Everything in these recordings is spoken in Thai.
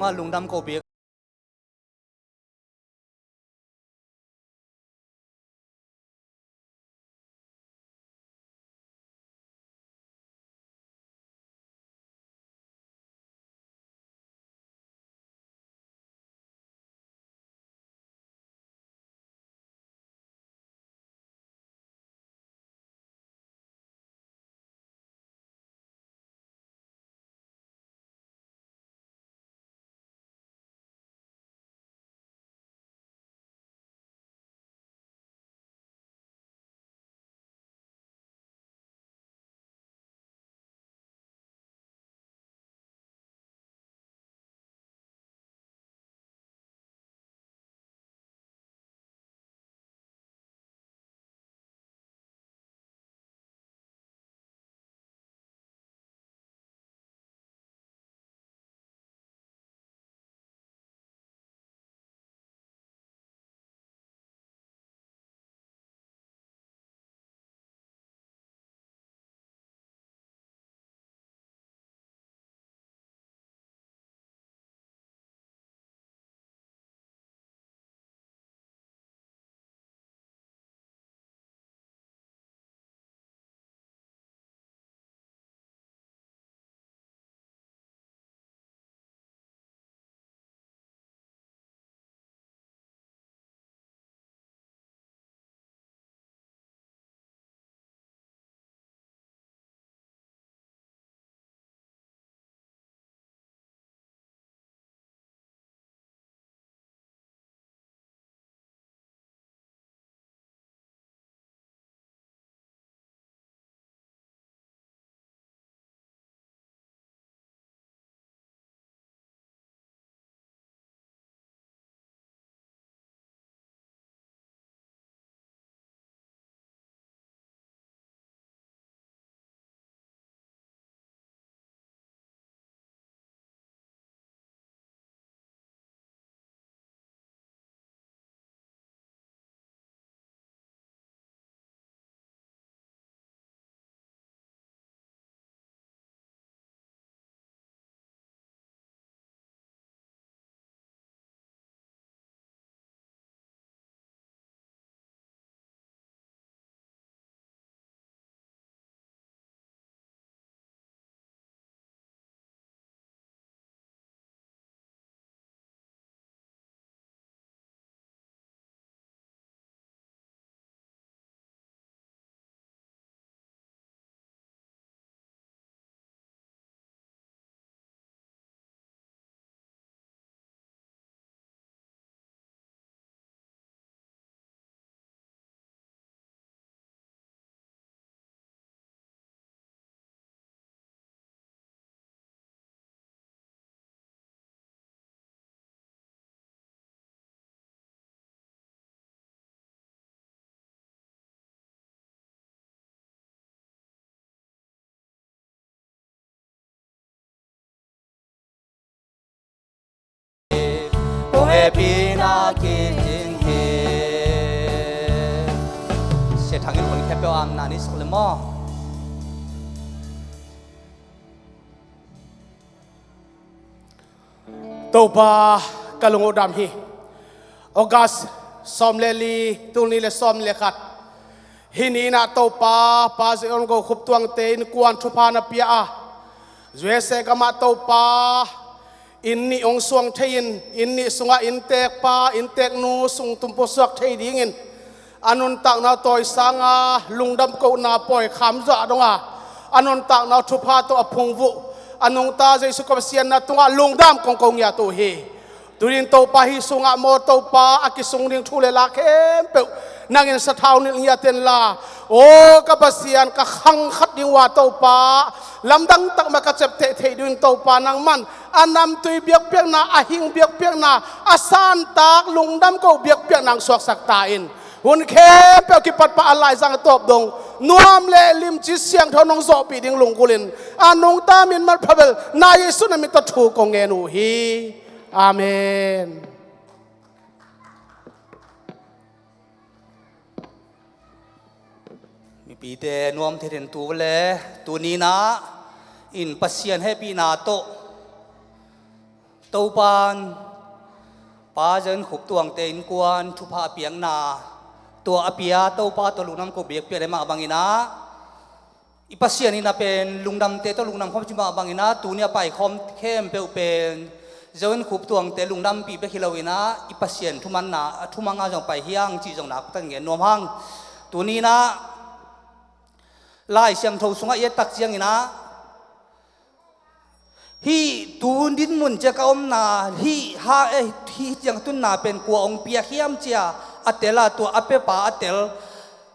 tunga lungdam ko biak pina king he se thangin kon khepe am nani solemo topa kalungo dam hi August somleli tulni le som le khat hini na topa pa on go khup tuang te in kwan thupa na pia a zwe se kama topa inni ong suang thein inni sunga intek pa intek nu sung tumpo sak thei dingin anun tak na toy sanga lungdam ko na poi kham za donga anon tak na thupa to aphung vu anong ta jesu ko sian na tunga lungdam kong kong ya to he turin to pa hi sunga mo to pa akisung ding thule la khem pe nangin sa thau ni ya ten la o ka pasian ka khang khat ding wa to pa lamdang tak ma ka chep the the ding to pa nang man anam tui biak piak na ahing biak piak na asan tak lungdam ko biak piak nang suak sak ta in hun khe pe ki pat pa alai sang top dong nuam le lim chi siang thonong zo pi ding lungkulin anong ta min mar phabel na yesu na mi ta thu ko nge nu hi amen mi pite nuam thirin tu le tu ni na in pasian happy na to tàu pan pa dân khúc tuang tên quan thu pha piang na tua apia tàu pa tua lungnam ko biak pia ma bangina ipasian ina pen lungnam te to lungnam khom chima bangina tunia pai khom khem peu pen dân khúc tuang te lungnam pi be khilawina ipasian thuman na thumanga jong pai hiang chi jong na tan nge nom hang tuni na lai siam tho sunga ye tak chiang ina hi tun din mun che ka om na hi ha hi chiang tun na pen kwa ong pia hiam chia atela tu ape pa atel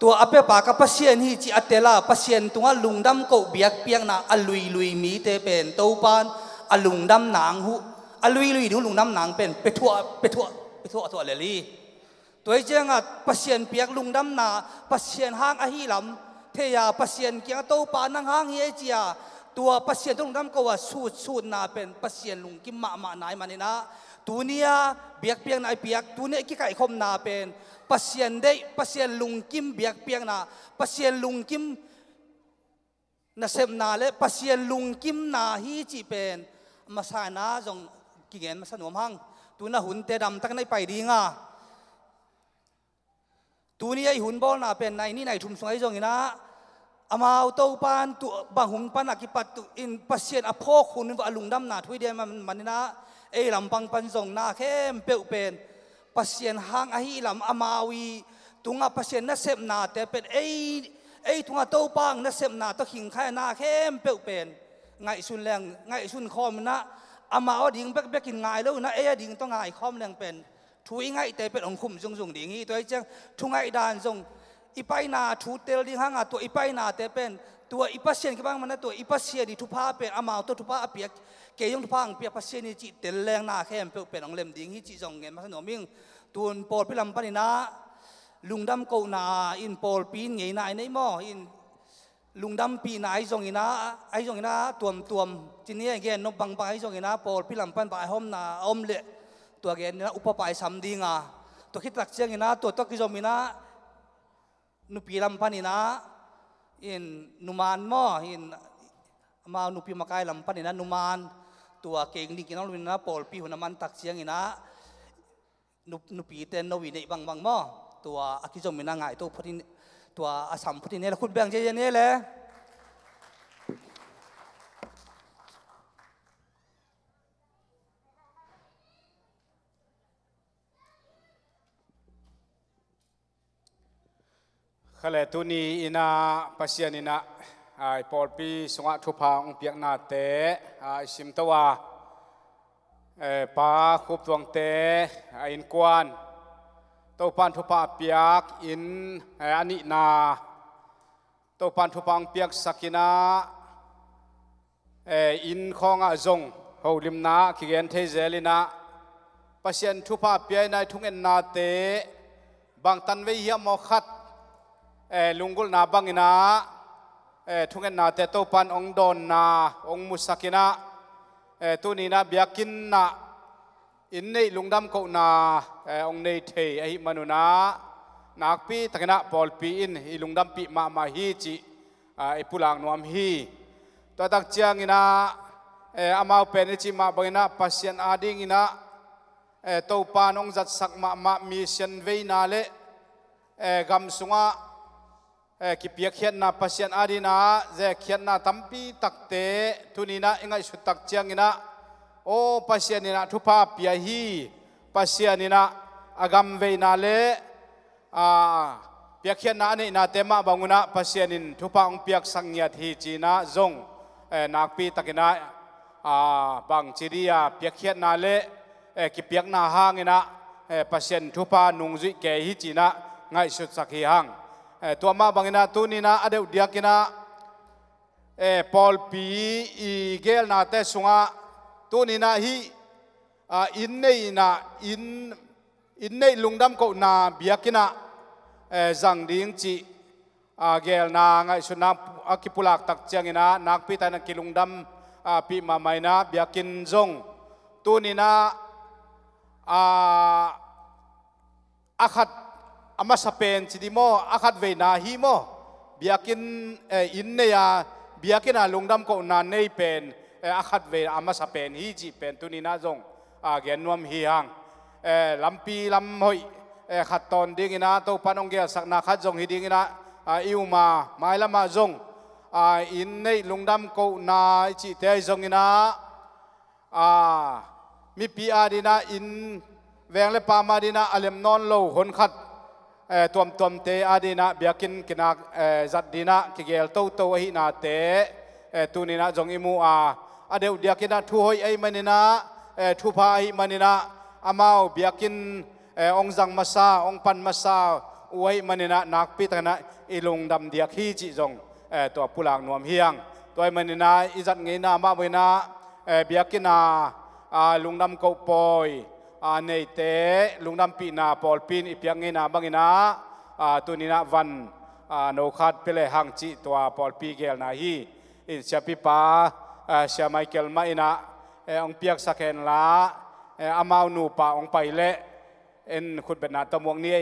tu ape pa ka pasien hi chi atela pasien tunga lungdam ko biak piang na alui lui mi te pen to pan alungdam nang hu alui lui du lungdam nang pen pe thua to le li toy chang a pasien piak lungdam na pasien hang a hi lam thế ya pasien kia tàu pa nang hang hi chia tua pasien tung dam ko wa sut na pen pasien lung kim ma nai manina tunia biak piang nai piak tune ki kai khom na pen pasien dei pasien lung kim biak piang na pasien lung kim na sem na le pasien lung kim na hi chi pen masana jong ki gen masanom hang tuna hun te dam tak nai pai di nga tunia hun bol na pen nai ni nai thum sungai jong ina amau tau pan tu banghum pan akipat tu in pasien aphok hun wa lungdam na thui de manina e lampang pan jong na khem peu pen pasien hang a hi lam amawi tunga pasien na sep na te pen e tunga tau pang na sep na to khing khai na khem peu pen ngai sun leng ngai sun khom na amao ding bek bek in ngai lo na e ding to ngai khom leng pen thui ngai te pen ong khum jong ding hi toi chang thungai dan jong ipai na thu tel ding hanga to ipai na te pen tua ipasien ki bang mana to ipasien di thu pa pen amao to thu pa apiak ke yong thu pa ang pia pasien ni chi tel leng na khem pe pen ong lem ding hi chi jong ngen ma no ming tun pol pilam panina lungdam ko na in pol pin ngei nai nei mo in lungdam pi na ai jong ina tuam chinia gen no bang bai jong ina pol pilam pan bai hom na om le tua gen na upa pai sam dinga to khit lak chiang ina to ki jom ina nupi lampan ina in numan mo in ma nupi makai lampan ina numan tua keng ni kinong luna pol pi hunaman tak siang ina nupi ten no wine bang mo tua akijom ina ngai to phutin tua asam phutin ne la khut bang je ne le khale tuni ina pasian ina ai polpi sunga thupa ong piak na te sim tawa pa khup tuang te in kwan to pan thupa piak in ani na to pan thupa ong piak sakina in khonga zong holim na kigen the zelina pasian thupa piai nai thungen na te bang tan ve hiam mo khat lungul na bangina thungen na te to pan ong don na ong musakina tu ni na biakin na in nei lungdam ko na ong nei thei ai manuna nakpi takina polpi in i lungdam pi ma hi chi ai pulang nuam hi to tak chiang ina amau pen chi ma bangina pasien ading ina to pan ong zat sak ma mission ve na le gam sunga ki piak khian na pasien adina ze khian na tampi takte tunina ingai su tak chiang ina o pasien ina thupa pia hi pasien ina agam ve na le piak khian na ne na tema banguna pasien in thupa ong piak sangyat hi china zong nakpi takina bang chiria piak khian na le ki piak na hangina pasien thupa nungzui ke hi china ngai su sak hi hang tua ma bangina tunina adeu diakina pol pi i gel na te sunga tunina hi in nei lungdam ko na biakina zang ding chi gel na ngai suna akipulak tak chiangina nakpi ta na kilungdam pi ma maina biakin zong tunina akhat ama sapen chidi mo akhat ve na hi mo biakin in ne ya biakin a lungdam ko na nei pen akhat ve ama sapen hi chi pen tunina zong เกียนนวมฮีหังลำปีลำหอยขัดตอนดิ้งนะตัวปานองเกียสักนาขัดจงฮิดิ้งนะอิวมาไม้ละมาจงอินในลุงดำกูนาจิเตยจงนะมีปีอาดีนะอินแวงและปามาดีนะอเลมนอนโลหนขัดตัวเตอาดีนะเบียกินกินักจัดดีนะกิเกลโตหินาเตตูนีนะจงอิมูเดี๋ยวเดียกินะทุหอยไอมันนะทุพาไอมันนะอามาเบียกินองจังมาซาองปันมาซาอวยมันนะนักพิจารณาอิลงดำเดียกฮีจิจงตัวผู้หลังนวมเฮียงตัวมันนะอิจัดเงินามาเวนะเบียกินาลุงดำเกาปอยในเตลุงดำปีนาปอลปีนอีเปียงเงินาบังเงินาตัวนี้นะวันโนขัดเปเลหังจิตัวปอลปีเกลนาฮีอินเชียปิปาเชียไมเคิลมาอินะองเปียกสักเห็นละอามานูปาองไปเละเอ็นขุดเป็นนาตะมวงนี้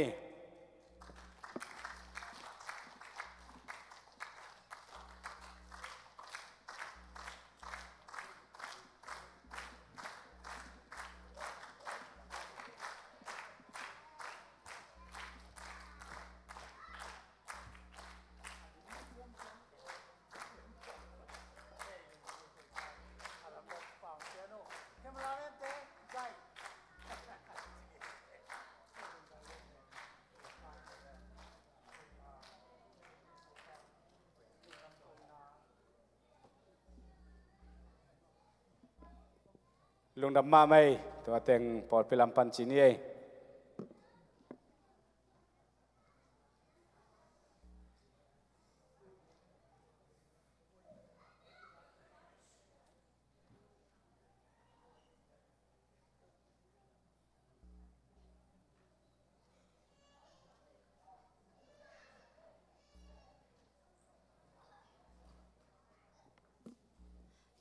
ลุงดำมาไม่ตัวเต็งปอดไปลำปันจีนี่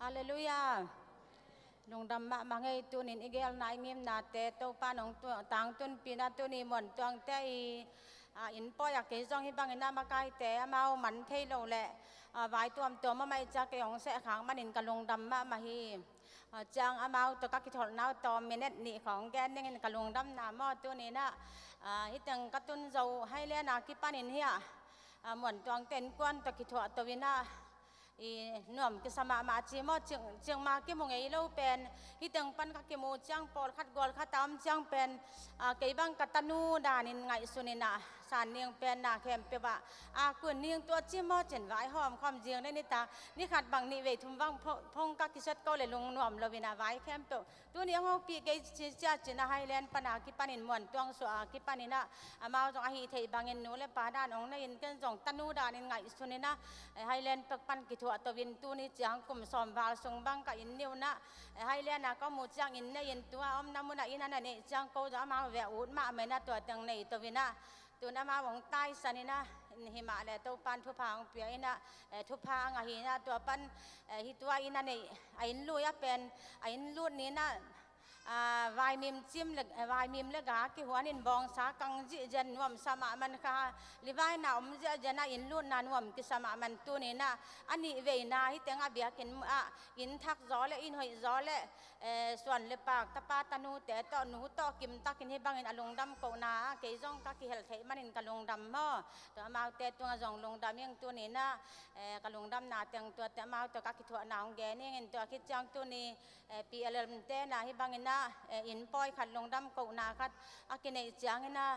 ฮาเลลูยาลุงดำมาไงตัวนี้อีกแล้วนายเงียบนาเตตัวป้าน้องตัวต่างตุนปีนาตัวนี้เหมือนตัวแต่อินปอยากเกยจองให้บางอินามาไกลแต่มาเอามันเทโลแหละไว้ตัวมาไม่จะเกี่ยงเสะขังมันอินกับลุงดำมาฮีจังอามาตัวกักกิถอดน้าตัวเมเนตนี่ของแกนนี่กับลุงดำน้ำมอตัวนี้นะฮิตังกตุนเจ้าให้เลี้ยนากิปานินเฮียเหมือนตัวเต็นกวนตัวกิถอดตัววินาหนุ่มกิสมามาจีมอจึงมากิมงไอโลเป็นฮิตังปันกักิมูจังปอลขัดกอลขัดตามจังเป็นเกี่ยบังกัตนูดานินไงสุนินาสารเนียงเป็นนาเข้มเปบะกุนเนียงตัวจีมอเจนไว้หอมความเจียงได้นิตานี่ขัดบังนิเวทุมวังพงกักิสัตก็เลยลงหนุ่มเราวินาไว้เข้มเปตัวนี้เขาปีเกจิจ่าจินาไฮแลนด์ปนากิปานินมวนตัวสัวกิปานินะมาจงอาฮีเทบังเงินนูเลปาดานองในอินกันจงตนูดานินไงสุนินะไฮแลนด์ปันกิถัวตัววินตัวนี้จังกุมสอมวาลทรงบังกับอินนิวนะไฮแลนด์นะก็มูจังอินในอินตัวอมน้ำมุนอินนั่นนี่จังก็จะมาแวะอุดมาเมนะตัวตังในตัววินะตัวน้ำมาของใต้สันนะหิมะเลยตัวปันทุพางเปียนะทุพางหินะตัวปันฮิตัวอินนั่นนี่อินลุยเป็นอินลุนี้นะวายมิมจิ้มเล็กวายมิมเล็กกิหัวนินบองสากังจิเจนวมสมามันค่ะลิวายน่าจิเจนะอินลุ่นนานวมกิสมามันตัวนี้นะอันนี้เวน่าที่เต็งอาเบียกินอินทักจอเลอินหอยจอเลส่วนเลปากตะปาตานูแต่ต่อหนูต่อกิมตักินให้บางอินอลงดำโกนาเกยจงกักิเฮลเทมันอินกะลงดำม่อตัวมาแต่ตัวจงลงดำยังตัวนี้นะกะลงดำนาเตียงตัวแต่มาตัวกักิถั่วนาของแกนี่เงินตัวคิดจังตัวนี้ปีเอลเตนาให้บางอินนะอินปอยขัดลงดำโกนาขัดอากินในจังนะ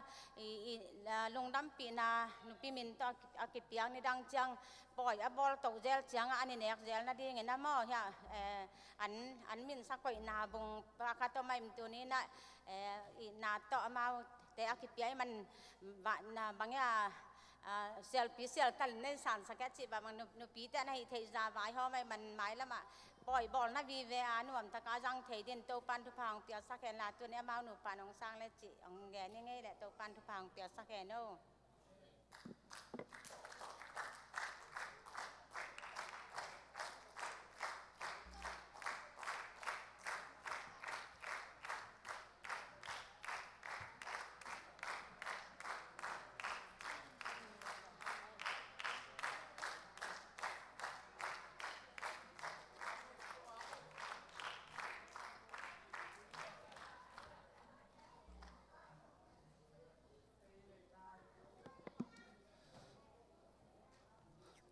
ลงดำปีนาหนุปีมินตัวอากิเปียงในดังจังปอยอบอลตกเจลจังอันนี้เนกเจลนาดีเงินนะม่อเฮียอันมินสักไปนาบงปลาคาตัวไม่ตัวนี้นะนาต่อมาแต่อากิเปียมันบางอย่างเซลปีเซลตันในสารสกัดจิบบางนุปีแต่ในเทจาไว้ห้อไม่มันไม้ละมาปล่อยบอลนะวีเวอาหนุ่มตะการจังเทเดนโตปันทุพังเปียสักแค่นาตัวนี้มาหนุ่มปานองสร้างและจิองแกนี่ไงแหละโตปันทุพังเปียสักแค่โน่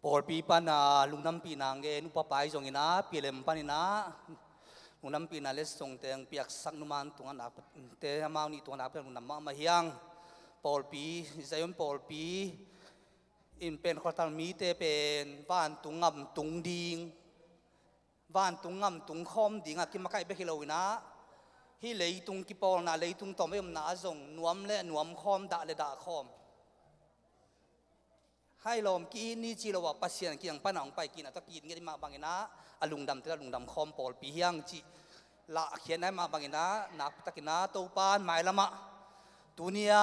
ปอลปีปันลุงน้ำปีนางเกนุปปายจงอินะปีเลมปันอินะลุงน้ำปีนาเลสจงเตียงเปียกสักนุมันตุงอันอับเตะมานี่ตุงอันอับเป็นลุงน้ำมาเฮียงปอลปีใจยนปอลปีอินเป็นคนตันมีเตเป็นบ้านตุงงำตุงดิงบ้านตุงงำตุงคอมดิงอะกิมาไก่เบคิโลวินะฮิเลยตุงกิปอลนาเลยตุงตอมไม่ยมนาจงนวมเละนวมคอมด่าเลยด่าคอมให้ลมกินนี่จีเราว่าปัสเซียนกินปันหนังไปกินอะตะกินกันมาบางอินะอลุงดำที่ลุงดำคอมปอลปีเฮียงจีละเขียนให้มาบางอินะนักตะกินะตัวปานหมายละมะตัวเนี้ย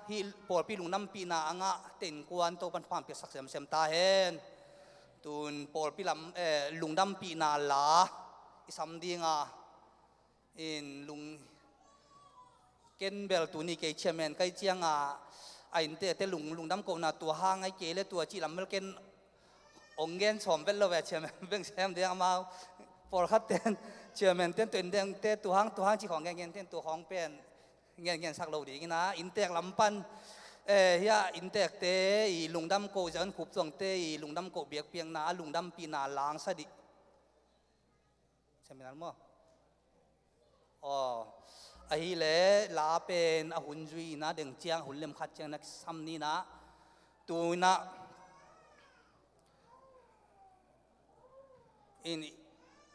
ฮิปอลปีลุงน้ำปีนาอ่ะเต็นกวนตัวปันความเปียกสักเซมตาเห็นตุนปอลปีลำลุงดำปีนาลาอิสัมดีงาอินลุงเกนเบลตัวนี้เกย์เชมเมนไกเจียงไอ้แต่ลุงดำโกนาตัวห้างไอ้เกย์และตัวจีลำเมลเกนองเงินสมเป็นเราแบบเชมเมนเบ่งเชมเดียงมาปอลคัดเต้นเชมเมนเต้นตัวเดียงเต้ตัวห้างจีของเงินเต้นตัวของเป็นเงินสักเราดีนะอินเตกลำปันเฮียอินเตกเตอีลุงดำโกจะอันขุบตวงเตอีลุงดำโกเบียกเปียงนาลุงดำปีนาล้างสดิใช่ไหมนั่นมั้งอ๋อไอ้เล่ลาเป็นอาหุ่นจุยนะเด้งเจียงหุ่นเล่มขัดเจียงนักซ้ำนี่นะตัวนะ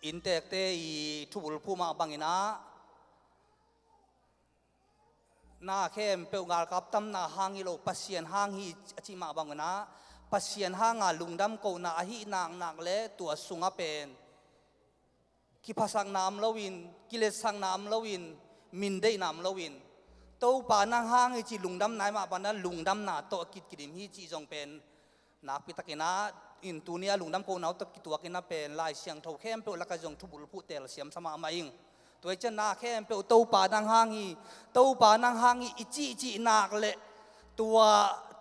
อินเตกเตอีทุบุลผู้มาบังอินะน่าเข้มเปลงาลกับตั้มน่าหางฮิโลปัสเซียนหางฮิจิมาบังนะปัสเซียนหางลุงดำโกนาฮินางเล่ตัวสุงเป็นกิภาสังนามลวินกิเลสสังนามลวินมินได้นามลวินโตปานังหางฮิจิลุงดำนายมาปานั้นลุงดำนาโตกิดกิดิมฮิจิจงเป็นนักพิทักษ์นะอินตัวเนี้ยลุงดำโกนาโตกิตัวกินะเป็นลายเสียงเท่าเข้มเปลละกจงทุบุลผู้เตลเสียมสมามาอิงตัวเจ้านาเข้มเปลโตปานังหางฮิโตปานังหางฮิอิจินักเละตัว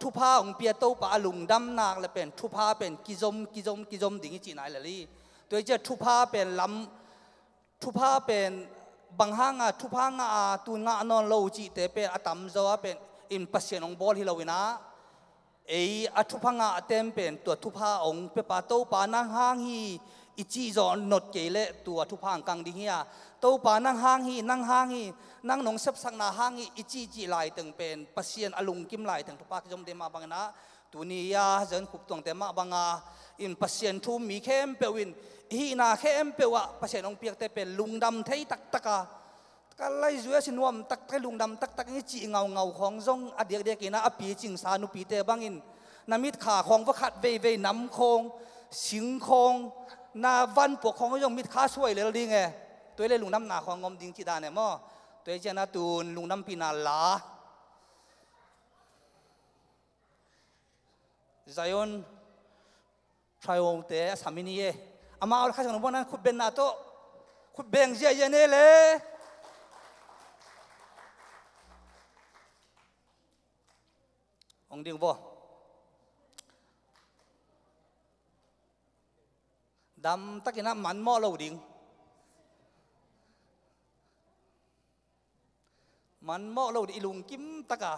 ทุพาองเปียโตปาลุงดำนักเละเป็นทุพาเป็นกิจมดิ่งฮิจินายละลีตัวเจ้าทุพาเป็นลำทุพาเป็นบางห้างทุพางตุนนอนโลจิเตเป็นอตัมโซเป็นอินปัสเซียนองบอลฮิโลวินะทุพางเต็มเป็นตัวทุพาองเปปาโตปานังห้างฮีอิจิจอนนดเกเลตัวทุพางกังดิเฮียโตปานังห้างฮีนั่งนงเซบสังนาห้างฮีอิจิลายตึงเป็นปัสเซียนอลุงกิมลายตึงทุพากิจมเดมาบางนะตัวนี้ยาเจนขุบตวงเดมาบางอินปัสเซียนทุ่มมีเข้มเปวินฮีนาเข้มเปวะปัสเซียนองเปียกเตเป็นลุงดำไทยตักก็ไล่จุยสินวมตักลุงดำตักนี่จีเงาของจงอเดียกกินะอปีจิงสานุปีเตบังอินนามิดขาของวัดเวน้ำคงสิงคงนาวันปกของยงมิดขาช่วยเลยดีไงตัวเล่ลุงน้ำหนาของงมดิงจีดาเนี่ยมั่วตัวเจนาตูนลุงน้ำปีนาลาใจยนทรายองเตะสามินีอามาเอาข้าศึกนั้นขุดเบนนาโตขุดเบงเจียเนเล่องดิ่งบ่ดำตะกินะมันหม้อเราดิ่งมันหม้อเราดิลุงกิมตะกา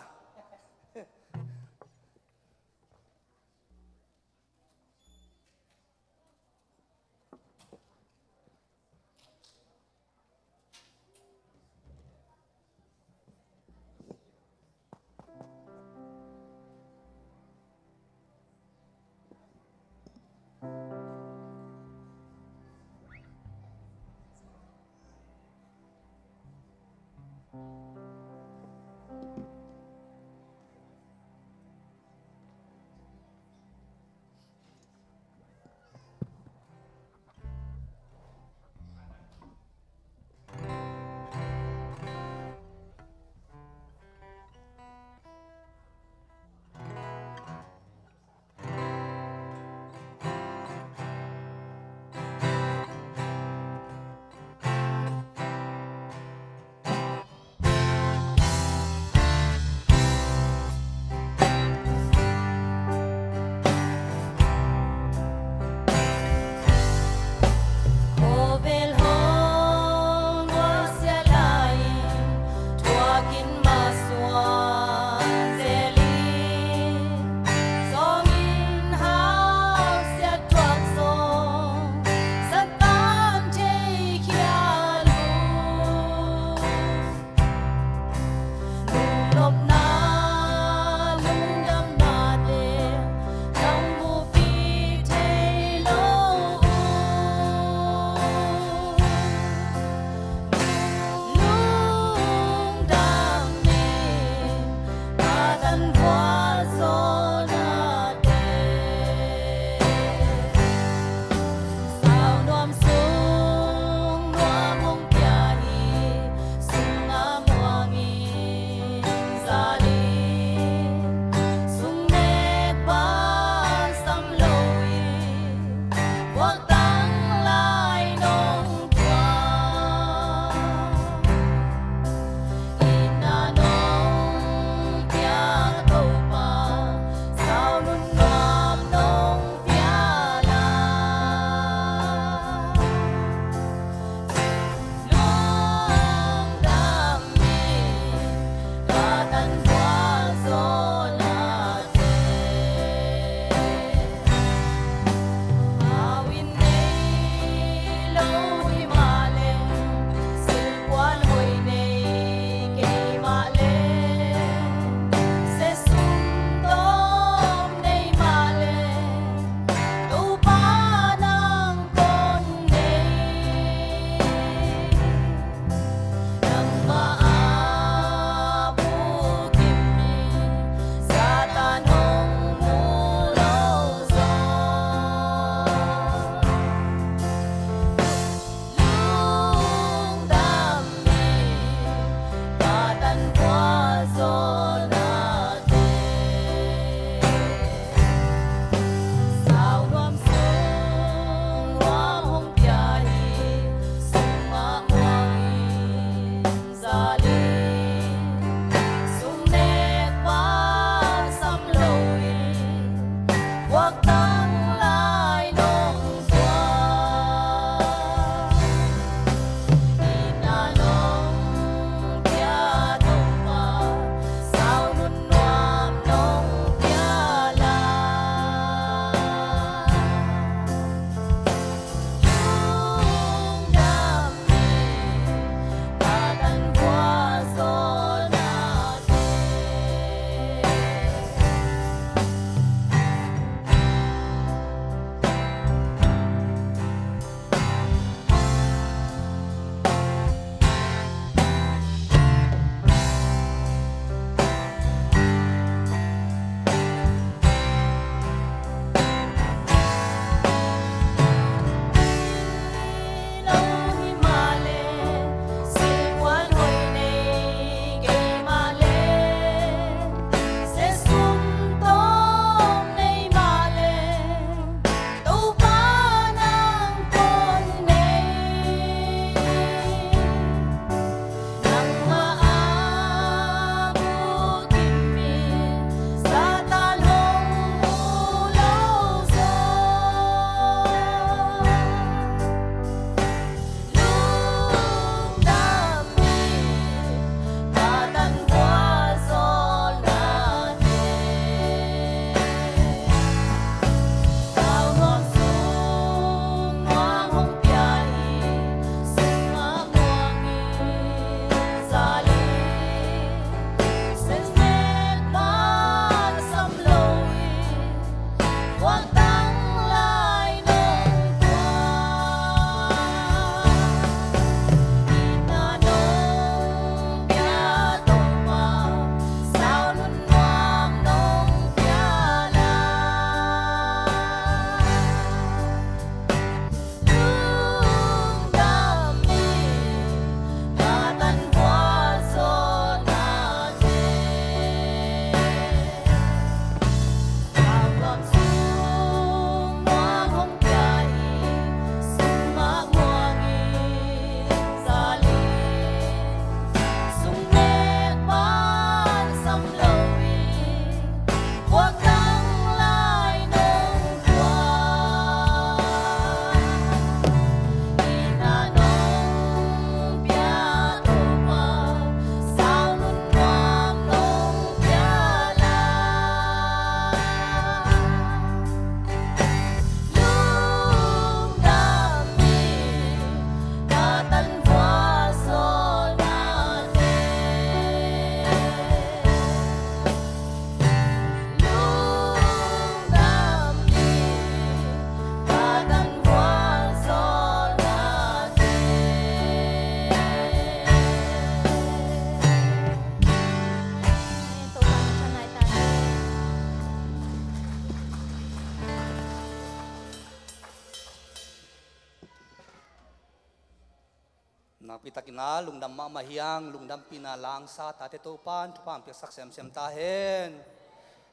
na pitakina lungdam ma mahiyang lungdam pina lang sa tate topan tupang piak sem sem tahen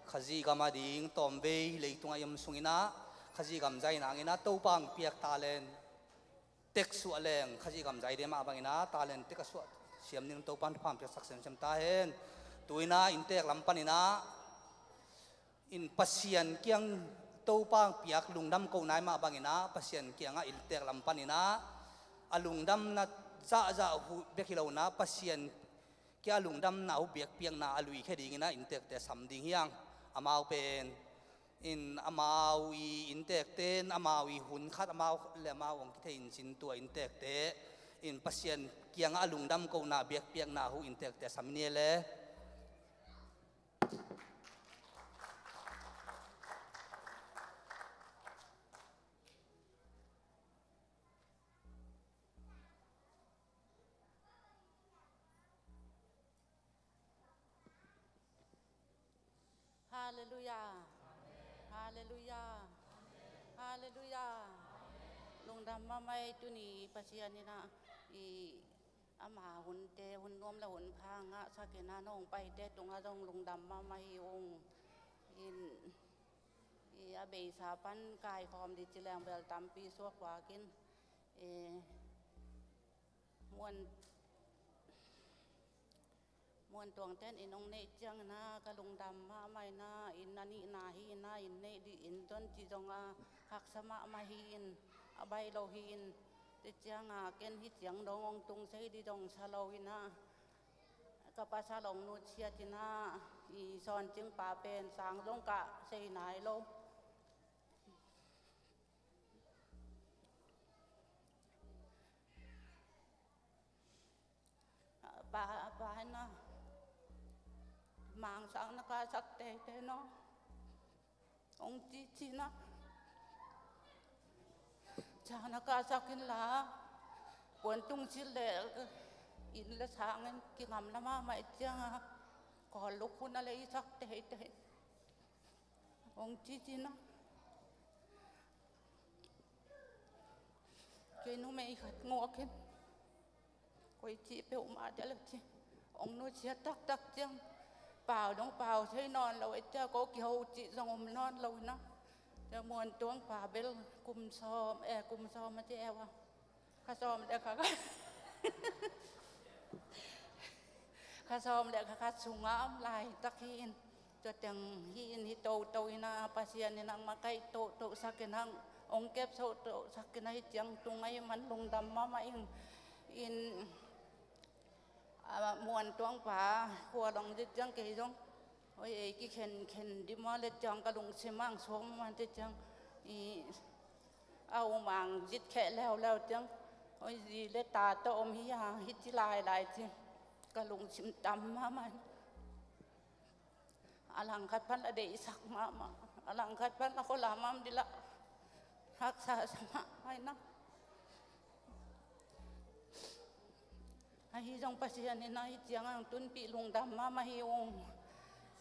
khazi gama ding tombe leitung ayam sungina khazi gam zai na ngina topang piak talen teksu aleng khazi gam zai de ma bangina talen tekasu siam ning topan tupang piak sem sem tahen tuina intek lampanina in pasian kiang topang piak lungdam ko nai ma bangina pasian kianga intek lampanina alungdam na za za hu bekilau na pasien kia lungdam na hu bek piang na alui khedi ngina intek te samding hiang amau pen in amau I intek ten amau I hun khat amau le amau ong kithe in chin tua intek te in pasien kiang alungdam ko na bek piang na hu intek te samnie le Hallelujah. Hallelujah. Hallelujah. Lung dhamma mai tu ni pasiani na I ama hun te hun nom la hun phanga sakena nong pai te tunga dong lung dhamma mai ong in I abe sa pan kai khom di chilang bel tampi suak wakin muan วนตวงเต้นอินองเนจังนะกะลุงดำมาไม่นะอินนันนี่นาฮีนะอินเนดีอินต้นจีจงอาหักสมะมาฮีอินอใบโลฮีอินติจังอาเกนฮิตยังดององตุงใช้ดีดองชาโลวินะกะปะชาลงนูเชียตินะอีซอนจึงป่าเป็นสางลงกะใส่นายโลป่านะmang sang na ka sak te te no ong chi chi na cha na ka sakin la pon tung chi le in la sang en ki ngam la ma mai chang ko luk kun ale sak te te ong chi chi na ke nu me khat ngo ken koi chi pe ma de la chi ong nu chia tak tak changเปล่าน้องเปล่าใช้นอนเราไอ้เจ้าก็เกี่ยวจิตสงบนอนเรานะจะมวนตัวป่าเบลกุมซอมกุมซอมมาเจ้าวะข้าซอมเด็กข้าซอมเด็กข้าสุงอ้ำลายตะขีนจะจังฮีนฮิโตโตนะปัสยานินังมาไกโตสักนังองเก็บโตสักนัยจังตุงไอ้มันลงดำมาอินมวนตวงป่าขัวลงจิตจังเกยจงโอ้ยกี่เข็นดิมาเลจังกระลุงเสมังสมมันจิตจังเอาหมางจิตแค่แล้วจังโอ้ยดีเลตาโตอมหิยาฮิจิลายจิกระลุงชิมดำมามันอลังคัดพันอเดยสักมาอลังคัดพันละคนละมัมดิละรักษาสมาไว้นะฮิจงปัสยานินาฮิจังอังตุนปีลุงดำมาฮิอง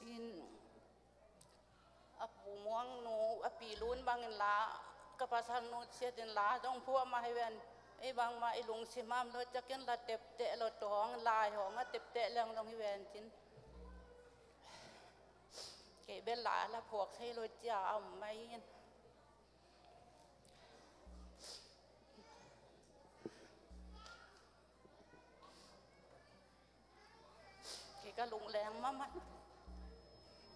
อินอปูม่วงนูอปีลุนบางอินลากระปัสนูเสียดินลาจงพัวมาให้เวนไอ้บางมาไอ้ลุงสิมามรถจักรละเต็บเตะรถตัวของลายของเต็บเตะเรื่องตรงให้เวนจินเก็บเบลลาละพวกให้รถจ้าเอาไม่ก็ลงแรงมามัน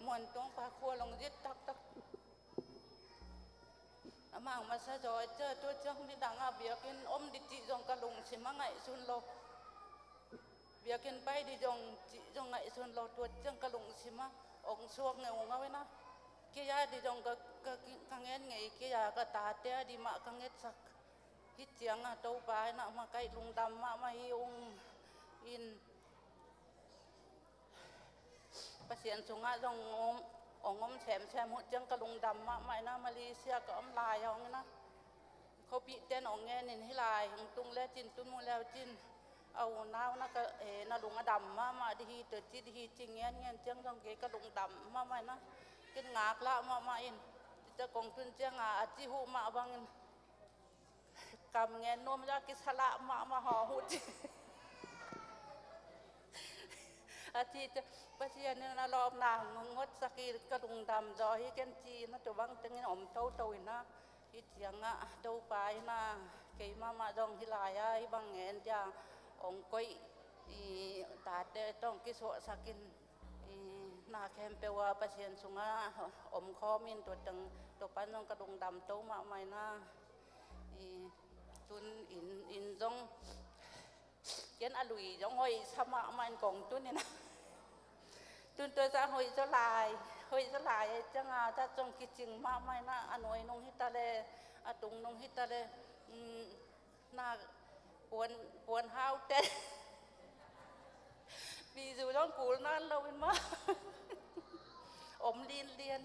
มวนตรงปลาคัวลงยึดตักมั่งมาซะจอยเจอตัวจังที่ดังอาเบียกินอมดิจิจงกะลงสิมังไงสุนโลเบียกินไปดิจงจิจงไงสุนโลตัวจังกะลงสิมาองสวกเงาเงาไว้นะเกียดิจงกะกังเงินไงเกียกะตาเตะดิมากังเงินสักฮิตเจียงอ่ะโตไปนะมาไก่ลุงดำมาฮิองอินปัสยานสุงะจงองมแฉมหัวจังกระลุงดำมาไม่นะมาเลเซียก็อมลายเอางี้นะเขาปีเต้นองแงนินให้ลายของตุงแล้วจินตุนมูแล้วจินเอาน้าวนะก็น่าลุงดำมาดีเตจิดีจริงเงี้ยจังต้องเกกระลุงดำมาไม่นะกินงากละมาอินจะกองทุนจังอาจิหูมาบางกำเงี้ยนมจะกิสละมาห่อหุดอาทิตย์ปัจจัยนั้นรอบนางงดสกีกระดุงดำจอฮิเกนจีนะตัวบังจังนี่อมโตนะฮิตยังอ่ะโตไปนะเกี่ยมาดองฮิลายะฮิบังเงินจางองก้อยตาเดต้องกิสวสกินนาแคมเปว่าปัจจัยสุงะอมคอมินตัวจังตัวปั้นน้องกระดุงดำโตมาใหม่นะตุนอินจงเกณฑ์อลุยจงหอยสมามันกองตุนนี่นะตุนตัวจะหอยจะลายจังอาถ้าจงคิดจริงมากไม่น่าอนุยนงฮิตาเลอตุงนงฮิตาเลน่าปวนห้าวเต้ปีจูต้องกูนั่นเราเป็นมาอมเลียน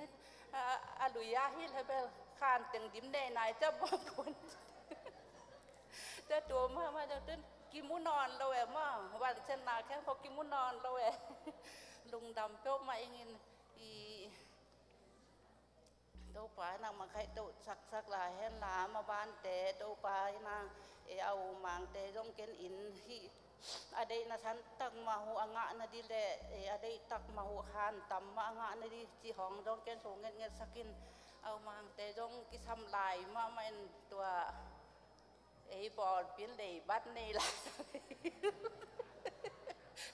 อลุยยาฮิตให้เบลขานตึงดิ้มได้นายจะบอกคนจะตัวมาจะตื่นกิมุนอนเราแหวมาวันเช่นนาแค่พอกิมุนอนเราแหวลุงดำโป๊ะมาเองโตป่านั่งมาใครโตสักหลายแห่งหลามาบ้านแต่โตป่านะเอาหมางแต่ต้องเกณฑ์อินที่อะไรนะฉันตักมาหัวงะนะดีแหละอะไรตักมาหัวคานต่ำมางะนะดีจีห้องต้องเกณฑ์สูงเงี้ยสักกินเอาหมางแต่ต้องกิทำลายมาไม่ตัวบอลเปลี่ยนเลยบัดนี่ละ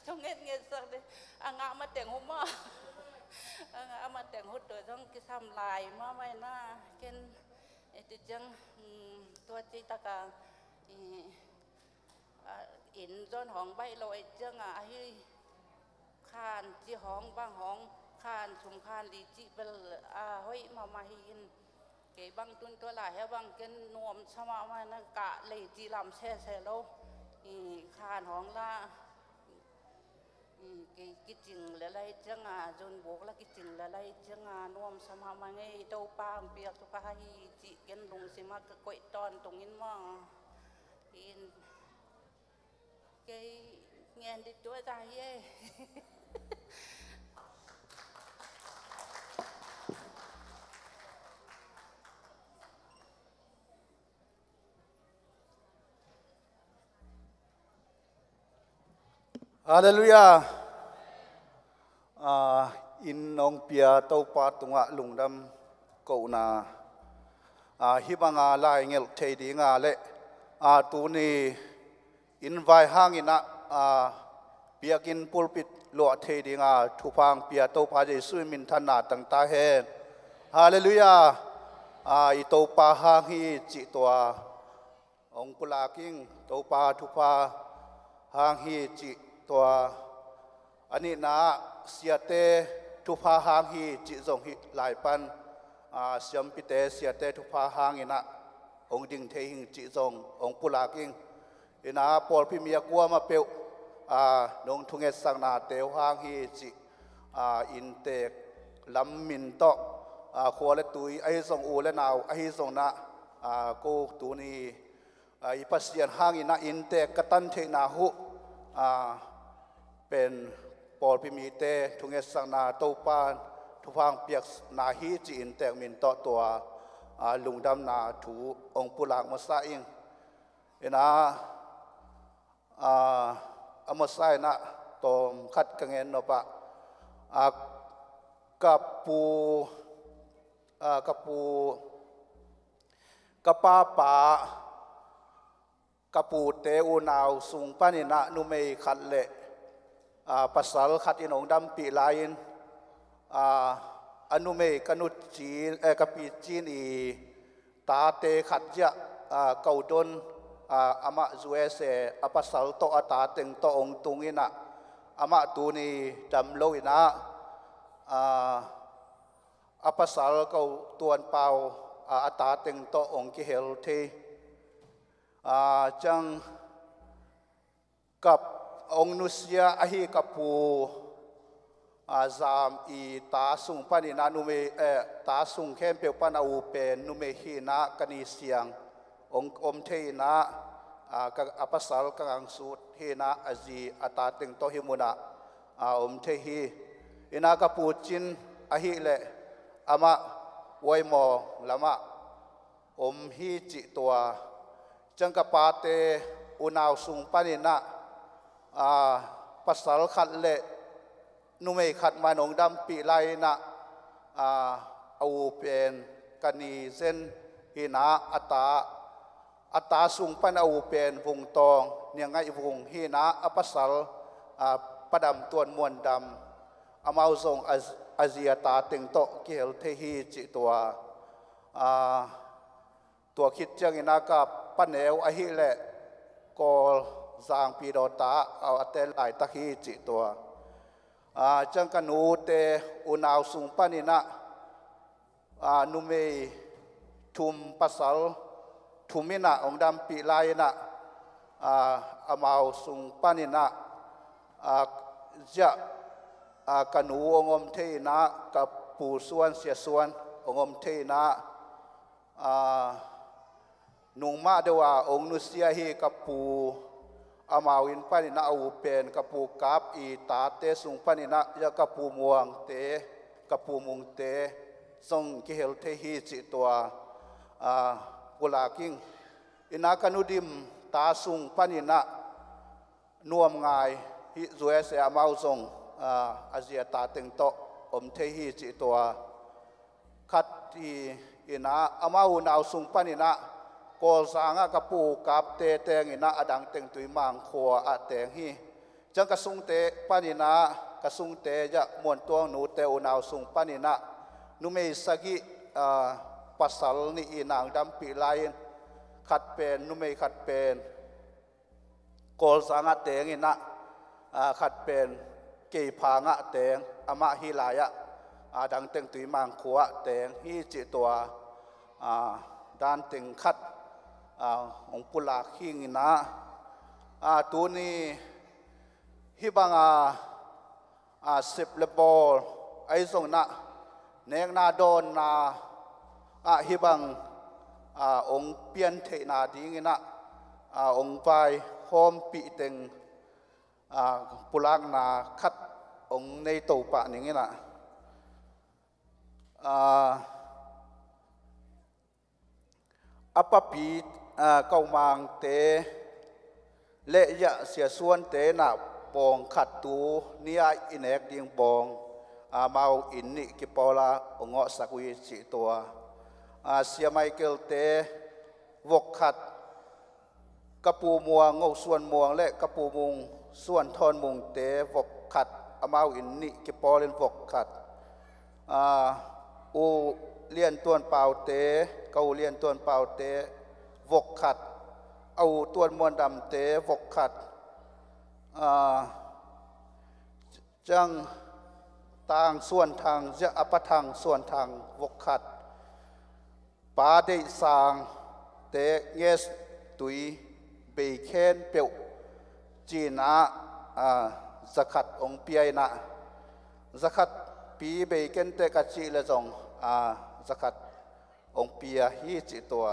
trong nghe sao đấy anh ngã mà tiếng hôm mà anh ngã mà tiếng hốt rồi trong cái xăm lại mà mày na cái thì chẳngตัวที่ตะกาอินจนห้องใบลอยจังไอ้คานจีห้องบางห้องคานชุมคานลีจีเปลเฮ้ยมาหินเก๋บางตุนตัวหลายบางกันนวมสมามานะกะเลยจีลำแช่โลคานห้องละกิจริงอะไรจังจนบวกแล้วกิจริงอะไรจังนวมสมามาไงเต้าปางเปียกทุกให้จีกันลงสิมากกวยตอนตรงนี้มาอินเกยเงินดิตัวใจเย่ Hallelujah. In nong pia tau pa tunga lungdam ko na hibanga lai ngel thei di nga le tu ni in vai hang ina piakin pulpit lo thei di nga thupang pia tau pa jesu min than na tang ta hen hallelujah I tau pa hang hi chi toa ong pula king tau pa thupa hang hi chiตัวอันนี้นะเสียเตทุพาหางฮีจิจงฮิหลายปันเสียมพิเตเสียเตทุพาหางอินะองดิ่งเทหิงจิจงองปุลากิงอินะปอลพิมียกัวมาเปียวนงทุงเอสังนาเตวหางฮีจิอินเตกลำมินโตขวเลตุยไอส่งอูและนาวไอส่งนะกูตูนีไอปัสเซียนหางอินะอินเตกกตันเทนาหุเป็นปอลพิมีเตทุงเอสังนาโตปานทุพังเปียกนาฮีจีนแตกมินต่อตัวลุงดำนาถูองปุลากมาซาอิงเอ็นะมาซานะตอมคัดกังเงินนปะกับปูกับป้าป่ากปูเตอูนาวสุงปานินะนุเมยขัดเละภาษาขัดอินองดำปีลายินอนุเมยกนุจีกปีจีนอีตาเตขัดยะเกาดนอามาจวยเสภาษาโตอาตาเต็งโตองตุงอินะอามาตูนีดำโลอินะภาษาเกาตัวนเปาอาตาเต็งโตองกิเฮลเทจังกับองนุสยาอหิกับปูจามอีตาสุงปานินานุเมตาสุงเข้มเปียวปานาอูเป็นนุเมฮีนะกันีเสียงองอมเทนะกับอภัสสลกังสุดฮีนะอจีอัตาเต็งโตหิมุนะอมเทฮีอินากับปูจินอหิเลอามาไวมอละมะอมฮีจิตัวจังกปาเตอุนาวสุงปานินะภาษาขัดเละนุเมขัดมานองดำปีไลนะเอาเป็นกันีเซนหินะอัตาสุงปันเอาเป็นวงตองเนี่ยไงวงหินะภาษาประดำตัวมวลดำอามาส่งอาเซียตาเต็งโตเกลเทฮีจิตัวคิดจังอินากับปันเอวอหิเละกอลจางปีโดตาเอาเตลไหลตะฮีจิตัวจังกันอูเตอุนาวสุงปานินะนุเมทุมปัสสลทุมินะองดำปีไลนะอามาวสุงปานินะจะกันอูองอมเทนะกับปูส่วนเสียส่วนองอมเทนะนุงมาเดว่าองนุสยาฮีกับปูอามาวินปานินะอูเป็นกับปูกับอีตาเตสุงปานินะยากับปูมวงเตกับปูมุงเตส่งกิเฮลเทฮีจิตัวกุลากิงอินากันุดิมตาสุงปานินะนวมงายฮิจวยเสียมาส่งอาเซียตาเต็งโตอมเทฮีจิตัวคัดที่อินาอามาอุนาวสุงปานินะกอลสางกับปูกับเตงอินะอดังเต็งตุยมังขัวอาเตงฮี จังกระสุงเตปานินากระสุงเตจะมวนตัวหนูเตอุนาวสุงปานินานุเมสกิปัสสลนี่อีนางดำปีไลน์ขัดเป็นนุเมขัดเป็นโกลสังะเตงอินะขัดเป็นเกี่ยพางะเตงอมะฮิลายะดังเต็งตุยมังขัวเตงฮีจิตัวด้านเต็งขัดองปุลาขิงอินะตัวนี้ฮิบังสิบเลบอลไอส่งนะเนกนาโดนนาฮิบังองเปียนเทนาดีงินะองไปโฮมปีเต็งปุลากนาคัดองในตัวปะนี่งินะอัปปีเกามังเตเละยะเสียส่วนเตนะปองขัดตูนี่อินเอกดิงปองเมาอินนี่กิปอลาองอสักวิจิตัวเสียไมเคิลเตวกขัดกระปูมัวงอส่วนมัวและกระปูมุงส่วนทอนมุงเตวกขัดเมาอินนี่กิปอลินวกขัดอูเลียนตัวนเปล่าเตเกาเลียนตัวนเปล่าเตวกขัดเอาตัวนมวนดำเตวกขัดจังต่างส่วนทางจะอปทางส่วนทางวกขัดปาได้สางเตเงสตุยเบเคนเปียวจีนะสกัดองเปียนะสกัดปีเบเคนเตกัจีเลจงสกัดองเปียฮีจิตัว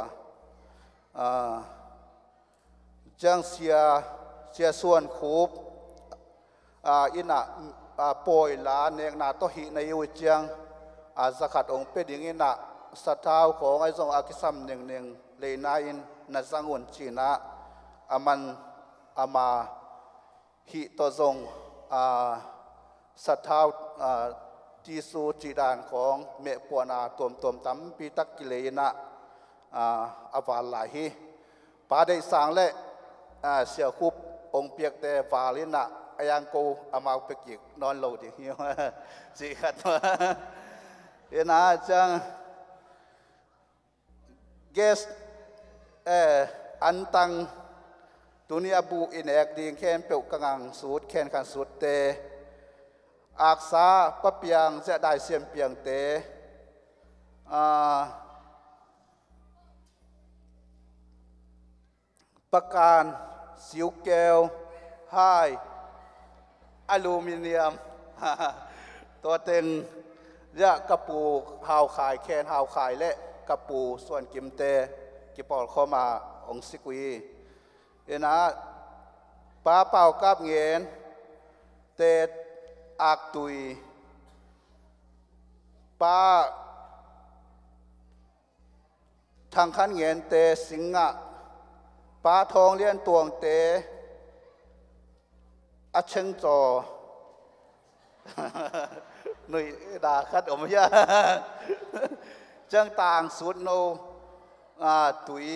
จังเสียส่วนคูบอินะปอยลาเนกนาโตหิในยุจังสกัดองเป็ดอย่างนี้นะสตาวของไอ้ทรงอากิสัมหนึ่งเลยนาอินนัสังวนจีนะมันมาหิตทรงสตาวจีสูจีดานของเมปวนาตัวตั้มปีตักกิเลนะอวาลาหิปาได้สางและเสียคุบองเปียกแต่วาลินะยังกูอามาเปกิกนอนโลดิฮิวสิขัดมาเอ็นะจังเกสอันตังตุนีอาบูอินเอกดิงแค้นเปียวกังสูดแค้นขันสูดเตอักษาปะเปียงจะได้เสียมเปียงเตประการสิวแก้วไฮอลูมิเนียมตัวเต็งยะกระปูหาวขายแคนหาวขายและกระปูส่วนกิมเตกิปอลเข้ามาองสิกุยนะป้าเป่ากับเงินเตอักตุยป้าทางขันเงินเตสิงะป้าทองเลี้ยนตวงเตอาเชงจอหนุ่ยด่าคัดอมยาจังต่างสุดโนตุย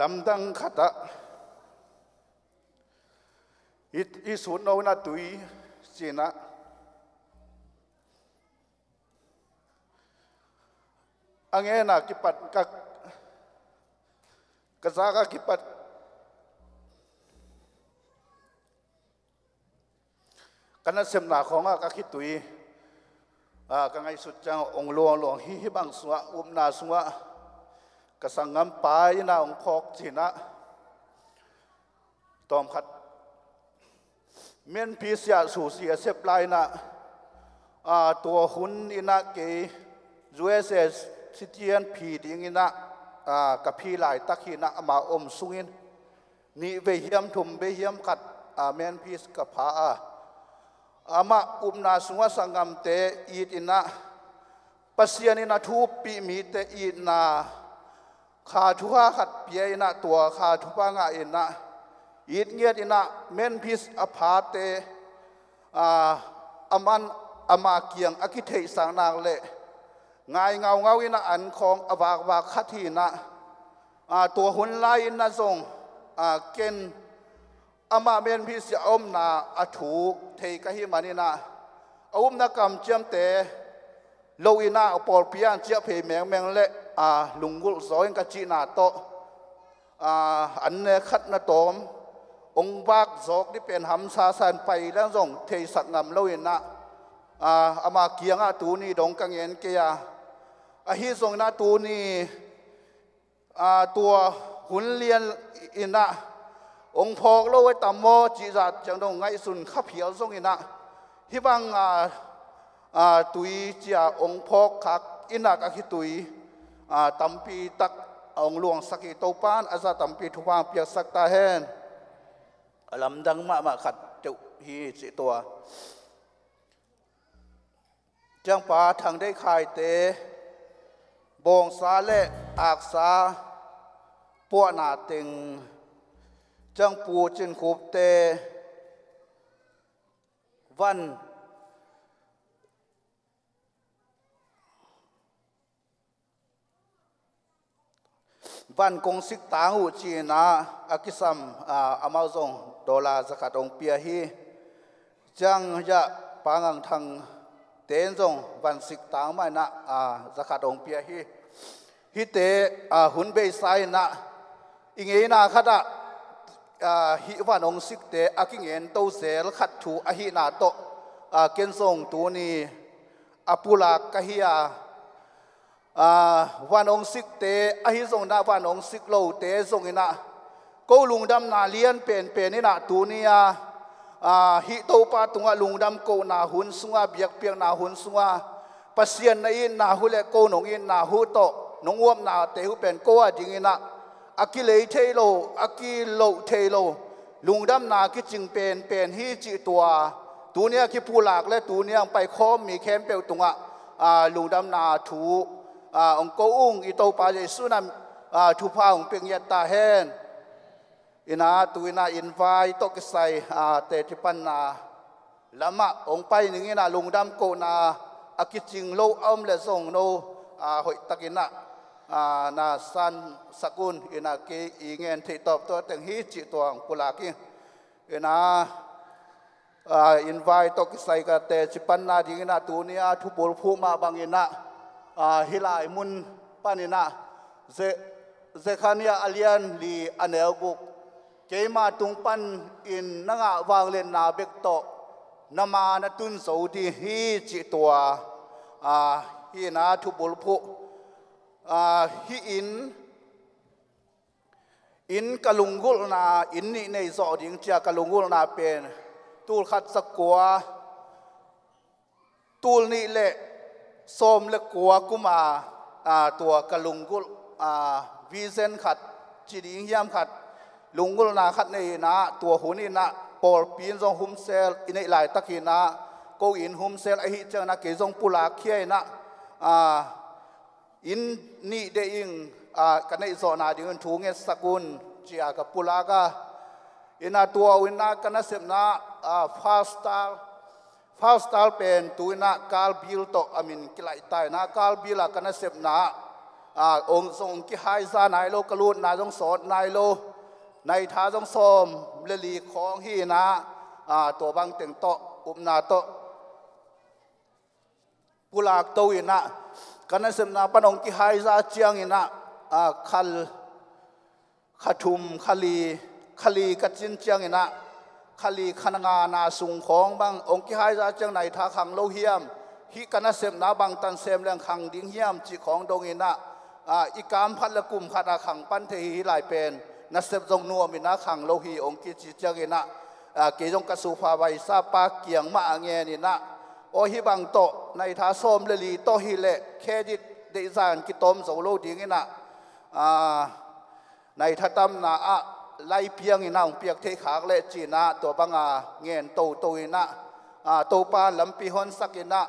ลำดังขัดอีสุดโนนาตุยจีนะอังเงนักกิปัดกษากกิปัดกันนั้นเสมนาของกคิดตุยกันไงสุดจังองหลวงฮิบังสวะอุมนาสวะกสังงำปายนาองพอกจีนะตอมขัดเมียนพีเสียสู่เสียเสพลายนะตัวหุ่นอินะเกยจูเอเซสิเทียนผีดิงินะกับพี่หลายตักหินะมาอมสุงินนี่เวียมทุมเวียมขัดเมียนพีสกับผามาอุมนาสงวสังกมเตอีดินะปัสยานินาทูปีมีเตอีนาขาทุหาขัดเปียนะตัวขาทุปังอินะอีดเงียดินะเมียนพีสอภาเตมัน อามาเกียงอากิเทสังนางเละงายเงาเงาอินะอันของอวากวากขัดทีนะตัวหุ่นไล่นะทรงเกณฑ์อามาเมนพิเศษอมนาอถูเทกะฮิมานินะอมนักกรรมเจียมเตโลอินาปอลพิอันเจียเพแมงแมงเละลุงกุลซอยกะจีนาโตอันเนขัดนาตอมองค์บากจอกที่เป็นหำซาสันไปแล้วส่งเทสักงำโลอินะอามาเกียงตูนี่ดงกังเงินเกียฮิส่งนาตูนี่ตัวหุ่นเลียนอินะองค์พอกโลไว้ตามโมจีจัดจังดงไงสุนขับเหี่ยวส่งอินะฮิบังตุยเจียองค์พอกขักอินักอคิตุยตัมปีตักองหลวงสักิโตปานอาซาตัมปีทุพางเปียกสักตาเฮนลำดังมาขัดเจ้าฮีสิตัวจังป่าทางได้ขายเตบงซาเละอากซาปัวนาเต็งจังปูจินคูบเตวันกงสิกตาหูจีนาอากิซัมอามาซงดอลลาร์สกัดองเปียฮีจังยะปางังทางเตนซงวันสิกตางไม่นะสกัดองเปียฮีฮิเตหุนเบยไซนะอิงเอนาขัดฮิวันองสิกเตอากิเงินโตเซลขัดถูอหินาโตเกนซงตัวนี้อาปุลากะฮิยาวันองสิกเตอหิส่งนาวันองสิกโลเตส่งอินะกูลุงดำนาเลียนเป็นนี่นะตัวนี้ฮิโตปาตุงลุงดำกูนาหุนสุงเบียกเปียกนาหุนสุงปัสเซียนในอินนาหุเลกูนงอินนาหุโตนงวมนาเตหุเป็นกูจริงอินะอากิเลเทโลอากิโลเทโลลุงดำนาคิดจึงเป็นฮิจิตัวนี้คิดผู้หลักและตัวนี้ไปค้อมมีแคมเปลตุงลุงดำนาถูองค์กุ้งอิโตปาเจสุนัมทุพาองเปียงยัตตาเฮนอินาตุอินาอินไวตกใส่เตจิปันนาละมะองไปหนึ่งอินาลุงดำโกนาอากิจิงโลอมเลส่งโนหอยตะกินะนาสันสกุลอินาเกอีเงินที่ตอบตัวแต่งฮิจิตัวกุลากิอินาอินไวตกใส่กับเตจิปันนาดิกินะตัวนี้ทุบุลภูมาบางอินะฮิลายมุนปานินะเซคานียอาเลียนลีอันเอลบุกเกมาตุงปันอินนังวางเลนนาเบกโตนามาณตุนโสดีฮีจิตัวฮีนาทุบุลพุฮีอินกะลุงกุลนาอินนี่ในสอดิงเจียกะลุงกุลนาเป็นตูลขัดสกัวตูลนี่เละสมเล็กกัวกุมาตัวกะลุงกุลวีเซนขัดจีดิงยามขัดลุงกุลนาขัดในนะตัวหูนี่นะปอลปีนซองหุมเซลอินในหลายตะกีนะกูอินหุมเซลไอฮิเจนะเกซองปุลาเคียนะอินนี่เดอิงกันในโซนาดิงทูเงสกุลจีอากับปุลากาอินาตัววินากันนะเสมนะฟาสตาลเป็นตัวนักการบิลโตอามินกิไลตายนักการบิลกันนะเสพนาองค์ทรงกิไฮซานายโลกลูดนายทรงสอนนายโลในท้าทรงสมเลลีของฮีนะตัวบางเต็งโตอุปนาโตปุลากตัวอินะกันนะเสพนาปนองกิไฮซาเจียงอินะขัดทุมขลีกัดจินเจียงอินะขลีขนงานาสุงของบางองค์กิไฮซาเจียงในท่าขังโลเฮียมฮิกันนะเสพนาบางตันเสมเรื่องขังดิ้งเฮียมจีของดงอินะอีกามพัดละกุมขัดขังปันเทหีหลายเป็นนัสเซบจงนัวมินะขังโลหีองกิจิจังอินะเกจงกสุภาไวซาปาเกียงมาเงนินะโอหิบังโตในท่าส้มเลลีโตฮิเลเคดิตเดซานกิตอมโซโลดิ้งอินะในท่าตั้มนาไล่เพียงอินะองเปียกเทขากเลจีนะตัวบังเงินโตอินะโตปานลำปีฮอนสักอินะ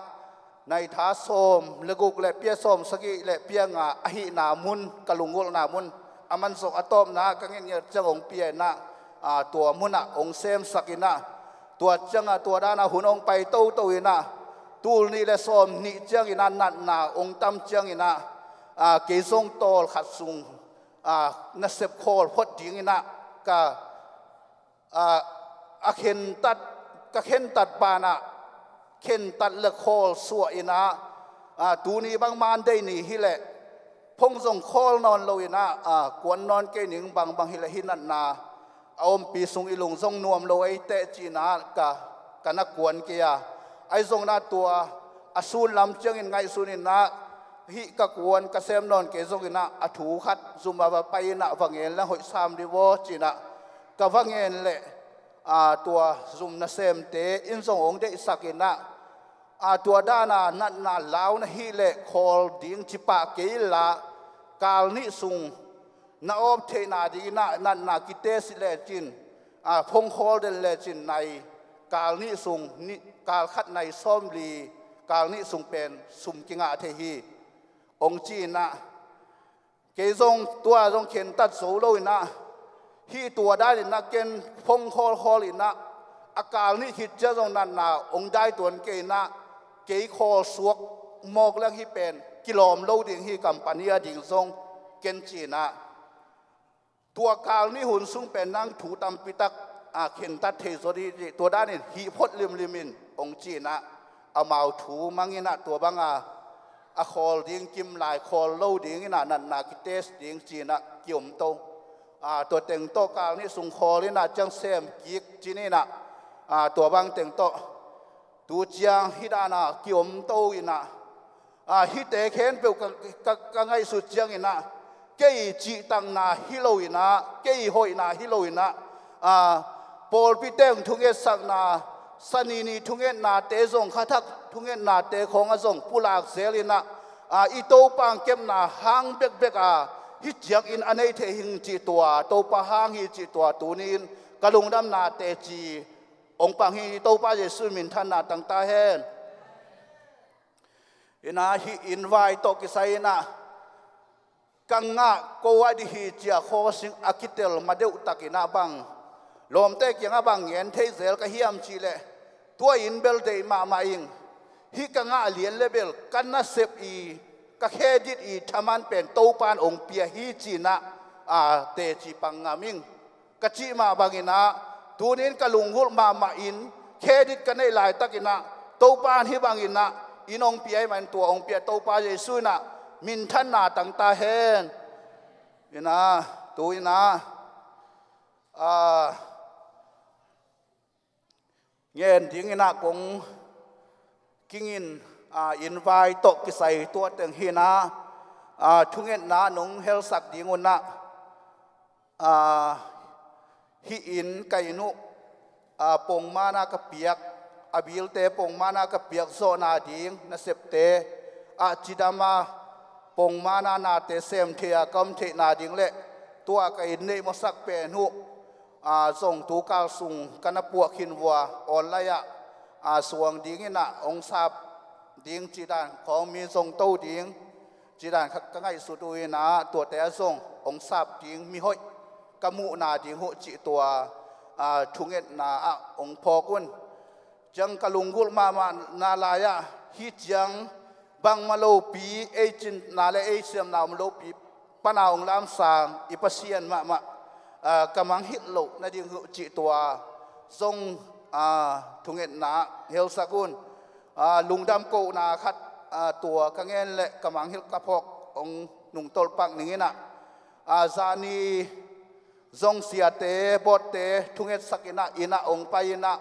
ในท้าส้มเลกุกและเปียส้มสกิและเปียงอหินามุนกะลุงกุลนามุนอามันสกอตอมนะกังเงียจังองเปียนะตัวมุนะองเซมสกินะตัวจังตัวด้านะหุนองไปโตอินะ ตูลนี่และซ้อมนี่เจียงอินานัดนาองค์ตั้มเจียงอินาเกยซงโตลขัดซุงนัสเซบโคลพดดิงอินากะเข็นตัดกะเข็นตัดบานะเข็นตัดละโคลสัวอินาตูนี้บางมานได้นี่ฮิเลพงส่งโคลนอนโลอินากวนนอนเกนิงบางฮิเลหินันนาเอาปีสุงอิลุงส่งนวมโลไอเตจีนากะนักกวนเกียไอส่งนาตัวอสูรลำเจียงอินไงสุนินาฮิกะกวนกะเซมนอนเกส่งอินาอถูขัดซุมบาไปนะฟังเงินและหอยซามดิวจีนะกะฟังเงินเละตัวซุมนาเซมเตอินส่งองเดสักินะตัวด้านัดนาลาวนะฮิเละคอลดิ้งจิปะเกลากาลนิสุงนาอบเทนาดีนัดนากิเตสิเลจินพงคอลเดเลจินในกาลนิสุงกาลขัดในซ้อมลีกาลนิสุงเป็นสุมกิงะเทฮีองจีนะเกยงตัวจงเข็นตัดโซโลนะฮีตัวได้นะเกนพงคอลอินะอากาลนี่คิดจะจงนันนาองได้ตัวเกนะเกยคอสวกมอกเรื่องที่เป็นกิโลมโลดิ่งที่กัมปานีดิ่งทรงเกนจีนะตัวกาลนี่หุ่นซุ่งเป็นนั่งถูตำปิตักเข็นตัดเทโซดีตัวด้านนี่ฮีพดลิมินองจีนะเอามาถูมังงินะตัวบังคอลดิ่งกิมลายคอลโลดิ่งนะนันนากิเตสดิ่งจีนะเกี่ยมโตตัวเต็งโตกาลนี่สุงคอนี่นะจังเซมกิกจีนี่นะตัวบางเต็งโตตูเจียงฮิดานาเกี่ยมโตอินะฮิเตเข็นเปิวกังไงสุดเจียงอินะเกยจีตังนาฮิโลอินะเกยหอยนาฮิโลอินะปอลพิเตงทุงเอสักนาสันีนีทุงเอนาเตซงขัทักทุงเอนาเตของอซงปุลากเซลินะอีโตปังเก็บนาหางเบกฮิเจียงอินอันไหนเทหิงจีตัวโตปะหางฮิจีตัวตูนินกะลุงดำนาเตจีองปังฮิโตปะเยซูมินทันนาตั้งตาเฮนอินาฮิอินไวโตกิไซนะกังงะโกวาดิฮิเจียโคสิงอากิเตลมาเดอุตะกินาบังลมเตกิงาบังเงินเทเซลกะฮิอัมชีเลตัวอินเบลเดมาอิงฮิกังงะเลียนเลเบลกันนาเซฟอีกะเคดิตอีทามันเป็นโตปานองเปียฮีจีนะเตจีปังงามิงกะจิมาบังอินะตูนินกะลุงหุลมาอินเคดิตกันในหลายตักินะโตปานฮิบังอินะอินองเปียมันตัวองเปียโตปาเยซูนะมินทันนาตั้งตาเฮนอินะตูอินะเงินทิ้งอินะกงกิงอินอินไวตกกิใส่ตัวเต็งฮีนะทุงเงินนาหนงเฮลสักดิงุนนะฮีอินไกนุปงมานากระเปียกอบิลเตปงมานากระเปียกโซนาดิงนาเซปเตจิดามาปงมานาเตเซมเทียกัมเทนาดิงเละตัวไกเนมสักเป็นหุส่งตูกาสุงกันปวกขินวัวออนไลน์สวงดิงนะองซาบดิงจีดานของมีทรงโตดิงจีดานก็ง่ายสุดอุยนะตัวแต่ทรงองซาบดิงมีห้อยกมูนาดิงหุจิตัวทุงเอ็ดนาองพอกุนจังกะลุงกุลมานาลายะฮิจังบางมาโลปีเอจินนาเลเอเซียมนาวมาโลปีปนาองลามสางอิปัสเซียนมากำลังฮิตโลนาดิงหุจิตัวทรงทุงเอ็ดนาเฮลสกุลลุงดำโกนาคัดตัวกังเงินเละกำลังฮิลกระพกองหนุ่งตลปักนี้นะซานีจงเสียเตบดเตทุงเอ็ดสักินะอินะองไปนะ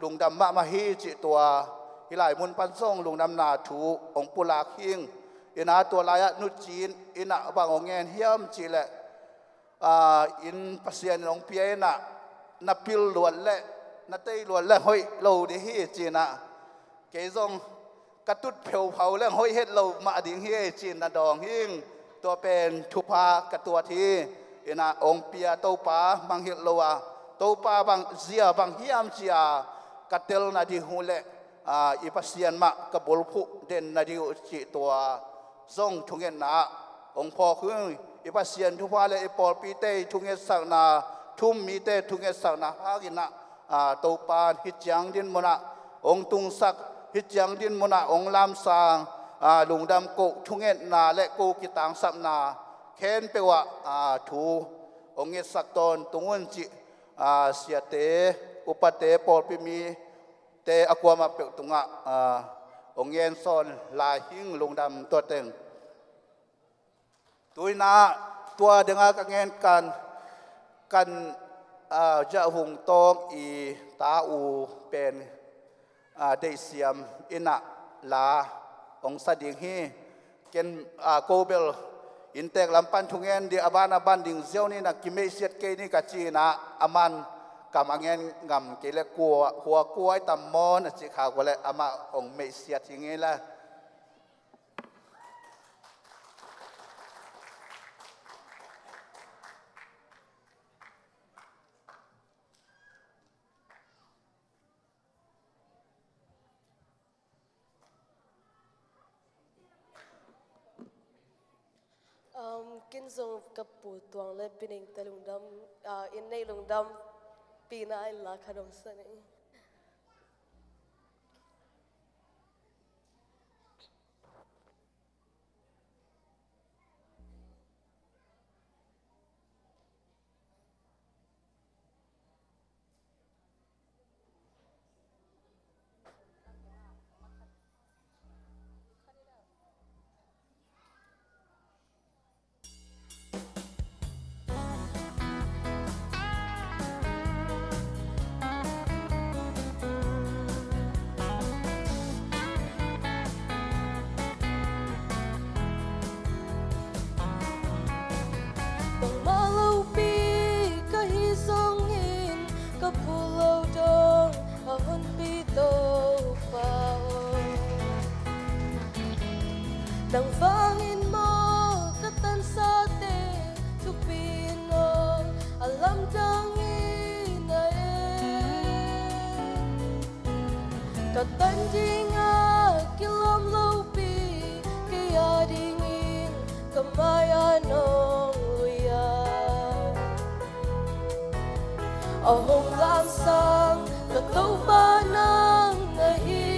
ลุงดำมาฮีจิตัวฮิลายมุนปันส่งลุงดำนาถูองปุลาคิงอินะตัวลายนุจีนอินะบางองเงินเฮียมจีเละอินปัสเซียนองเปียนะนับพิลล้วนเละนัตย์ล้วนเละห้อยโลดิฮีจีนะเกยงกระตุดเผาเผาเรื่องห้อยเฮ็ดโลมาดิ่งฮีจีนะดองหิงตัวเป็นทุพากระตัวทีอินะองเปียโตปาบางฮิโลวาโตปาบางเสียบางฮิยามเสียกระเตลนาดิหูเละอีปัสเซียนมากระบลพุเด่นนาดิอุจิตัวส่งทุงเงินนาองพอคืออีปัสเซียนทุพาเลอีปอลปีเตทุงเงินสักนาทุ่มมีเตทุงเงินสักนาพากินะโตปาฮิจังดินมนะองตุงสัก ฮิจังดินมุนาองลามสางลุงดำกุทุงเงินนาและกูกิตังสับนาเข็นเปวะทูองเงสักตอนตุงวนจิเสียเตอุปเตปอลปิมีเตอความาเปกตุงองเงินซอนลายหิงลุงดำตัวเต็งตุยนาตัวเดงากเงินกันจะหุงตองอีตาอูเป็นเดเซียมอินะลาองสดิงฮีเกนโกเบลอินเตกลำปันทุงเงินดีอาบานดิงเซียวนี่นักกิเมเซียดเกนี่กัจจีนะอามันกำเงินงำเกลกัวหัวกล้วยตำมอนจิขาวก็เลยอามาองเมเซียดอย่างงี้ละกินส่งกับปูตวงและเป็นเองแต่ลุงดำอินในลุงดำปีน่าอิลาขนมสนิ Nang vangin mo katan sa te tupin mo alam tangin na katan dinga kilam lopi kaya dingin kamayan ng luya ahong lamsang kataw pa ng nahin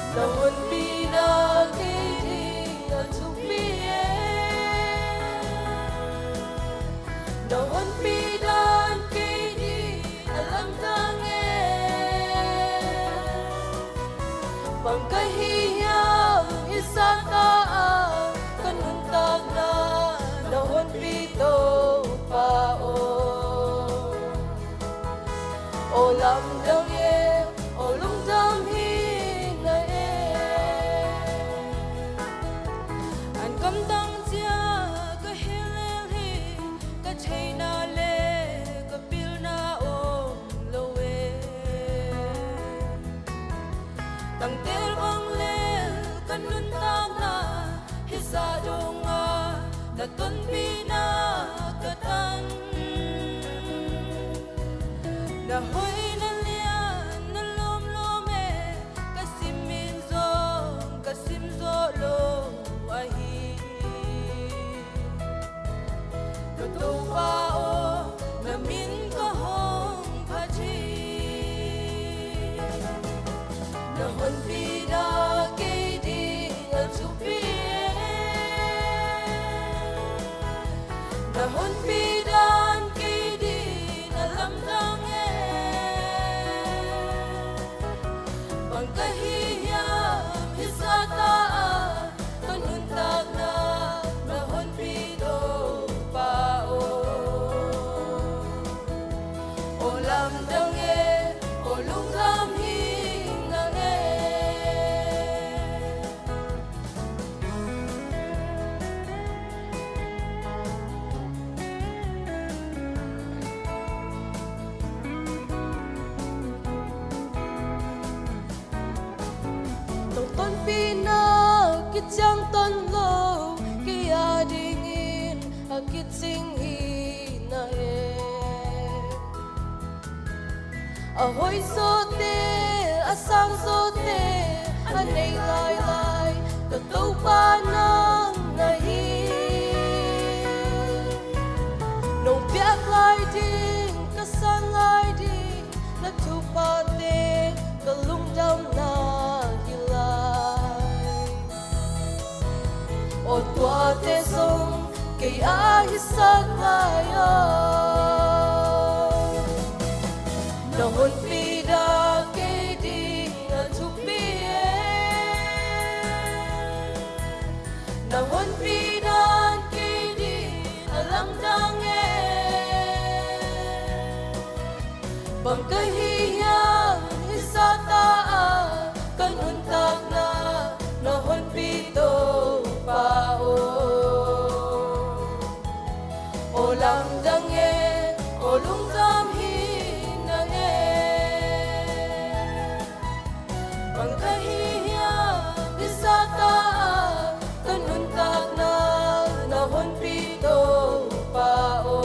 Nawan pinagiging at sumiyan Nawan pinagiging alam tangin Pangkahiyang isa kaan kanuntag na Nawan pito paon O lamdang o lungdang Cầm tăng chia cái hiền hi cái chạy na lệ cái bil na ôm lâu tăng tel bang lệ cái nun tang na hisa dong na tuân pina cái tan na hoi na lian na lom cái simin cái sim zo lo ahi Tâu bao na min ko hong phaji na hon pina ke di na chupi na hon pidan ke di na lam dang pangkahiya hisata kanun tag na hon pido Chẳng tân lâu kia dingin akit singhi na ahoy sote asang sote anay lai lai kataw pa ng nahi nung biyak lai ding kasan lai ding natupate ka lung dam na hilai o tua te song kay ahisan ngayon nahon pida kay di nga tupien nahon pida kay di alam dangen pagkahiyang isataan kanuntak na nahon pito pao o lang dangen o lungdam hinangen pagkahiyang isataan kanuntak na nahon pito pao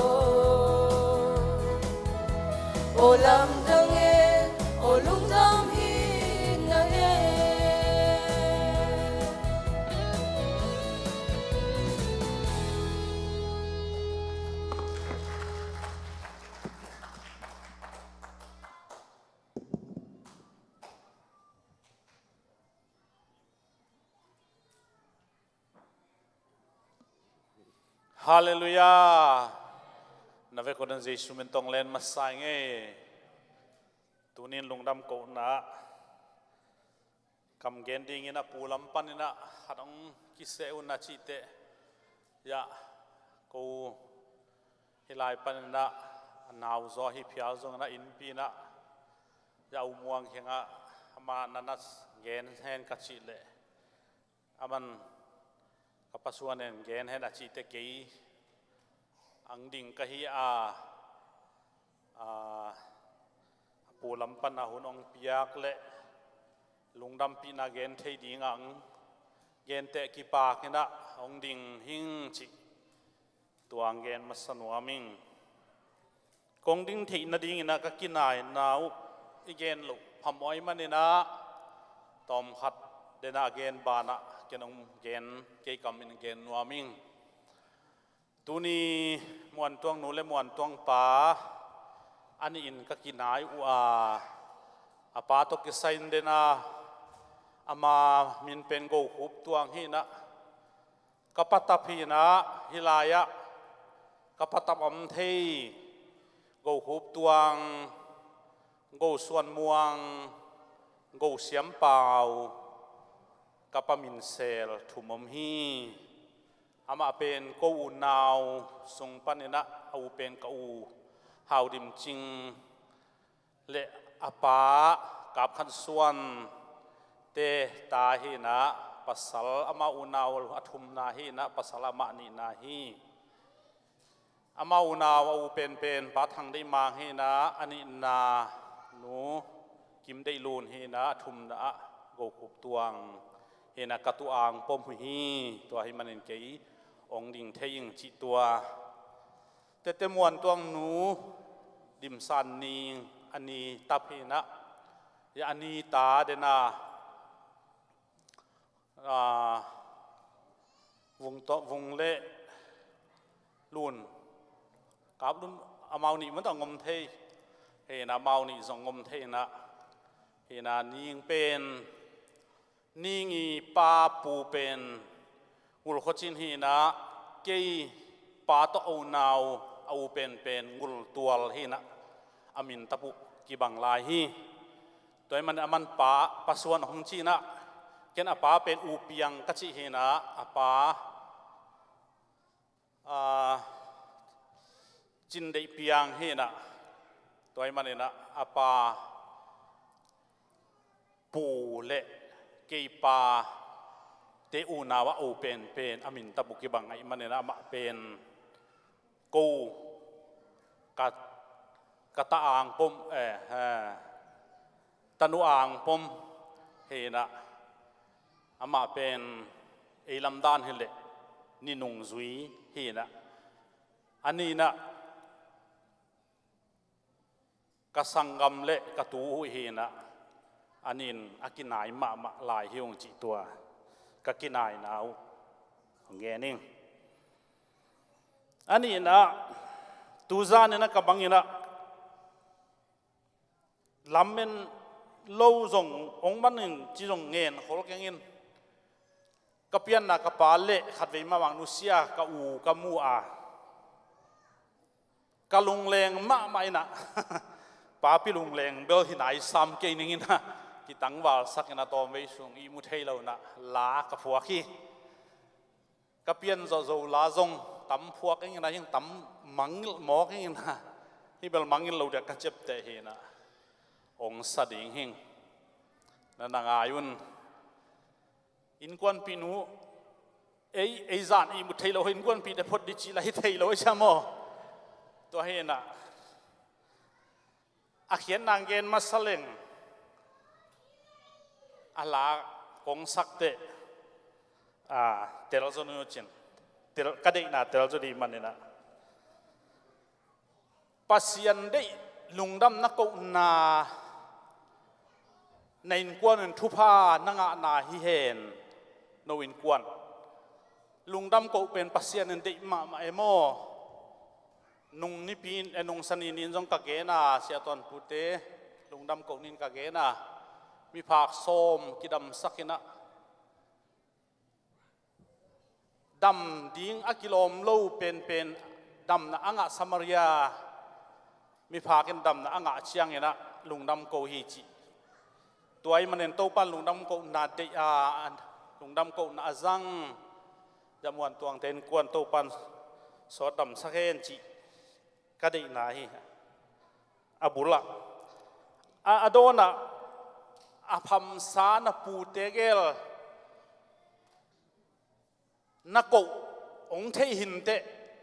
o lam dangen o lungdam hinangen Hallelujah. Nave ko dan Jesu mentong len masai nge. Tunin lungdam ko na. Kam gending ina pulam pan ina hadang kise una chite. Ya ko hilai pan ina naw zo hi piao zo na inpi na. Ya umuang henga ama nanas gen hen kachile. Aman kapasuan en gen hen achite kei ang ding kahi pulam panahon ong piak le lungdam pina gen thei ding ang gen te ki pa kina ong ding hing chi tuang gen masanuaming kong ding thei na ding ina ka kinai nau igen lu phamoi manina tom khat dena gen bana kenong gen ke kamin gen nuaming tuni muan tuang nu le muan tuang pa ani in ka kinai apa to ki sain dena ama min pen go hup tuang hi na kapatap hi na hilaya kapatap am thei go hup tuang go suan muang go siam pau kapamin sel thumom hi ama pen ko unaw sung panina au pen ka u hau dim ching le apa kap khan suan te ta hi na pasal ama unaw athum na hi na pasal ama ni na hi ama unaw au pen pa thang dei mang hi na ani na nu kim dei lun hi na athum na go kup tuang hena katuang pom hi to hi manin kei ong ding theing chi tua te muan tuang nu dim san ni ani tapina ya ani ta dena vung le lun kap lun amau ni man ngom thei hena mau ni zong ngom thei na hena ning pen ningi pa pu pen ngul khochin hi na kei pa to au nau au pen ngul tual hi na amin tapu ki bang lai hi toy man aman pa pasuan hong chi na ken apa pen u piang ka chi hi na apa chin dei piang hi na toy man na apa pu le kei pa te unawa o pen amin tabuki bangay manena ma pen ko kataang pom tanuang pom hena ama pen elamdan hele ninung zui hena anina kasangam le katu hena anin akinai ma lai hiong chi tua kakinai nau ngening ani na tuzan na kabangina lammen lâu rồng ông bắt nên chỉ rồng nghền khổ cái nghìn cái pian là cái bà lệ khát về mà bằng nusia cái u cái mua cái lùng leng mạ mày nè bà pi lùng leng bel thì nãy sam cái này na cái tăng vào sắc cái na to mấy xuống y một hay lâu na lá cái phua khi cái pian rồi lá rồng tắm phua cái này nhưng tắm mắng mó cái na hi bel mangin lo dak kachep te hi na ong sading hing na nangayun in kwan pinu ei zan i mu thailo hin kwan pi de phot di chi lai thailo chamo to he na a khian nang gen masaleng ala kong sakte tel zo no chin tel kadei na tel zo di manena pasian dei lungdam na ko na nain kwan thu pha nanga na hi hen no in kwan lungdam ko pen pasian dei ma emo nung ni pin enung sanin in jong ka ge na sia ton pute lungdam ko nin ka ge na mi phak som kidam sakina dam ding akilom lo pen dam na anga samaria mi phá cái đầm na anga chiang ina lungdam ko hi chi tuai manen to pan lungdam ko na te lungdam ko na azang jamuan tuang ten kuan to pan so dam sakhen chi ka dei na hi abula adona apham sa na pu tegel na ko ong thei hin te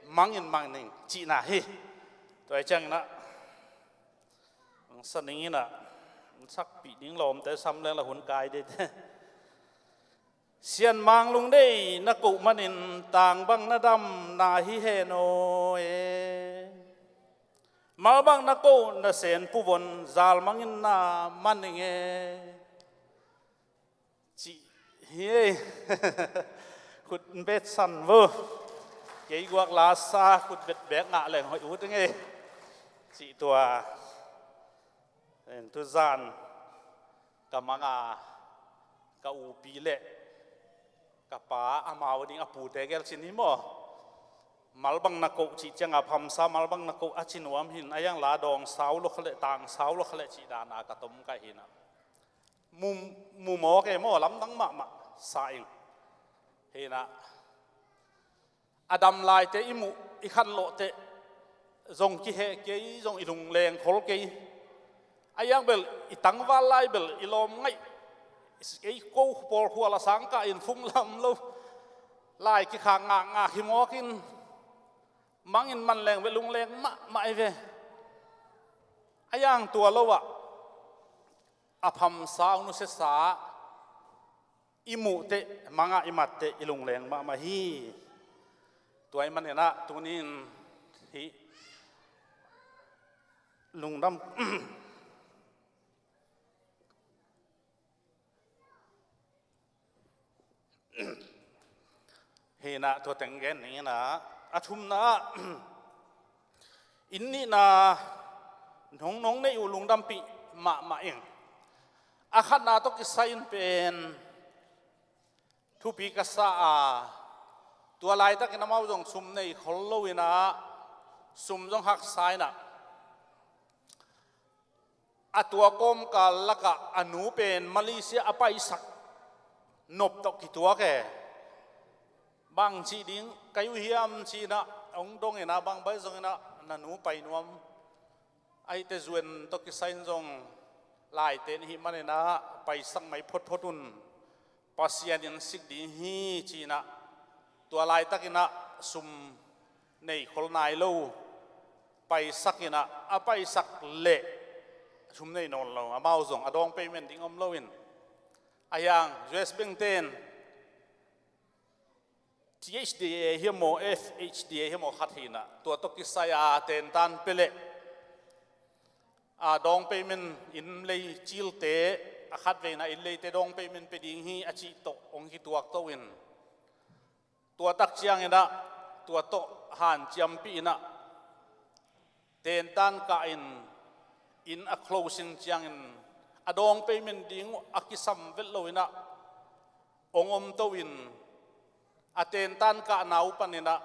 mangin mangning chi na hi toy chang naสันนี้น่ะสักปีนิ่งลมแต่ซ้ำแล้วละหุ่นกายเด็ดเสียนมังลุงได้นักกุมันอินต่างบังนาดำนาฮิเฮโนเอมาบังนักกุนาเสียนผู้วนซาลมังอินนามันเองจีเฮ้ขุดเบ็ดสันเวอเกี่ยวกับลาซาขุดเบ็ดแบกงะเลยหอยอุดยังไงจีตัวทุจานกับมังกับอูปีเล่กับป้าอามาวดิ้งอปูเตเกลชินิโมมัลบังนักกุจิจังอาพัมซามัลบังนักกุอาชินวมหินอายังลาดองสาวลุกเละต่างสาวลุกเละจีดานากระตมกันหินะมุมอเกโมลำตั้งมาสายเฮนะอดัมลายเตอิมุอิขันโลเตจงกิเฮเกยจงอิลุงเลงโคลเกยayang bel itang walai bel ilom ngai ei ko por huala sangka in fung lam lo lai ki khang nga hi mokin mangin man leng belung leng ma ve ayang tua lo wa apham sa nu se sa imu te manga imat te ilung leng ma hi tuai man ena tunin hi lungdamเฮนะตัวแต่งเกนนี่นะอาชุมนะอินนี่นะน้องในอยู่ลุงดำปีมาเองอาขันนาตกิสัยเป็นทุปีกษาตัวลายตะกินมาจงซุมในขลุ่ยนะซุมจงหักสายนะตัวกรมกาลละกะอนุเป็นมาเลเซียอภัยสักนบตกิตัวแกบางชีดิ้งกายุเฮียมชีนะองดงเนะบางใบจงนะนันูไปนวมไอเตจวนตกิไซน์จงลายเตนหิมันนะไปสักไม่พดุนปัสยานินสิกดีฮีชีนะตัวลายตะกินะซุมในคนนายลูไปสักนะอไปสักเละชุมในนนเราอามาจงอดองไปเมนติ้งอมโลวินอายัง US Bank 10 THDA เฮียโม FHDA เฮียโมขัดหินะตัวตกิสายาเตนตันเปเล่ดองไปเมนอินเลยจิลเตขัดเวนะอินเลยเตดองไปเมนไปดิ้งฮีอาจิโตองฮิตัวโตวินตัวตักเชียงนะตัวโตหันจำปีนะเตนตันกาอินa closing เชียง อดองไปมันดิ้งอากิสัมเวลโลวินะองอมตวินอาเตนตันกะนาวปันนะ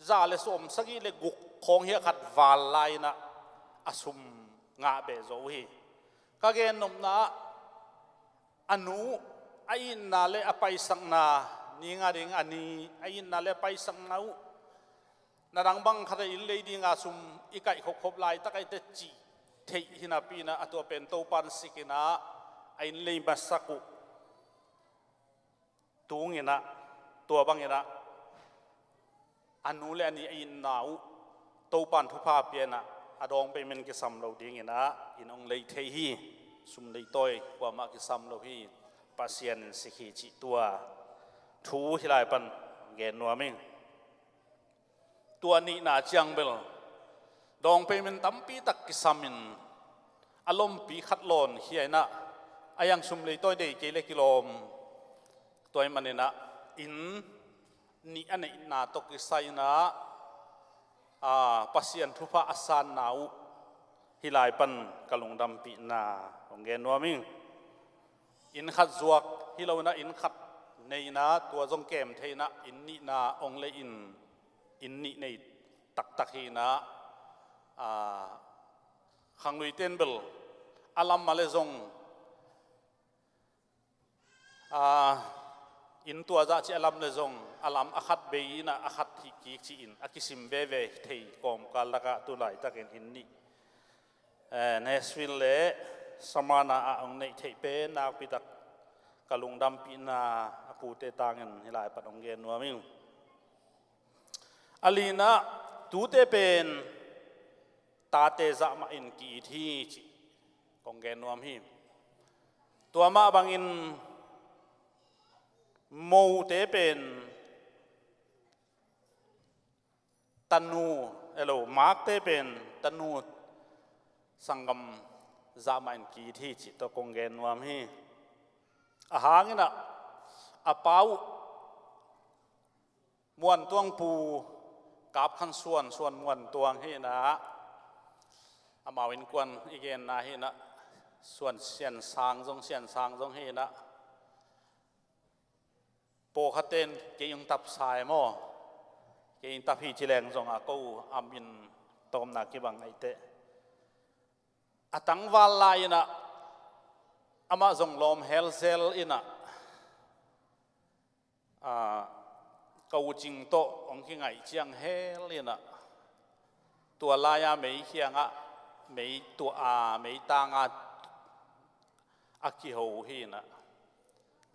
จาเลสอมสักิเลกุกของเฮียขัดวาลไลนะอาสุมงาเบโซฮีกะเกนนมนะอนุไอ้นาเลอไปสังนานี่งาดิงอันนี้ไอ้นาเลไปสังนาวนารังบังขัดอินเลยดิงาสุมอีกไก่ขบขบลายตะไก่เตจีเทียนาปีนะตัวเป็นตัวปันสิกินะไอ้เลยมาสักุตุงเงินะตัวบังเงินะอนุเลนี่ไอ้นาวตัวปันทุพาเปียนะอดองไปมันกิสัมเราดีเงินะอินองเลยเทียสุมเลยตัวกว่ามากิสัมเราฮีปัสยันสิกิจิตัวทูที่ไรปันเกนนัวมิงตัวนี้น่าจังเบลดองไปมันตั้มปีตักกิสามินอารมณ์ปีขัดลอนเฮียนะอายังสุมเลยตัวเด็กเกลกิโลมตัวมันเนี่ยนะอินนี่อันนี้น่าตกกิสายนะปัสยันทุพะอาสานนาวฮิลายปันกะลงดำปีนาของเกนนัวมิงอินขัดจวกฮิโลนะอินขัดในนะตัวจงเกมเทนะอินนี่นาองเลยอินนี่ในตักฮีนะขังลุยเต้นเบลอาลัมมาเลซงอินตัวจ่าจีอาลัมเลซงอาลัมอาคัดเบย์นะอาคัดฮิกิจีอินอากิสิมเบเวเทยกอมกาลกะตุไลตะเกนอินนี่เนสวิลเล่สมานาองในเทยเป็นนาปิตักกะลุงดำปีนาอาปูเตตังเงินฮิลายปัดองเกนนัวมิงอลีนะตูเตเป็นตาเตจะมาอินกีที่กองแกนวมฮีตัวมาบางอินโมเตเป็นตันูเอโลมาร์กเตเป็นตันูสังกัมจะมาอินกีที่ตัวกองแกนวมฮีอาหารนะอาเปามวนตวงปูกับขันส่วนมวนตวงให้นะอามาวินกวนอีกเกนนะให้นะส่วนเสียนสางจงให้นะโปขัดเต้นเกี่ยงตับสายหม้อเกี่ยงตับฮีจิแรงจงอากูอามินตอมนักกิบังไอเตอตังวาลายนะอามาจงลมเฮลเซลอินะกูจิงโตองค์ไงเจียงเฮลินะตัวลายไม่เขียงไม่ตัวไม่ตางอากิโฮหินะ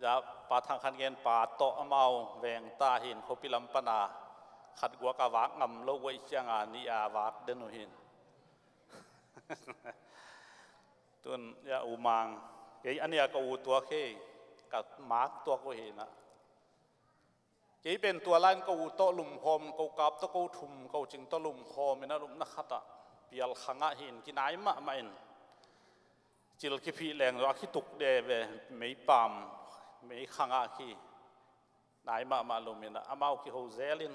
จะปาทางขันเงินปาโตเมาแวงตาหินเขาพิลัมปนาขัดกัวกาวากงำโลกไว้เชียงนี่วากเดนุหินตัวยาอูมังไอ้อันนี้ก็อูตัวเข้กับมาร์กตัวก็เห็นนะกี่เป็นตัวล้านกูโตลุมโฮมกูกับโตกูทุ่มกูจึงโตลุมโฮมนะลุมนักขัดเปียลขังหินกินไหนมาไม่เห็นจิลกิพีแรงรักที่ตุกเดเวไม่ปามไม่ขังขี้ไหนมาลุมนะอามาคิโฮเซลิน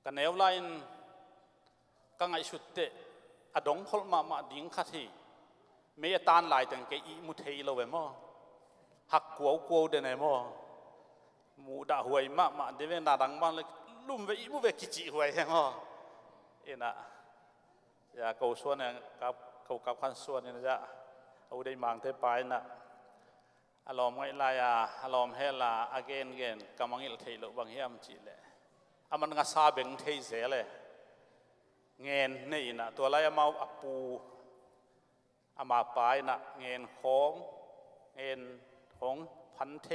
กันเอวไลน์กังไอชุดเตะอดงพลมาดิ้งขัดที่ไม่ตานลายแต่งเกอีมุเทยเราเวมอหักกัวเดนเอมอมูดาหวยมาเดเวนาดังบ้างเลยลุ่มเวอีมุเวกิจิหวยแฮงอ๋อเอ็นะอย่าเกาส่วนเนี่ยกับขันส่วนเนี่ยนะจ๊ะเอาได้มังเทปายนะอารมณ์ไงลายอารมณ์เฮลาอเกนกำมังอิลเทยโลบางเฮียมจีเลยมันงาซาเบงเทยเสเลยเงินนี่นะตัวลายมาอปูอามาปายนะเงินของพันเท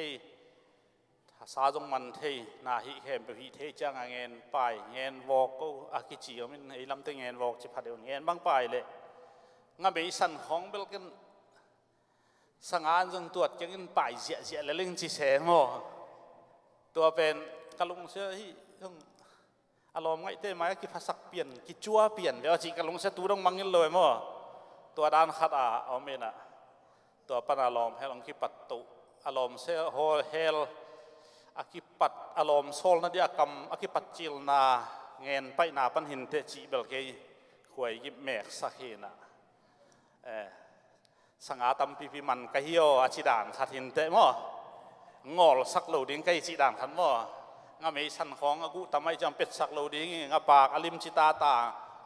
สาจงมันเทนาฮิเข็มไปฮิเทจังเงินไปเงินวอกก็อากิจิมันไอ้ลำเตเงินวอกจะพัดเดียวเงินบางไปเลยงั้นไปสั่นของเบลกันสังานจงตรวจกันไปเสียแล้วเรื่องจีเสมอตัวเป็นกะลุงเชื่อที่ต้องอารมณ์ไงเต้มากิภาษาเปลี่ยนกิจั่วเปลี่ยนเดี๋ยวจีกะลุงเชื่อตู้ต้องมังยินเลยมั้งตัวด้านขัดเอาเมนะตัวปนอารมณ์ให้ลองคิดปัตตุอารมณ์เชื่อโฮเฮลอากิปัดอารมณ์โซลนาเดียกรรมอากิปัดจิลนาเงินไปนาปันหินเตจีเบลเกยขวยยิบแมกสักเฮนะ สังอาตัมปีมันกะเฮียวอาชิดานขัดหินเตะมั้งอลสักโลดิ้งกะชิดานขันมั้งาไม่สันของอากูทำไมจำเป็ดสักโลดิ้งงาปากอลิมชิตาตา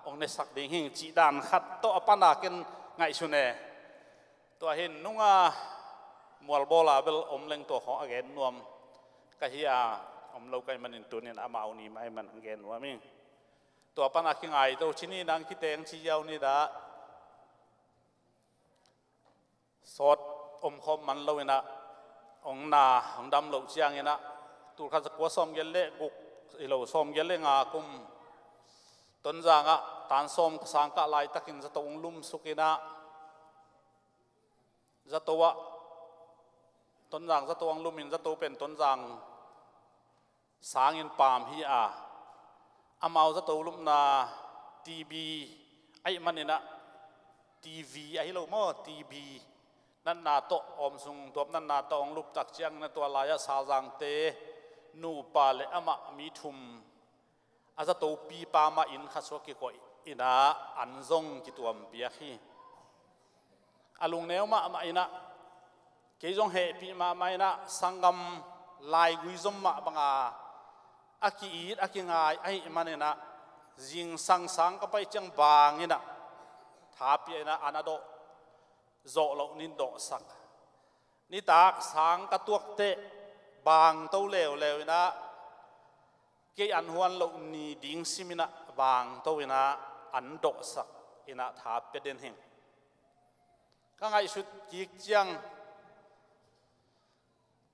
องในสักดิ้งหิงชิดานขัดโตอปันอากินไงชุนเนตัวเห็นนุ่งมัวลโบลาเบลอมเล็งตัวของอเกนนวมกะเฮียอมเราไกมันอินตัวเนี่ยอามาเอานี่ไม่มันอเกนว่ามิงตัวปันอากินไงตัวชินีนางคิดเองชิยาวนี่ดาสดอมคมมันเราเนะองนาองดำเหลาเชียงเนะตูข้าศึกว่าซ้อมเยลเล่กุกเราซ้อมเยลเล่งาคุมต้นจางะตานซ้อมสังกะลายตะกินจะตองลุ่มสุกินะจะตัวต้นจางจะตัวลุ่มอินจะตัวเป็นต้นจางสางอินปามฮีอาอามาจะตัวลุ่มนาทีบีไอ้มันเนี่ยนะทีวีไอ้เราโม่ทีบีนั่นนาโตอมสุงตัวนั่นนาโตองลุบตักเจียงนั่นตัวลายสาจังเตนูปาเลอมะมีทุมอาจจะตัวปีปามาอินขัดสวกิโกอินาอันซงกิตัวมเปียขีอาลุงเนวมาอินะเกี่ยงเหตุปีมาอินะสังกัมลายกุยซมมาบังอากีอีดอากีงายไอ้มันเนี่ยนะจิงสังก็ไปจังบางนี่นะท้าปีนะอันนั้นโดโจโลนินโดสักนี่ตากสังกระตัวเตะบางเต้าเลวนะเกี่ยอันหวนโลนีดิ้งซิมินะบางเต้านะอันโดสักอินะท้าเปเดนเฮงก็ไงสุดกิกจัง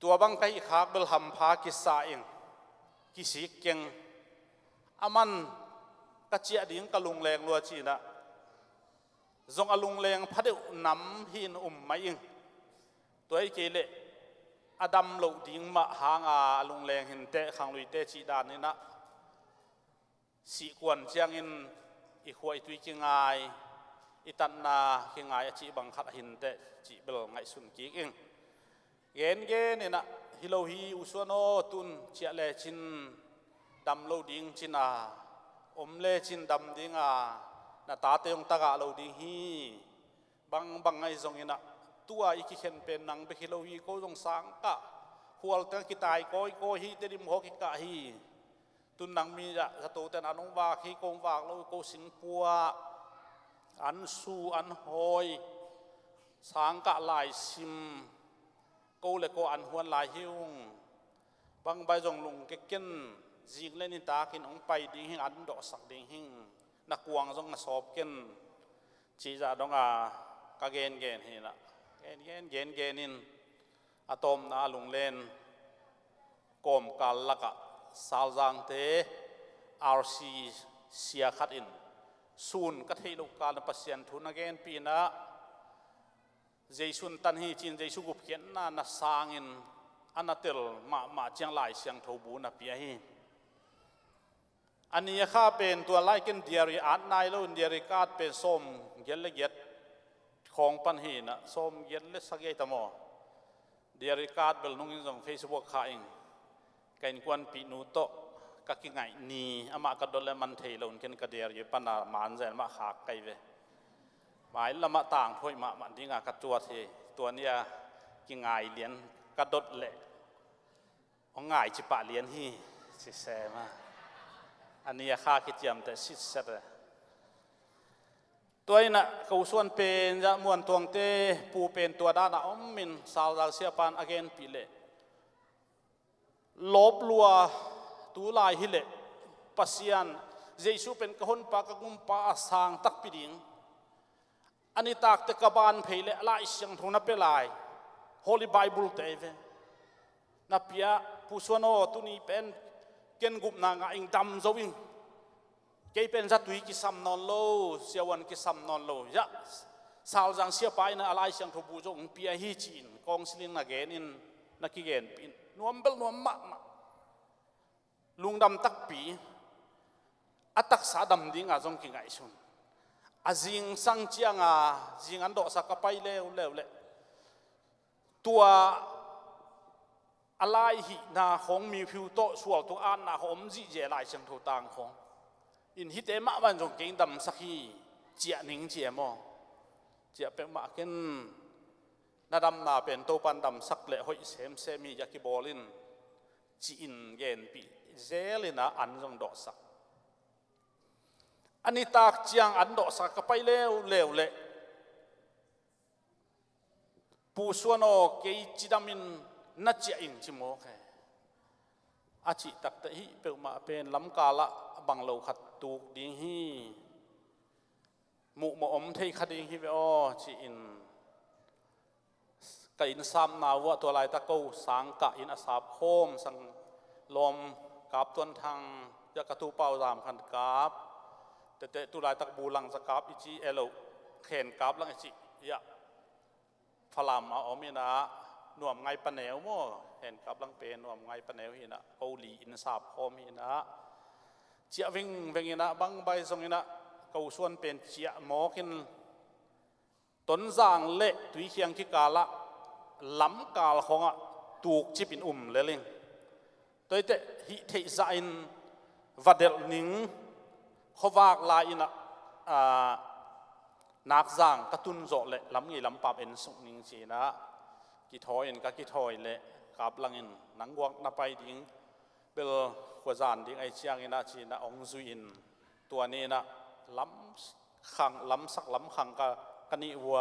ตัวบังไกขากเบลหัมพากิสาเองกิสิกเก่งอามันกระเจียดิ้งกะลุงแรงรัวจีนะจงอลุงแรงพัดนำหินไม่ยิงตัวไอ้เกลอดัมเหลาดิ้งมาหางอลุงแรงหินเตะขังลุยเตะจีดานนี่นะสีกวนเจียงอินอีขวายตุยจิงไงอีตันนาจิงไงจีบังคัดหินเตะจีเบลไงสุนกิกเองเกนนี่นะฮิโลฮีอุสวโนตุนเจียเลจินดำเหลาดิ้งจินาอมเลจินดำดิ้งนาตาเตยงตากาเราดีฮีบางไงทรงนะตัวอีกเข็นเป็นนังไปคิโลฮีก็ทรงสังกะหัวตั้งกิตายก็ฮีเตดิมหกิกะฮีตุนนังมีจะโตแต่นันองวากฮีกงวากเราก็สิงปัวอันสูอันหอยสังกะลายซิมก็เลยก็อันหวนลายหิวบางใบทรงลุงเก่งจิงเล่นตากินองไปดิ้งหิงอันดอกสักดิ้งหิงนักวางทรงสอบกันชีจะต้องกเกณฑ์เห็นละเกณฑ์นินอะตอมนาลุงเล่นกอมกัลลักสาวจังเตอาร์ซีเสียขัดอินซูนกัทให้ลูกการปัสยันทุนเกณฑ์ปีนะเจสุนตันฮีจินเจสุกุเขียนนาสางอินอันนั้นเตลมาเจียงไหลเสียงทูบูนับปีฮีอันนี้ข้าเป็นตัวไล่กันเดียริอาร์นายแล้วเดียริกาดเป็นส้มเย็นเล็กเย็ดของปัญหานะส้มเย็นเล็กสักยี่ตมอเดียริกาดเป็นนุ่งส่งเฟซบุ๊กข้าเองกันกวนปีนูโตกักไงนี่อามากัดโดนเลมันเทลงกันกัดเดียริปันามานเจนมาขาไกเวหมายละมาต่างพ่อยมันที่งากัดตัวเทตัวเนี้ยกินไงเลี้ยนกัดโดดเละของไงจิปะเลี้ยนฮีสิแซมาอันนี้ข้าคิดยำแต่สิเสร็จตัวนี้นะเขาส่วนเป็นจะมวนตวงเตปูเป็นตัวด้านอมมินสาวจากเสียปานอเกนปีเล่ลบลัวตูลายฮิเล่ปัสยันเจสูเป็นกคนปากกุมปาสางตักปีดิงอันนี้ตากตะกบานเพลเล่ลายเสียงทุนนับเปลาย Holy Bible เตเวนับยาผู้ส่วนโอตุนี้เป็นเกณฑ์กุบนางอิงดำโจวิงเกย์เป็นสัตว์กิสัมนอนโลเสียวันกิสัมนอนโลยะสาวจังเสียไปนะอะไรเสียงทูบูจงเปียฮีจีนกองสิลินนักเกนินนักกิเกนปินนวมเบลนวมมะลุงดำตักปีอัตักสาดำดิ้งอาจงกิไงชุนอาจิงสังเจียงจิงอันโดสักไปเร็วตัวอะไรหินาของมีผิวโตสวลตัวอันนาของจีเจลายเชียงทูตังของอินฮิตเอมาวันจงเก่งดำสักฮีเจียนิงเจียมอเจียเป็นมาเกิน นาดำนาเป็นตัวปันดำสักเละหอยเซมเซมียากิบอลินจีนเย็นปีเจลินะอันจงดอกสักอันนี้ตากเจียงอันดอกสักก็ไปเร็วเละปูส่วนโอเกยจิดามินนัดเจียอิงจิโมกอาจิตักตะฮิเปิลมาเป็นลำกาละบังโลขัดตูกดิ้งฮีมุมอมเทยขัดดิ้งฮีเวอจีอินกอินซ้ำนาวะตัวลายตะกูสังกะอินอาสาบโคมสังลมกับต้นทางยากระตูเป่าสามขันกับแต่ตัวลายตะบูลังสกับอิจิเอโลเข็นกับลังอิจิยะพลามเอามีนะหน่วมไงปะแนวมั่วเห็นกับลังเป็นหน่วมไงปะแนวหินะเกาหลีอินสาบโคมหินะเจียวิ่งหินะบังใบทรงหินะเกาส่วนเป็นเจียหมอกินต้นจางเละตุยเคียงที่กาละล้ำกาลของตูกจิปินเลยลิงโดยแต่ฮิเทซาอินวัดเดลนิงเขาวากลายอินะนักจางกระตุนโจเละล้ำไงล้ำปาเป็นสุนิงจีนะกิทอยกับกิทอยเละกับลังอินนังวกนับไปดิ้งเบลขวจานดิ้งไอเชียงอินะจีนะองซุอินตัวนี้นะล้ำขังล้ำสักล้ำขังกันนี่วัว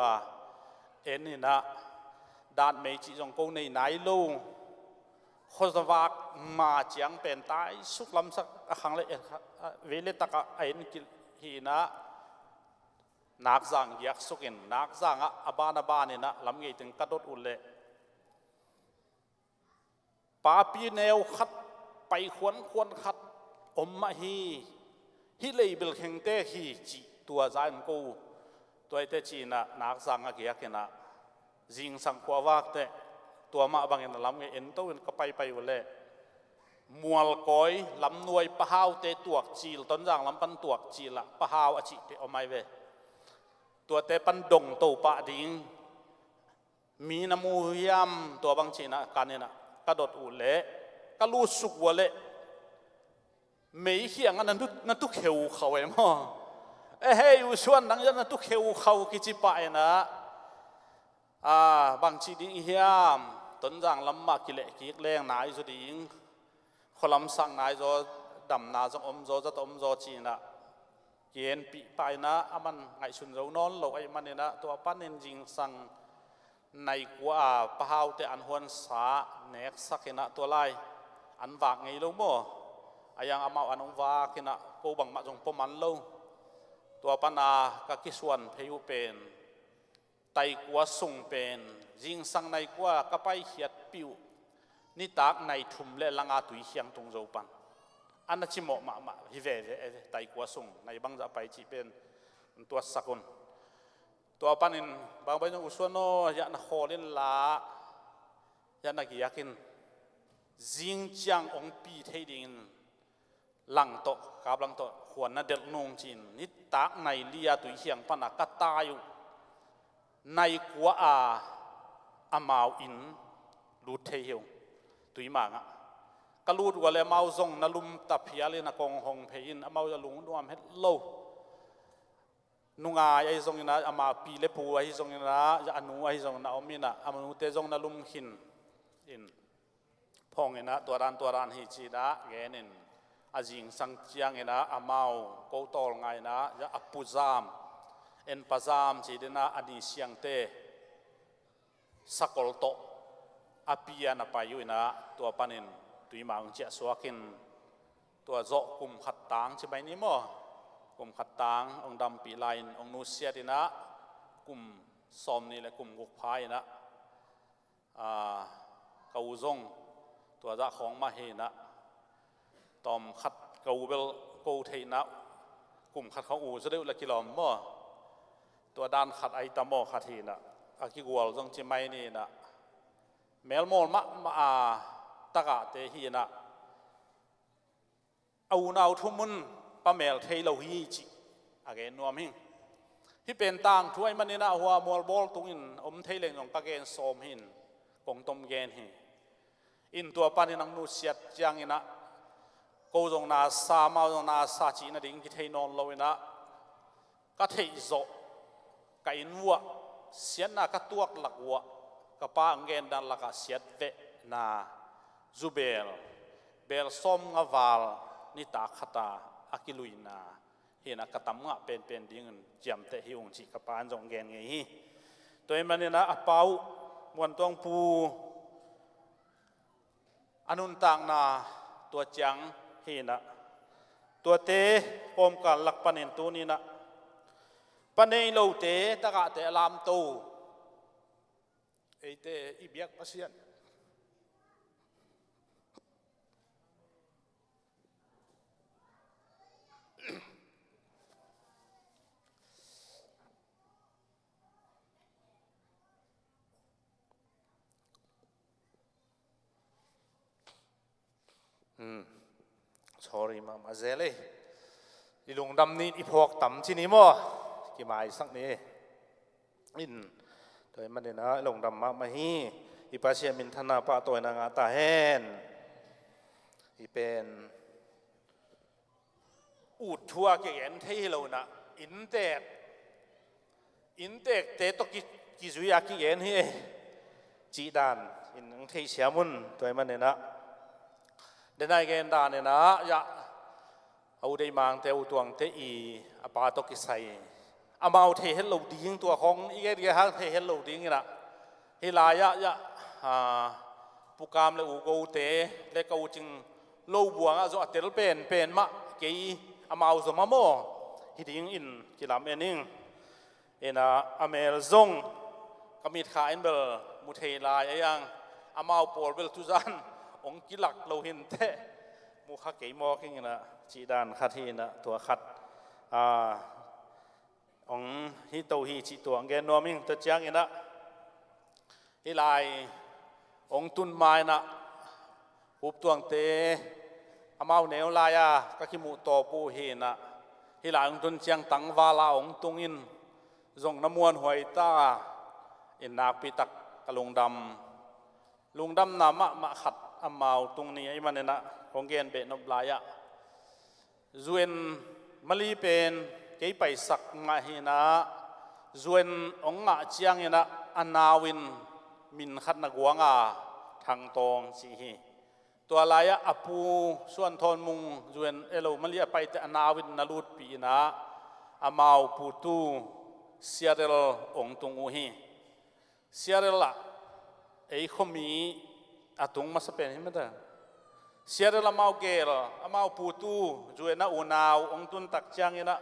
เอ็นนี่นะด้านเมจิจงกูในไหนลูคนสวากมาเจียงเป็นตายสุกลำสักครั้งเลยเวลตะกะไอ้นี่ฮีนะนักจังยักสุกินนักจังอาบานนี่นะลำไงถึงกระโดดอุ่นเลยปาปีแนวขัดไปขวนขัดอมมาฮีเลยเบลเข่งเตะฮีจีตัวใจมันกูตัวไอ้เตจีนะนักจังเกียกนะจิงสังขวาวากเตตัวมาบางอย่างลำเงินตัวก็ไปวันเล่มัวลก้อยลำนวยปะฮาวเตตัวจีลต้นจางลำปันตัวจีละปะฮาวอจิเตอไม่เวตัวเตปันดงตัวปะดิ้งมีน้ำมูยำตัวบางจีนะการเนี่ยนะกระโดดอุ่นเละก็รู้สุกวัวเละไม่เขียงอันนั้นตุกเขียวเขาไอ้หม้อเฮ้ยอยู่ส่วนนั้นนั้นตุกเขียวเขากิจิปะนะบางทีดิ้งเฮียมต้นจางลำมากิเลกิกแรงนายสุดิ้งคนลำสั่งนายโจดำนาจงอมโจจะต้มโจจีนะเย็นปีไปนะมันไงชุนเรานอนเราไอ้มันเนี่ยนะตัวปั้นเองจริงสั่งในกัวปะฮาวแต่อันหวนสาเนกสักนะตัวไล่อันวากไงลูกโม่ยังอามาอันวากนะกูบังมาจงปมันลูกตัวปันกะกิส่วนพยุเป็นไตกัวส่งเป็นยิงสังในกัวก็ไปเขียดปิวนี่ตากในทุ่มและลังอาตุยเขียงตรงโจปันอันนั้นชิโมมาฮิเวไตกัวส่งในบางจะไปจีเป็นตัวสกุลตัวปันนินบางใบจงอุศวโนยานักโคลินลายานักกิยากินจิงจังองปีเทดินหลังโตกับหลังโตขวานนัดเดลนงจินนี่ตากในเลียตุยเขียงปันนักกตาอยู่ในกัวอามาวอินรูดเทียวตุยมางะกรูดว่าเลยมาส่งนลุมตับเพียเลยนะกองหงเพยินอามาวจะลุงนวมเฮ็ดโลนุงไอ้ส่งนะอามาปีเลปูไอ้ส่งนะจะอนุไอ้ส่งนะอมินะอามานุเตส่งนลุมหินอินพองนะตัวรานฮิจีนะเกนินอาจิงสังเจียงนะอามาวโกตอลไงนะจะอปุจามเอ็นปัจามจีดนะอันนี้เสียงเตสกอลโตอาปียนะไปอยู่นะตัวปานินตุยมาองเจ้าสวากินตัวโจกุมขัดตางใช่ไหมนี่มั้งกุมขัดตางองดำปีไลน์องนูเซียดินะกุมซอมนี่แหละกุมกุกพายนะเกาจงตัวจะของมาเฮนะตอมขัดเกาเบลเกาเทนะกุมขัดเขาอูจะได้อุลกิลอมมั้งตัวด้านขัดไอตามโมขัดทีนะอากิกวลจงจิไม่นี่นะเมลโมลมาตะกะเตหีนะเอาหนาวทุ่มุนปะเมลเทยเราฮีจิอาเกนนัวมิงที่เป็นต่างช่วยมันนี่นะหัวมอลบอลตุงอินอมเทยเลงของกะเกนโสมหินกงตมเกนฮีอินตัวปานินังนูเสียดจังอินะกูจงนาซามาจงนาซาจีนะดิ้งกิเทยนอนเราอินะกะเทยโจกะอินวัวเสียนากะตัวหลักวัว กป้าอังเกนดันลักเสียดเวนาจูเบลเบลส้มงาวาลนิตาขตาอากิลุยนาเห็นกตัมงะเป็นดิ้งเจียมเตหิองจิกป้าจงเกนไงฮีตัวมันเนี่ยนะอเปามวนตวงปูอนุนต่างนาตัวจังเห็นตัวเตปมกันหลักปันเห็นตัวนี้นะปันเห็นเราเตตะกะเตลามตูไอเตอีเบียกปัสยันsorry มาเจเลยอีลุงดำนี่อีพวกต่ำที่นี่มั้งกี่หมายสักนี้อินโดยมันเนี่ยนะลุงดำมาฮีอีปัสยามินธนาปะตัวนางาตาเฮนอีเป็นอูดทัวเกี่ยนที่เรานะอินเตกเตตกิจุยากิเยนฮีจีดานอินที่เสียมุนโดยมันเนี่ยนะเดินได้เกณฑ์ดานเนี่ยนะยะเอาได้มังเตวตวงเตอีอปาตกิไซอามาเอาเทเฮลโลดิ้งตัวของอีเกตฮังเทเฮลโลดิ้งนี่นะเฮลายะปุกามเลอูโกเตเลกูจึงโลบวงอ่ะจะอัดเตลเป็นมะเกยอามาเอาสมะโมฮิดิ้งอินกิลามเอนิงเอ็นะอเมรซงกมิดขาอินเบลมุเทลายยังอามาเอาปอลเบลทุจันองกิลักเราเห็นเตะมุขเกยมอกิงนะจีดานขัดที่นะตัวขัดองฮิโตฮิจิตัวเกนนวมิงตัวจังอินะฮิลายองตุนไม้นะหุบตัวเตะอามาเนวลายะก็คิมุโตปูหินะฮิลายองตุนจังตังวาลาองตุงอินจงน้ำมวนหวยตาอินนาปิตักกะลุงดำนามะมะขัดอามาตรงนี้ไอ้มันเนี่ยนะของเกณฑ์เบนบลายะจวนมาลีเป็นเกี่ยไปสักมาหินะจวนองงะเจียงเนี่ยนะอนาวินมินขัดนักวงทางตองสิฮีตัวลายะอปูส่วนทอนมุงจวนเอโลมาลีไปแต่อนาวินนาลูดปีนะอามาปูตูเซียเรลองตรงอูฮีเซียเรลละไอ้ขมีอาตุงมาสเปนใช่ไหมท่านเสียเรื่องมาเกลอามาปูตูจวยนะอูนาวองตุนตักจังนะ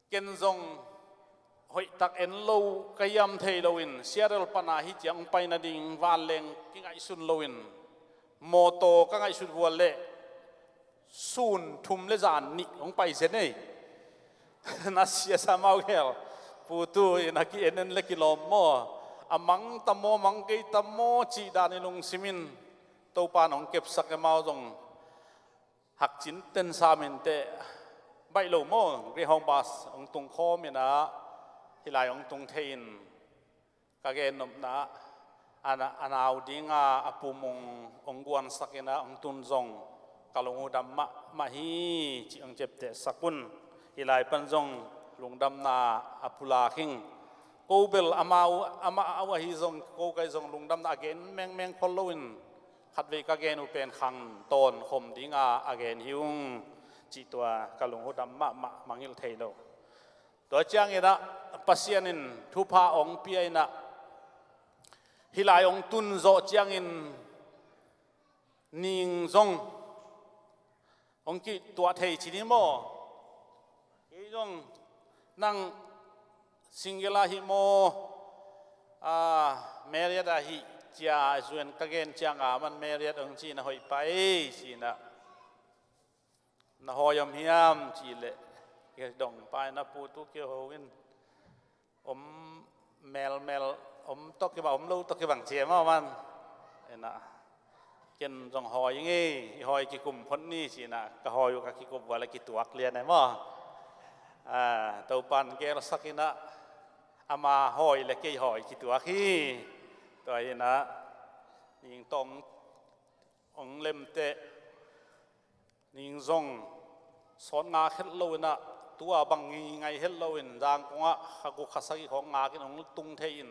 เกณฑ์จงหอยตักเอ็นโลกยำเทโลวินเสียเรื่องปนาฮิจังไปนาดิงวาเลงกิงไอซุนโลวินโมโตกิงไอซุนวัวเล่ซูนทุมเลจานนี่องไปเสนี่นัสเสียสามาเกลปูตูนักเอ็นเล็กกิโลโมอามังตโมมังเกยตโมจีดานิลุงซิมินตัวปานองเก็บสักมาจงหักจินเต้นสามินเตะใบโลโมเรียงบาสองตุงคอมินะที่ลายองตุงเทินกะเกนนมนะอันเอาดิ้งอาปูมงองกวนสักนะองตุนจงกะลงหูดำมาฮีจีองเจ็บเตะสักุนที่ลายปันจงลุงดำนาอาปูลาคิงกูเบลอามาเอาฮิจงกูไกจงลุงดำนาเกนแมงพอลโลวินขัดวิกาเกนอุเป็นขังตนคมดิ้งอาเกนฮิวงจีตัวกะลุงหูดำมังอิลเทโลตัวจังอินะปัสยานินทุพาองเปียนะฮิลายองตุนโจจังอินนิงจงองกิตัวเทจินิโมฮิจงนั่งสิงเกลาฮิโมเมเรียดาฮิจ้าส่วนกะเกนจังมันเมเรียดองจีนะหอยไปสินะนะหอยมเฮียมจีเล่เกดงไปนะปูตุเกียววินเมลตกกี่บ่รู้ตกกี่บังเจียมามันเอ็นะเกนจงหอยยังไงหอยกี่กลุ่มพ้นนี่สินะก็หอยอยู่กับกี่กลุ่มว่าอะไรกี่ตัวเรียนไหนมั้งตัวปันเกลสักนะอามาหอยและเกยหอยกี่ตัวขี้ตัวนี้นะยิงตรงองเล็มเตะยิงซงสอนงาเฮลโลวินะตัวบังไงเฮลโลวินจางกงะขกุขสักของงากินองตุงเทียน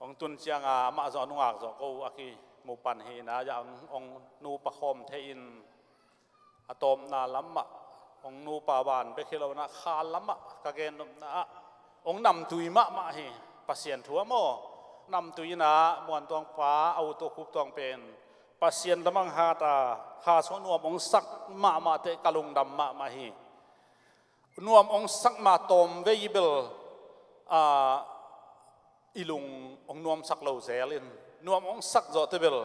องตุนเชียงมาจอนุงากจอกูอากีมูปันเฮนะอย่างองนูปะคอมเทอินอะตอมนาลัมมะองนูปาบานเบคิโลนะคาลัมมะกะเกนนะองนำตุยมะมาเฮปัสเซียนทัวโมนำตุยนะมวนตวงฟ้าเอาตัวคุบตวงเป็นปัสเซียนตะมังฮาตาฮาสวนวมองสักมาเตกะลุงดำมาเฮนวมองสักมาตอมเวยิเบลอีลุงองนวมสักเหลาเซลินนวมองสักจอเตเบล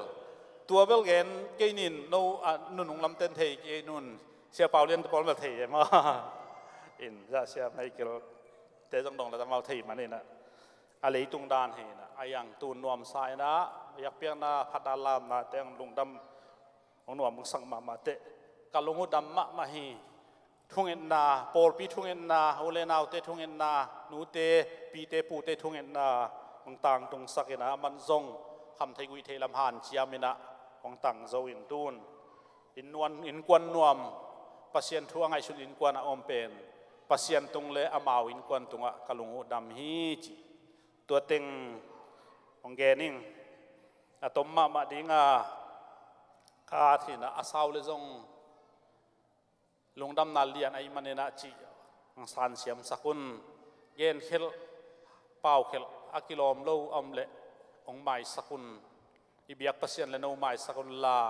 ตัวเบลเกนเกนินโนนุนองลำเต้นเทเกนุนเสียเปาเลียนตะปอนมาเทมาอินจะเสียไม่เกี่ยวเตจงดงแล้วจะมาเทมาเนี่ยนะอะไรตุงดานเฮนะไอยังตูนนวมสายนะอยากเปียงนะพัดดาลามนะแต่งลุงดำองนวมสักมาเตะกะลุงดำมาเฮทุ่งเอ็นนาโปลปีทุ่งเอ็นนาโอเลนาวเตทุ่งเอ็นนานูเตปีเตปูเตทุ่งเอ็นนาบางต่างตรงสักนะมันซงคำไทยกุยเทลำหานเชียมินะของต่างโซอินตูนอินนวลอินกวนนวมปัสเซียนทั่วไงชุดอินกวนอมเป็นปัสเซียนตรงเลอมาวอินกวนตรงอะกะลุงดำฮีจิตัวเต็งของแกนิ่งอะตมมาดิงาคาที่นะอาซาวเลซงลงดำนาเลียนไอมันเนนะจีอังสานเสียมสักุนเย็นเขลเป่าเขลอากิโลมโลอมเละองไม้สักุนอีเบียกเปอร์เซียนและโนไม้สักุนลา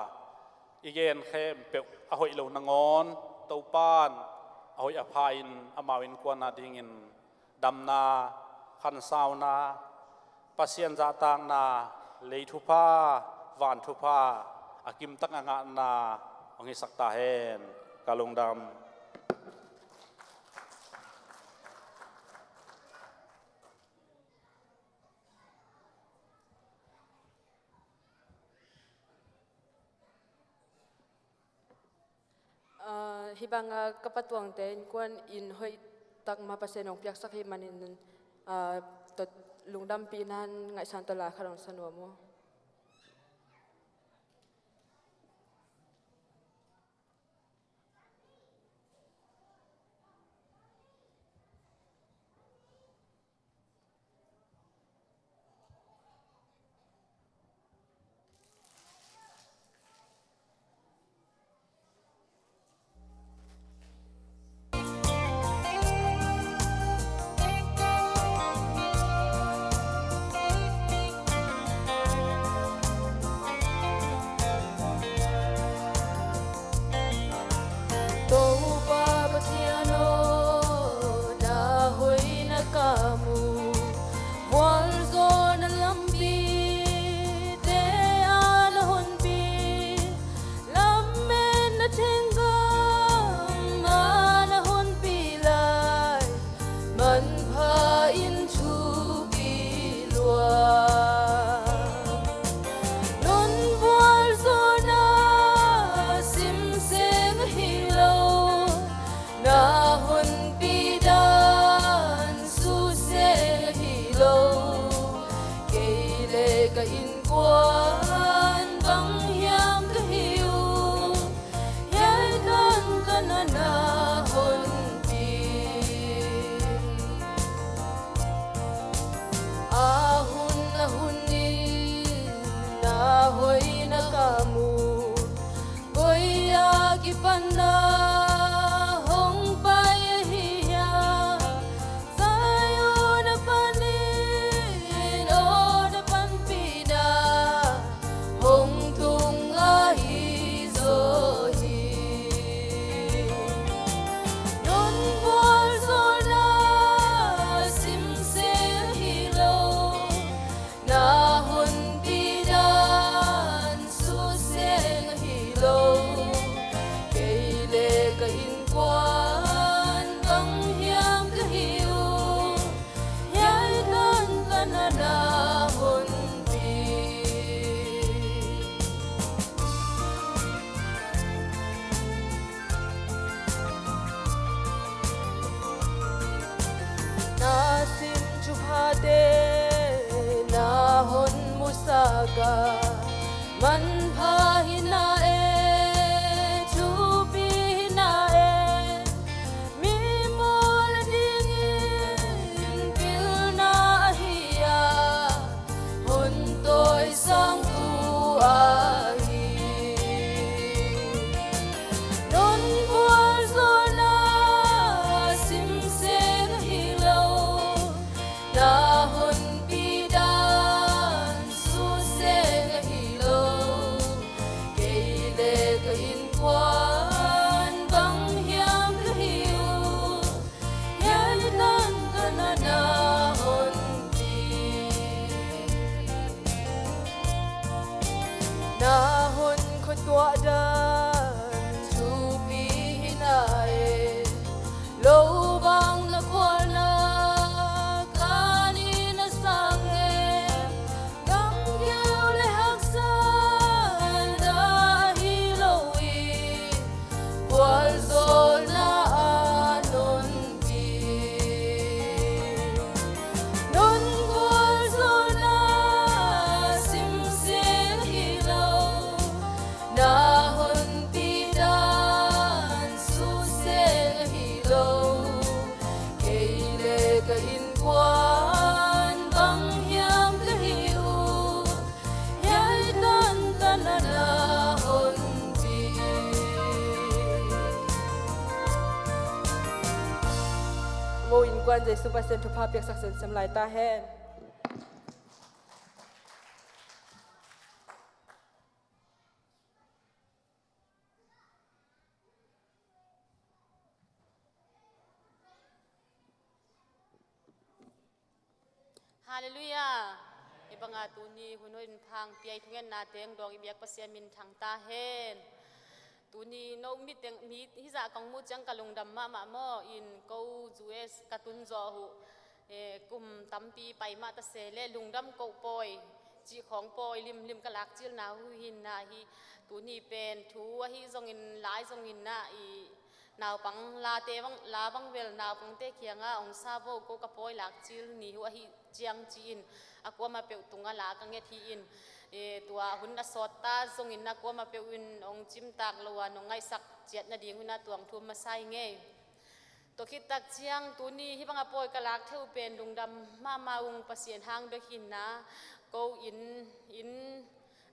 อีเย็นเข้มเปียวอหอยโลนงอนเต้าป้านอหอยอภายินอามาวินกวนนาดิงินดำนาขันสาวนาเปอร์เซียนจาตางนาเลยทุพาวานทุพาอากิมตักงานนาองหิสักตาเฮนกาลงดำฮิบังกับปะตวงเตนกวนอินหอยตักมาเปอร์เซ็นต์ของเปียกสักฮิมันอินตัดลุงดำปีนั้นไงสันตลาขนมสนวมมันพาหินาเอจูปีนาเอมีมูลดิ่งปิลนาฮิยา in quan băng hiam thứ hiu yai nan kanana hon ti na hon khot tua dan chu pi hinai lo bang na kwana kani na sange gam gyao le hak san da hi lo wi wal zol na anon ti non wal zol na sim se hi lo na hon pi dan su se hi lo kei le ka in quan bang hiam le hiu yai dan kanana hon ti Ngô in quan dây super sen thu pha piak sak sen sem lai ta hen Hallelujah. Ibanga tuni hunoin phang piai thungen na teng dong ibyak pasien min thang ta hen. Tuni no mi teng mi hi za kang mu chang kalung dam ma mo in ko US katun zo hu kum tampi pai ma ta se le lungdam ko poi chi khong poi lim kalak chil na hu hin na hi tuni pen thu hi zong in lai zong in na i nào bằng la te bằng la bằng vel nào bằng te kia nga ông sa vô cô ka poi lak chil ni hu hi chiang chi in akwa ma pe tunga la ka nge thi in tua hun na sot ta zong in na kwa ma pe in ông chim tak lowa no ngai sak chet na ding na tuang thum ma sai nge to khit tak chiang tu ni hi banga poi ka lak theu pen dung dam ma ung pasien hang do hin na ko in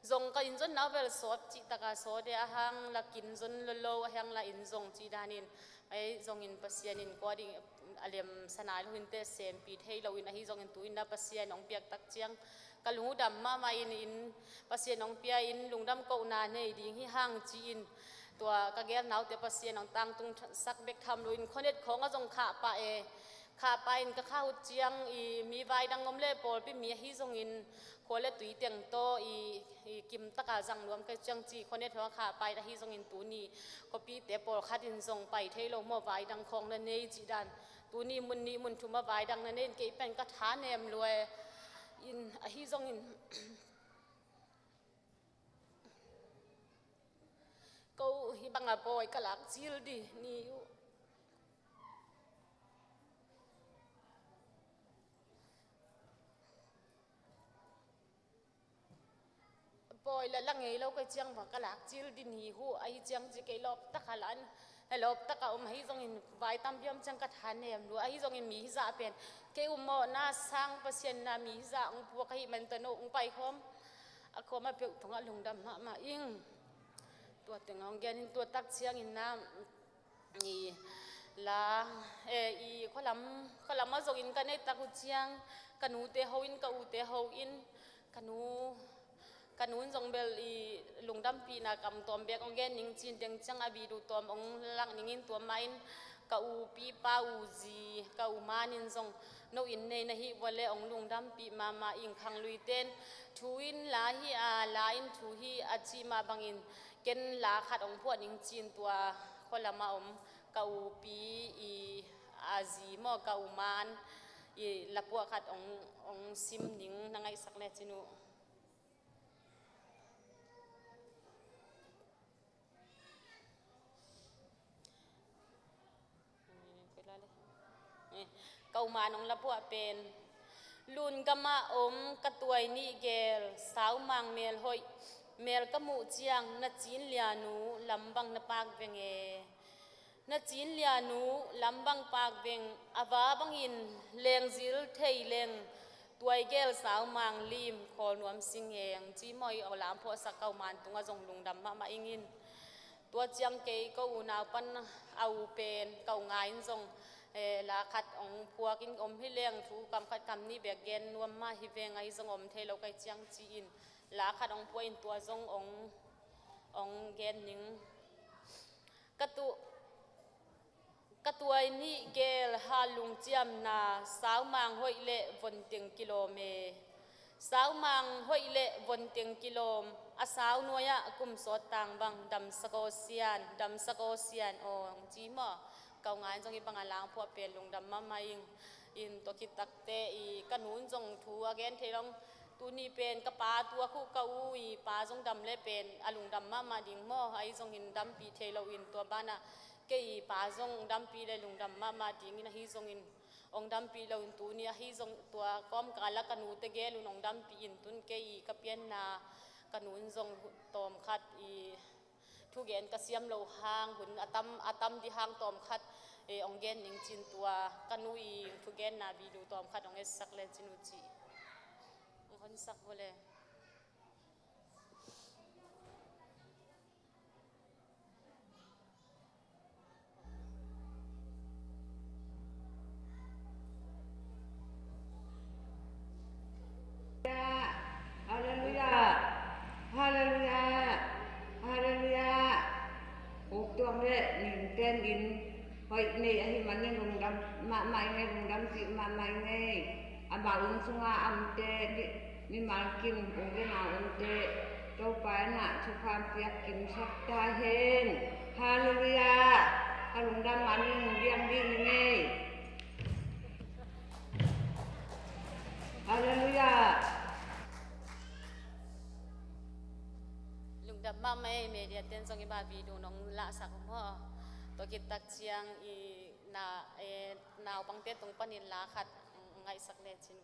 zong ka in zon navel sot chi taka so de hang la kin zon lo hang la in zong chi danin ai zong in pasien in ko ding alem sanai hin te sem pi thei lo in hi zong in tu in na pasien ong piak tak chiang kalungu dam ma in pasien ong pia in lungdam ko na nei ding hi hang chi in tua ka gel nau te pasien ong tang tung sak bek tham lo in khonet khong a zong kha pa kha pa in ka kha hu chiang i mi vai dang ngom le pol pi mi hi zong in khole tui teng to i kim taka jang nuam ka chang chi khone thwa kha pai da hi zong in tu ni copy te pol khat in zong pai thailo mo vai dang khong na nei chi dan tu ni mun thuma vai dang na nei ke pen ka tha nem lue in a hi zong in ko hi banga boy kalak chil di ni boy la lang ei lo ka chiang ba kalak chil din hi hu ai chiang chi ke lop ta khalan helop ta ka hi zong in vai tam biam chang ka than nem lu ai zong in mi za pen ke mo na sang pasien na mi za ong pu ka hi man ta no ong pai khom a khom a pe thonga lungdam ma ing tua teng ong gen in tua tak chiang in na ni la i kholam ma zong in ka nei ta ku chiang kanu te ho in ka u te ho in kanun zong bel i lungdam pi na kam tom bek ong gen ning chin teng chang abi du tom ong lang ning in tom main ka u pi pa u ji ka u manin zong no in nei na hi wale ong lungdam pi ma ing khang lui ten thu in la hi a la in thu hi a chi ma bangin ken la khat ong phuat ning chin tua kholama om ka u pi i a ji mo ka u man i la pu khat ong sim ning nangai sak le chinu câu mà nông la bua pen lun kama ka tuai ni gel sau mang mel hoi mel ka mu chiang na chin lia nu lambang na pak venge na chin lia nu lambang pak veng awa bangin leng zil thei leng tuai gel sau mang lim khol nuam singeng chi moi olam pho sa kau man tunga jong lungdam ma ingin tua chiang ke ko unau pan au pen kau ngai jong la khat ong puakin om hi leng thu kam khat kam ni bek gen nuam ma hi ve ngai zong om thelo kai chiang chi in la khat ong puain tua zong ong องเกนหนิงกระตัวนี้เกลฮาลุงเจียมนาสาวมังห้อยเละวนเตียงกิโลเมสาวมังห้อยเละวนเตียงกิโลมอาสาวนัวยะกุมสดต่างบังดำสกอเซียนองจีมอเกางานจงอีบังอาลางพวกเปลี่ยนลุงดำมาไม่อินตัวคิดตักเตอีกันหุนจงทัวเกนเทลงตัวนี้เป็นกระปาตัวคู่เกาอีปาจงดำเละเป็นอาลุงดำมาดิ่งหม้อไอจงหินดำปีเทลอินตัวบ้านอะเกอีปาจงดำปีเลยลุงดำมาดิ่งนะฮิจงอินองดำปีเราอินตัวนี้ฮิจงตัวก้อมกาลกันหูเตเกลุนองดำปีอินตุนเกอีกับเปียนนากันหุนจงตอมคัดอีทุกเกนกระเสียมเราหางหุ่นอาตัมที่หางตอมคัดองเกนหนิงจินตัวกันนุยทุกเกนนาบีดูตอมคัดองเอสสักเลจินุจีคนสักบ่เลยฮาเลลูยาฮาเลลูยาฮาเลลูยาอุกตัวเรนินเต้นอินหอยนี่อหิมันนี่ลุงดำมาไม่ไงลุงดำสิมาไม่ไงอาบาอุนสุงาอัมเตนี่มากินอุเกนาอุนเตเจ้าไปน่ะชุกความเปียกกินสักตาเห็นฮาเลลูยาฮาลุงดำมันนี่เรียงดีไงฮาเลลูยาลุงดำมาไม่เมเดียเต้นจงอีบาบีดูน้องละสักพ่อตัวกิตตักเชียงอีนาวปังเต้ตรงปนินลาขัดไงสักเลชินู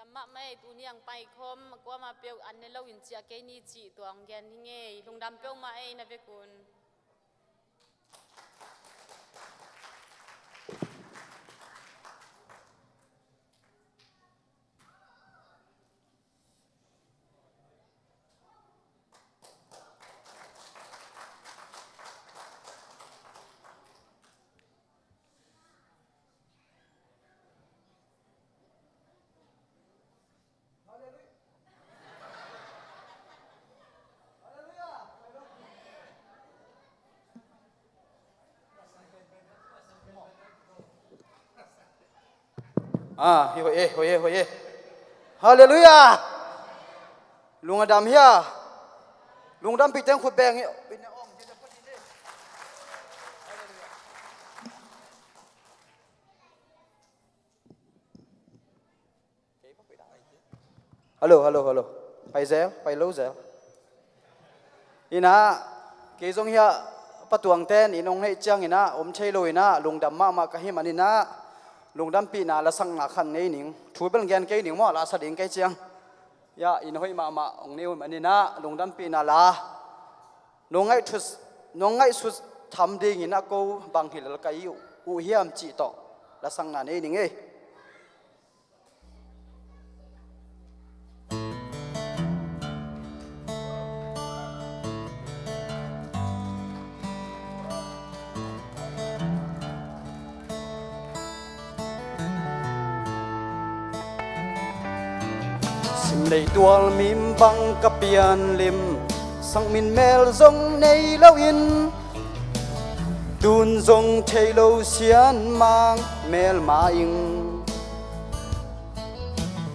ำมะไม่ตูนี่ยังไปคมกว่ามาเปียวอันในเราอินเจียเกนี่จีตัวงแกนที่เงยลุงดำเปียวมาไอ้นะเวกุลฮิโฮเอโฮเอโฮเอฮาเลลูยาลุงอดัมเฮียลุงดำปีเต็งขุดแบงเฮียฮัลโหลฮัลโหลฮัลโหลไปเซลไปรู้เซลอีน่ะเกยจงเฮียประตวงเต้นอีน้องให้เจียงอีน่ะอมเชยโลอีน่ะลุงดำมากะให้มันอีน่ะลุงดำปีน่ะละสังนักขันนี้หนิงถูเป็นแกนเกยหนิงมั่วละสะดิงเกยเจียงยาอีน้อยมาองนี้มันอีน่ะลุงดำปีน่ะละน้องไอ้สุดทำดีอีน่ะกูบางทีละกายอยู่อุเฮียมจีต่อละสังนันนี้หนิงเอ้ในตัวมิมบังกับเปียนลิมสังมินเมลจงในเล่าอินตูนจงเทโลเซียนมังเมลมาอิง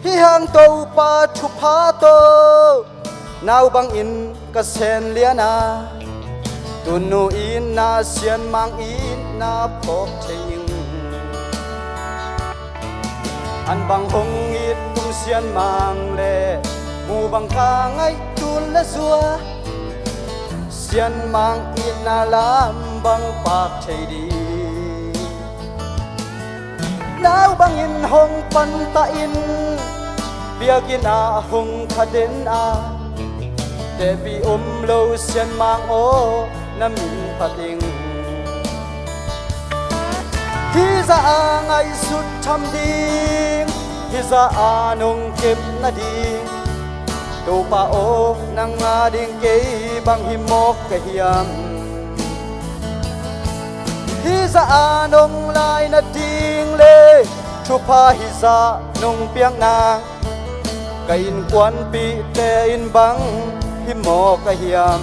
ฮิฮังโตปาทุพาโตนาวบังอินกะเซนเลียนาตูนนูอินนาเซียนมังอินนาพบเทยิงอันบังหงอิดตุงเซียนมังเลมูบังคาไงตุนและสัวเซียนมังอิดนาลามบังปากเทดีนาวบังอินหงปันตาอินเบียกินอาหงขเดนอาเตปีอมโลเซียนมังโอน้ำมินปัดอิงที่จะไงสุดทำดีที่จะนงเก็บนาดีตัวป่าโอนังอาดิงเกยบังหิมอกกะเฮียมที่จะนงลายนาดิงเลทุพาฮิจะนงเปียงนางกะอินกวนปีเตอินบังหิมอกกะเฮียม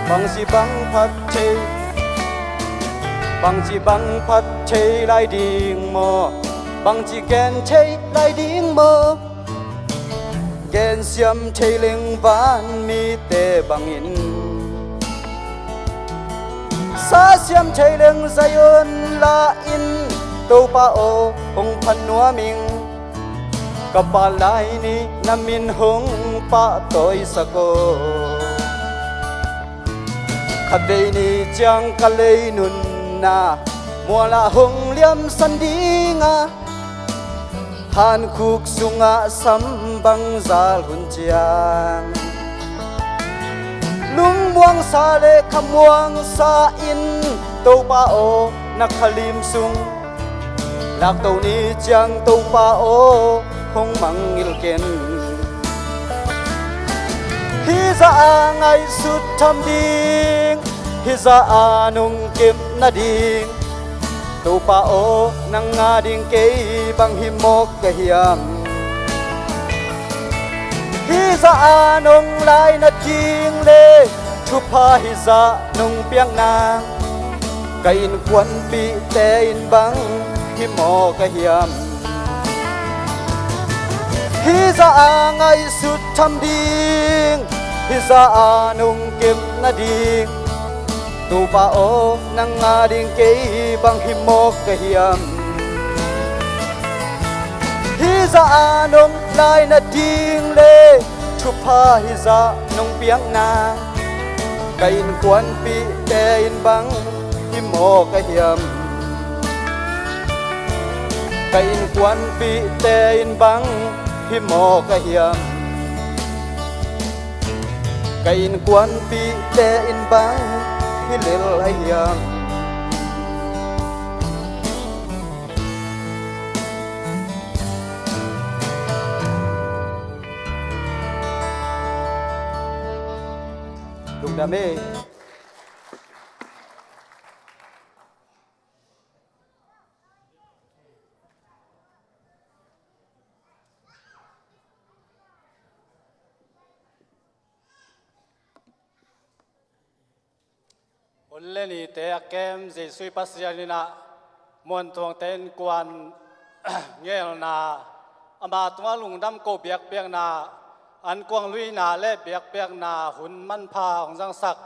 บังสิบังพัดเชบังสิบังพัดเชไลดิ่งโมบังสิแกนเชไลดิ่งโมแกนเสียมเชเล็งวานมีแต่บังอินซาเสียมเชเล็งไซยนลาอินตัวป่าโอองพันนัวมิงกับปาไลนี่น้ำมินหงปะตอยสะโกขัดเดนีจังกะเลยนุนนามัวละหงเลี่ยมสันดีงาหานคุกสุงะสัมบังซาลหุนจางลุงมวงซาเลขมวงซาอินโตปาโอนักขลิมสุงลักโตนี้จังโตปาโอหงมังอิลเกนฮิจะไงสุดทำดีฮิจะนงเก็บนาดีตัวป่าโอนังงาดิงเกยบังหิมอกกะเฮียมฮิจะนงลายนาจิงเลทุพาฮิจะนงเปียงนางกะอินควนปีแต่อินบังหิมอกกะเฮียมฮิจะไงสุดทำดี hi za anung kim na ding tu pa o nang nga ding ke bang himok ka hiam hi za anung lai na ding le thu pa hi za nung piang na ka in kwan pi te in bang himok ka hiam ka in kwan pi te in bang himok ka hiam ka in kwan pi te in bang hilil ayam lung dameคนเล่นนี่เตะเกมจีสุยปัสยานีนะมวนตวงเต้นกวนเงี้ยนาอามาตัวลุงดำโกเบียกเบียกนาอันกวางลุยนาเล่เบียกเบียกนาหุ่นมันพาของจังสัก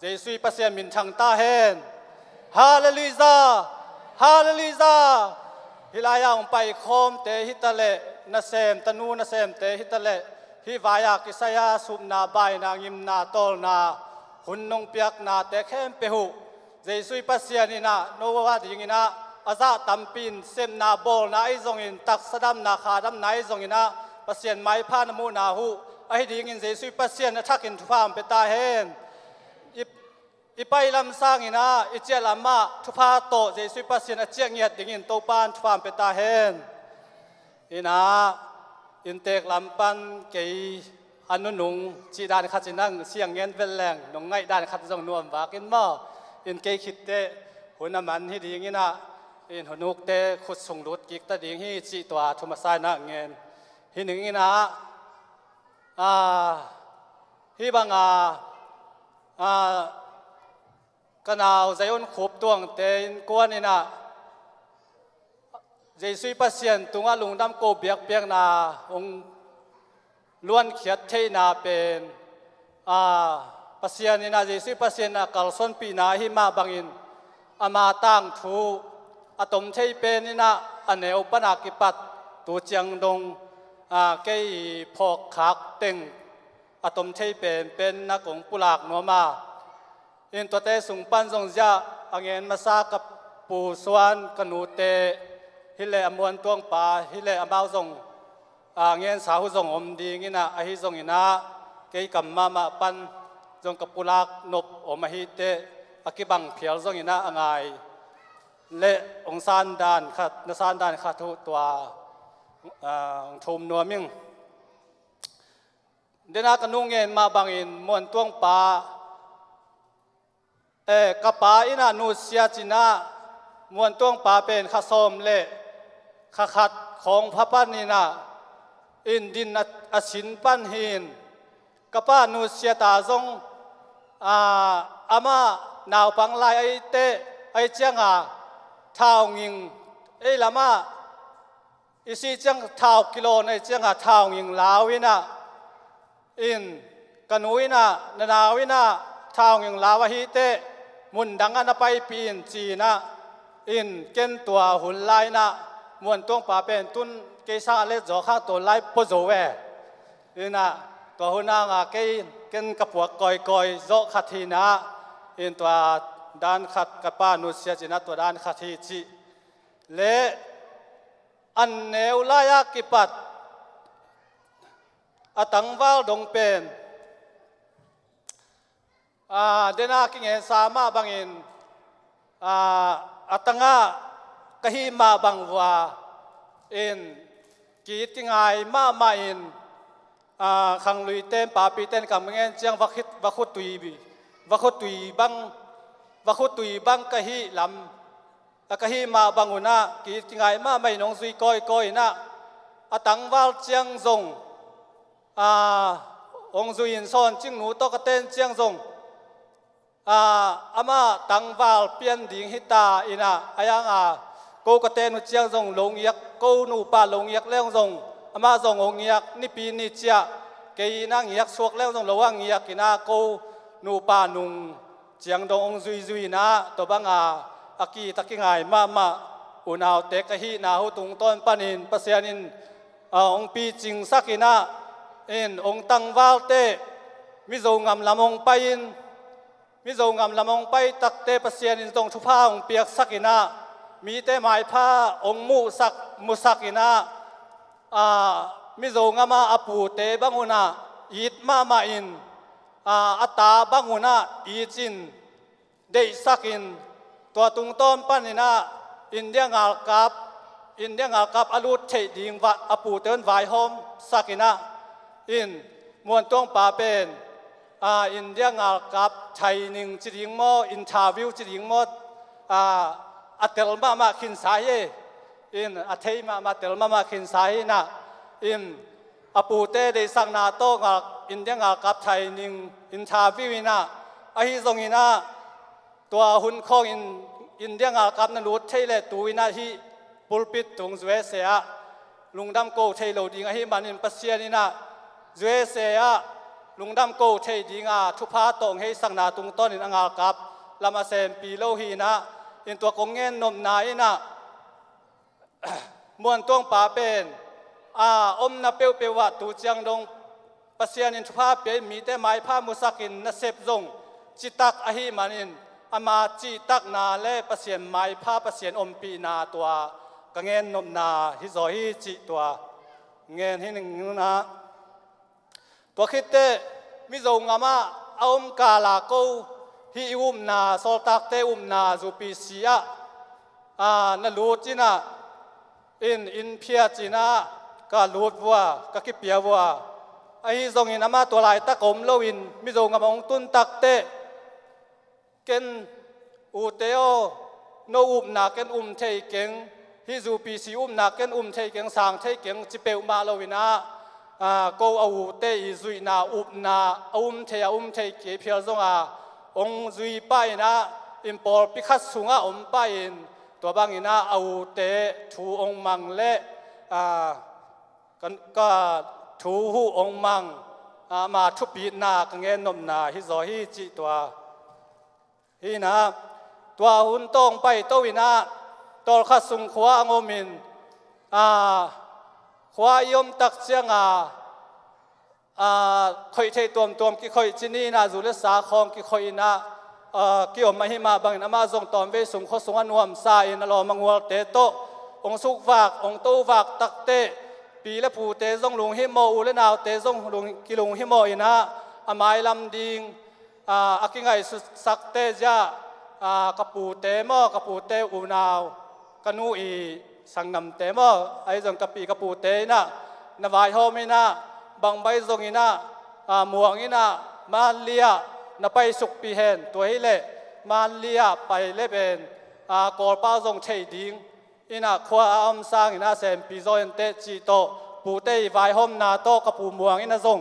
จีสุยปัสยามินชังตาเฮนฮาเลลูยาฮาเลลูยาฮิลายาองไปโคมเตฮิตะเลนะเซมตนูนะเซมเตฮิตะเลฮิวายากิสยาสุมนาบายนางิมนาโตลนาหุ่นนงเปียกนาแต่เข้มเปหูเจสุยปัสยานีนาโนวาดิงินาอาซาตัมปินเซมนาโบลนาไอซงอินตักสดัมนาคาดัมนาไอซงอินาปัสยานไม้พานมูนาหูไอดิงินเจสุยปัสยานทักอินทุพามเปตาเฮนอีไปลำสร้างอินาอีเจลามาทุพาโตเจสุยปัสยานเจียงเงียดดิงินโตปานทุพามเปตาเฮนอินาอินเตกลำปันเกยอันนุ่งจีดานขัดจีนังเสียงเงินเป็นแรงนงไงดานขัดจงนวมวากินหม้ออินเกยคิดเตะหัวน้ำมันที่ดีงี้นะอินหัวนุกเตะขุดส่งรถกิกตะดีที่จีตัวทุมาไซนักเงินที่หนึ่งงี้นะที่บางกันเอาใจอุ่นขบตัวเตะกวนนี่นะใจสุยปัสยันตุงลุงดำโกเบียกเบียกนาองล้วนเขียดเทนาเป็นปัสยานินาเจสุปัสยานากัลซอนปีนาหิมาบังอินอามาตั้งทูอาตมเทเป็นนินาอันเนวปนากิปัตตัวเจียงดงเกยพอกขักเต็งอาตมเทเป็นนักของปุลากนัวมาอินตัวเตสุงปันทรงเจ้าอังเงินมาซากับปูสวนกนูเตฮิเลอมวนตวงป่าฮิเลอมาวทรงเงี้ยสาวทรงอมดีงี้นะไอฮิทรงอินะเกี่ยกับมาปันทรงกับปุลักนบอมหิเตอกิบังเพียรทรงอินะอ่างไงเละองซานดานขัดนซานดานขัดทุตัวทุมนัวมิงเดนักนุ่งเงินมาบังอินมวนตวงป่ากระป๋าอินะนูเสียจินะมวนตวงป่าเป็นข้าส้มเละขัดของพระปันนี่นะอินดินอสินปันหินกะป้านูเสียตาจงอามาหนาวปังลายไอเตไอเจียงเท้างิงไอละมาอิสิเจียงเท้ากิโลในเจียงเท้างิงลาวินะอินกันวินะนาวินะเท้างิงลาวะฮิเตมุนดังอันไปปีนจีนะอินเก้นตัวหุ่นลายนะมวนตวงป่าเป็นตุนเกษาเล็ดจ่อข้างตัวไล่ปโจเวนี่นะตัวหัวหน้างาเกินกระปัวก่อยจ่อขัดทีนะอินตัวด้านขัดกระป้านุเสียจินะตัวด้านขัดทีจีเละอันเนวลายกิปัดอตังวาลดงเป็นเดน่ากิเงสามาบังอินอตังกะฮีมาบังวาอินกีติงายมาอินขังลุยเต้นป่าปีเต้นกับเงี้ยเจียงวักขุตุยบังกะฮีลำกะฮีมาบังอุนะกีติงายมาไม่น้องซุยก้อยนะอตังวาลเจียงซงองซุยินซอนจิงหนูตอกเต้นเจียงซงอามาตังวาลเปียนดิ่งฮิตาอินะอายังกูกเต้นเจียงซงลงยักกูนูป่าลงยักเลี้ยงซงอามาซงองยักนี่ปีนี่เจียก เกียนั่งเงียกสวกแล้วต้องระวังเงียกกินาโกนูปานุงเจียงดงองซุยนะตัวบังอากีตะกิงไงมาอุณาวเตกะฮีนาหูตุงต้นปานินปัสยานินองปีจิงสักินะองตังวาลเตมิโซงามลำองไปอินมิโซงามลำองไปตักเตปัสยานินตรงชุพ้าองเปียกสักินะมีเตหมายผ้าองมุสักินะมิโซงามาอปูเตบังอุนาอีดมาอินอัตตาบังอุนาอีจินเดสักินตัวตุงต้นปันนินะอินเดียงาลกับอลูดเทดิงวะอปูเตินไวหอมสักินะอินมวนต้องป่าเป็นอินเดียงาลกับไทยนิงจิริงโมอินทาวิวจิริงโมอัตเตลมาขินสายอินอัตเทยมาเตลมาขินสายนะอินอปูเตได้สังนาโตงาอินเดียงาลกับไทยนิงอินทาวิวนะอหิทรงอินะตัวหุ่นของอินเดียงาลกับนั้นรูดเทเลตูวินาฮีปุลปิดตรงสเวเซียลุงดำโกเทโลดิงอหิมันอินปัสเซียนินะสเวเซียลุงดำโกเทดิงทุพาตรงให้สังนาตุงต้นอินงาลกับลามาเซมปีโลฮีนะอินตัวกงเงินนมนายนะมวนตัวป่าเป็นอมนาเปียวว่าตูเจียงดงปัสเซียนินทุพาเป็นมีแต่ไม้ผ้ามุสักินนัเซบจงจิตักอหิมันอินอามาจิตักนาเล่ปัสเซียนไม้ผ้าปัสเซียนอมปีนาตัวกงเงินนมนาฮิโซฮิจิตัวเงินที่หนึ่งนะตัวคิดเตมิโซงามาอมกาลาโกฮินาโซลตักเตนาจูปีเซียนั่นลูจินะอินเพียจินะก็ลูดวัวก็คิดเปียวัวไอ้ทรงอินอามาตัวลายตะกมโลวินมิโซงามองตุนตักเตเกนอูเตโอโนนาเกนเทเกงฮิจูปีซีนาเกนเทเกงสางเทเกงจิเปวมาโลวินะก็เอาเตอีจุยนานาเทเกเพียซงองจุยไปนะอินปอลพิคัสสุงไปอินตัวบางอินะเอาเตทูองมังเละก็ทูหูองมังมาทุบปีนากังเงินนมนาฮิโซฮิจิตัวฮีนะตัวหุ่นตองไปโตวินะตอลขัดสุงขวางอมินขวายมตักเชียงคอยเทตัวกี่คอยจินีนะจุลสาคองกี่คอยนะกี่อมมาหิมาบางนามาทรงตอนเวสุงขสงนวมสายนลอมังวลเตโตองสุกฝากองโตฝากตักเตปีและผู้เตซงลุงหิโมอุเลนาวเตซงลุงกิลุงหิโมอินะอามายลำดิงอากิไงสุสักเตจ้ากระปูเตมอกระปูเตอุนาวกนูอีสังนำเตมอไอจงกระปีกระปูเตนะนวายโฮมินะบางใบทรงอินะหมวงอินะมาเลียนไปสุกปีเห็นตัวให้เละมาเลียไปเละเป็นกอลป้าทรงเทดิงอินะขวาอมสร้างอินะเซมปีโซนเตจิโตปูเตไวหอมนาโตกระปูหมวงอินะทรง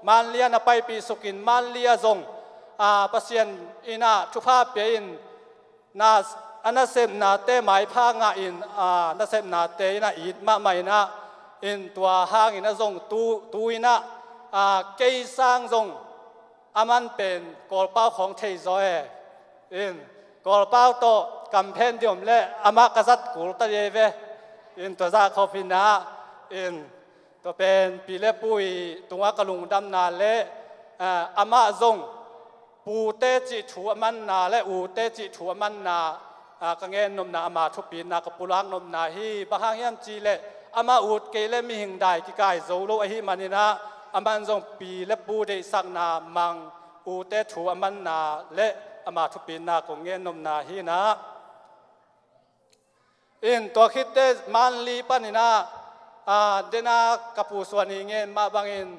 มาเลียนไปปีสุกินมาเลียทรงปัสเซียนอินะทุพาเปียนนาอันนั้นเซมนาเตหมายผ้างาอินนั่นเซมนาเตอินะอีดมาใหม่นะอินตัวห้างอินะทรงตูอินะเกยสร้างทรงอามันเป็นกอลเป้าของเทโซเอินกอลเป้าโตกำเพนดิอมเล่อามากษัตริย์กุลตะเยเวอินตัวซาคอฟินะอินตัวเป็นปีเล่ปุยตัวกะลุงดำนาเล่อามาทรงปูเตจิถูอามันนาและอูเตจิถูอามันนากังเงินนมนาอามาทุปีนากปุลังนมนาฮีบางอย่างจีเล่อามาอูดเกเลมีหิงได้กิกายโซโลอหิมันินะอามันทรงปีและปูเดสักนามังอูเตถูอามันนาและอามาทุปีนากังเงินนมนาฮีนะอินตัวคิดเตมันลีปันินะเดนากปูส่วนเงินมาบางอิน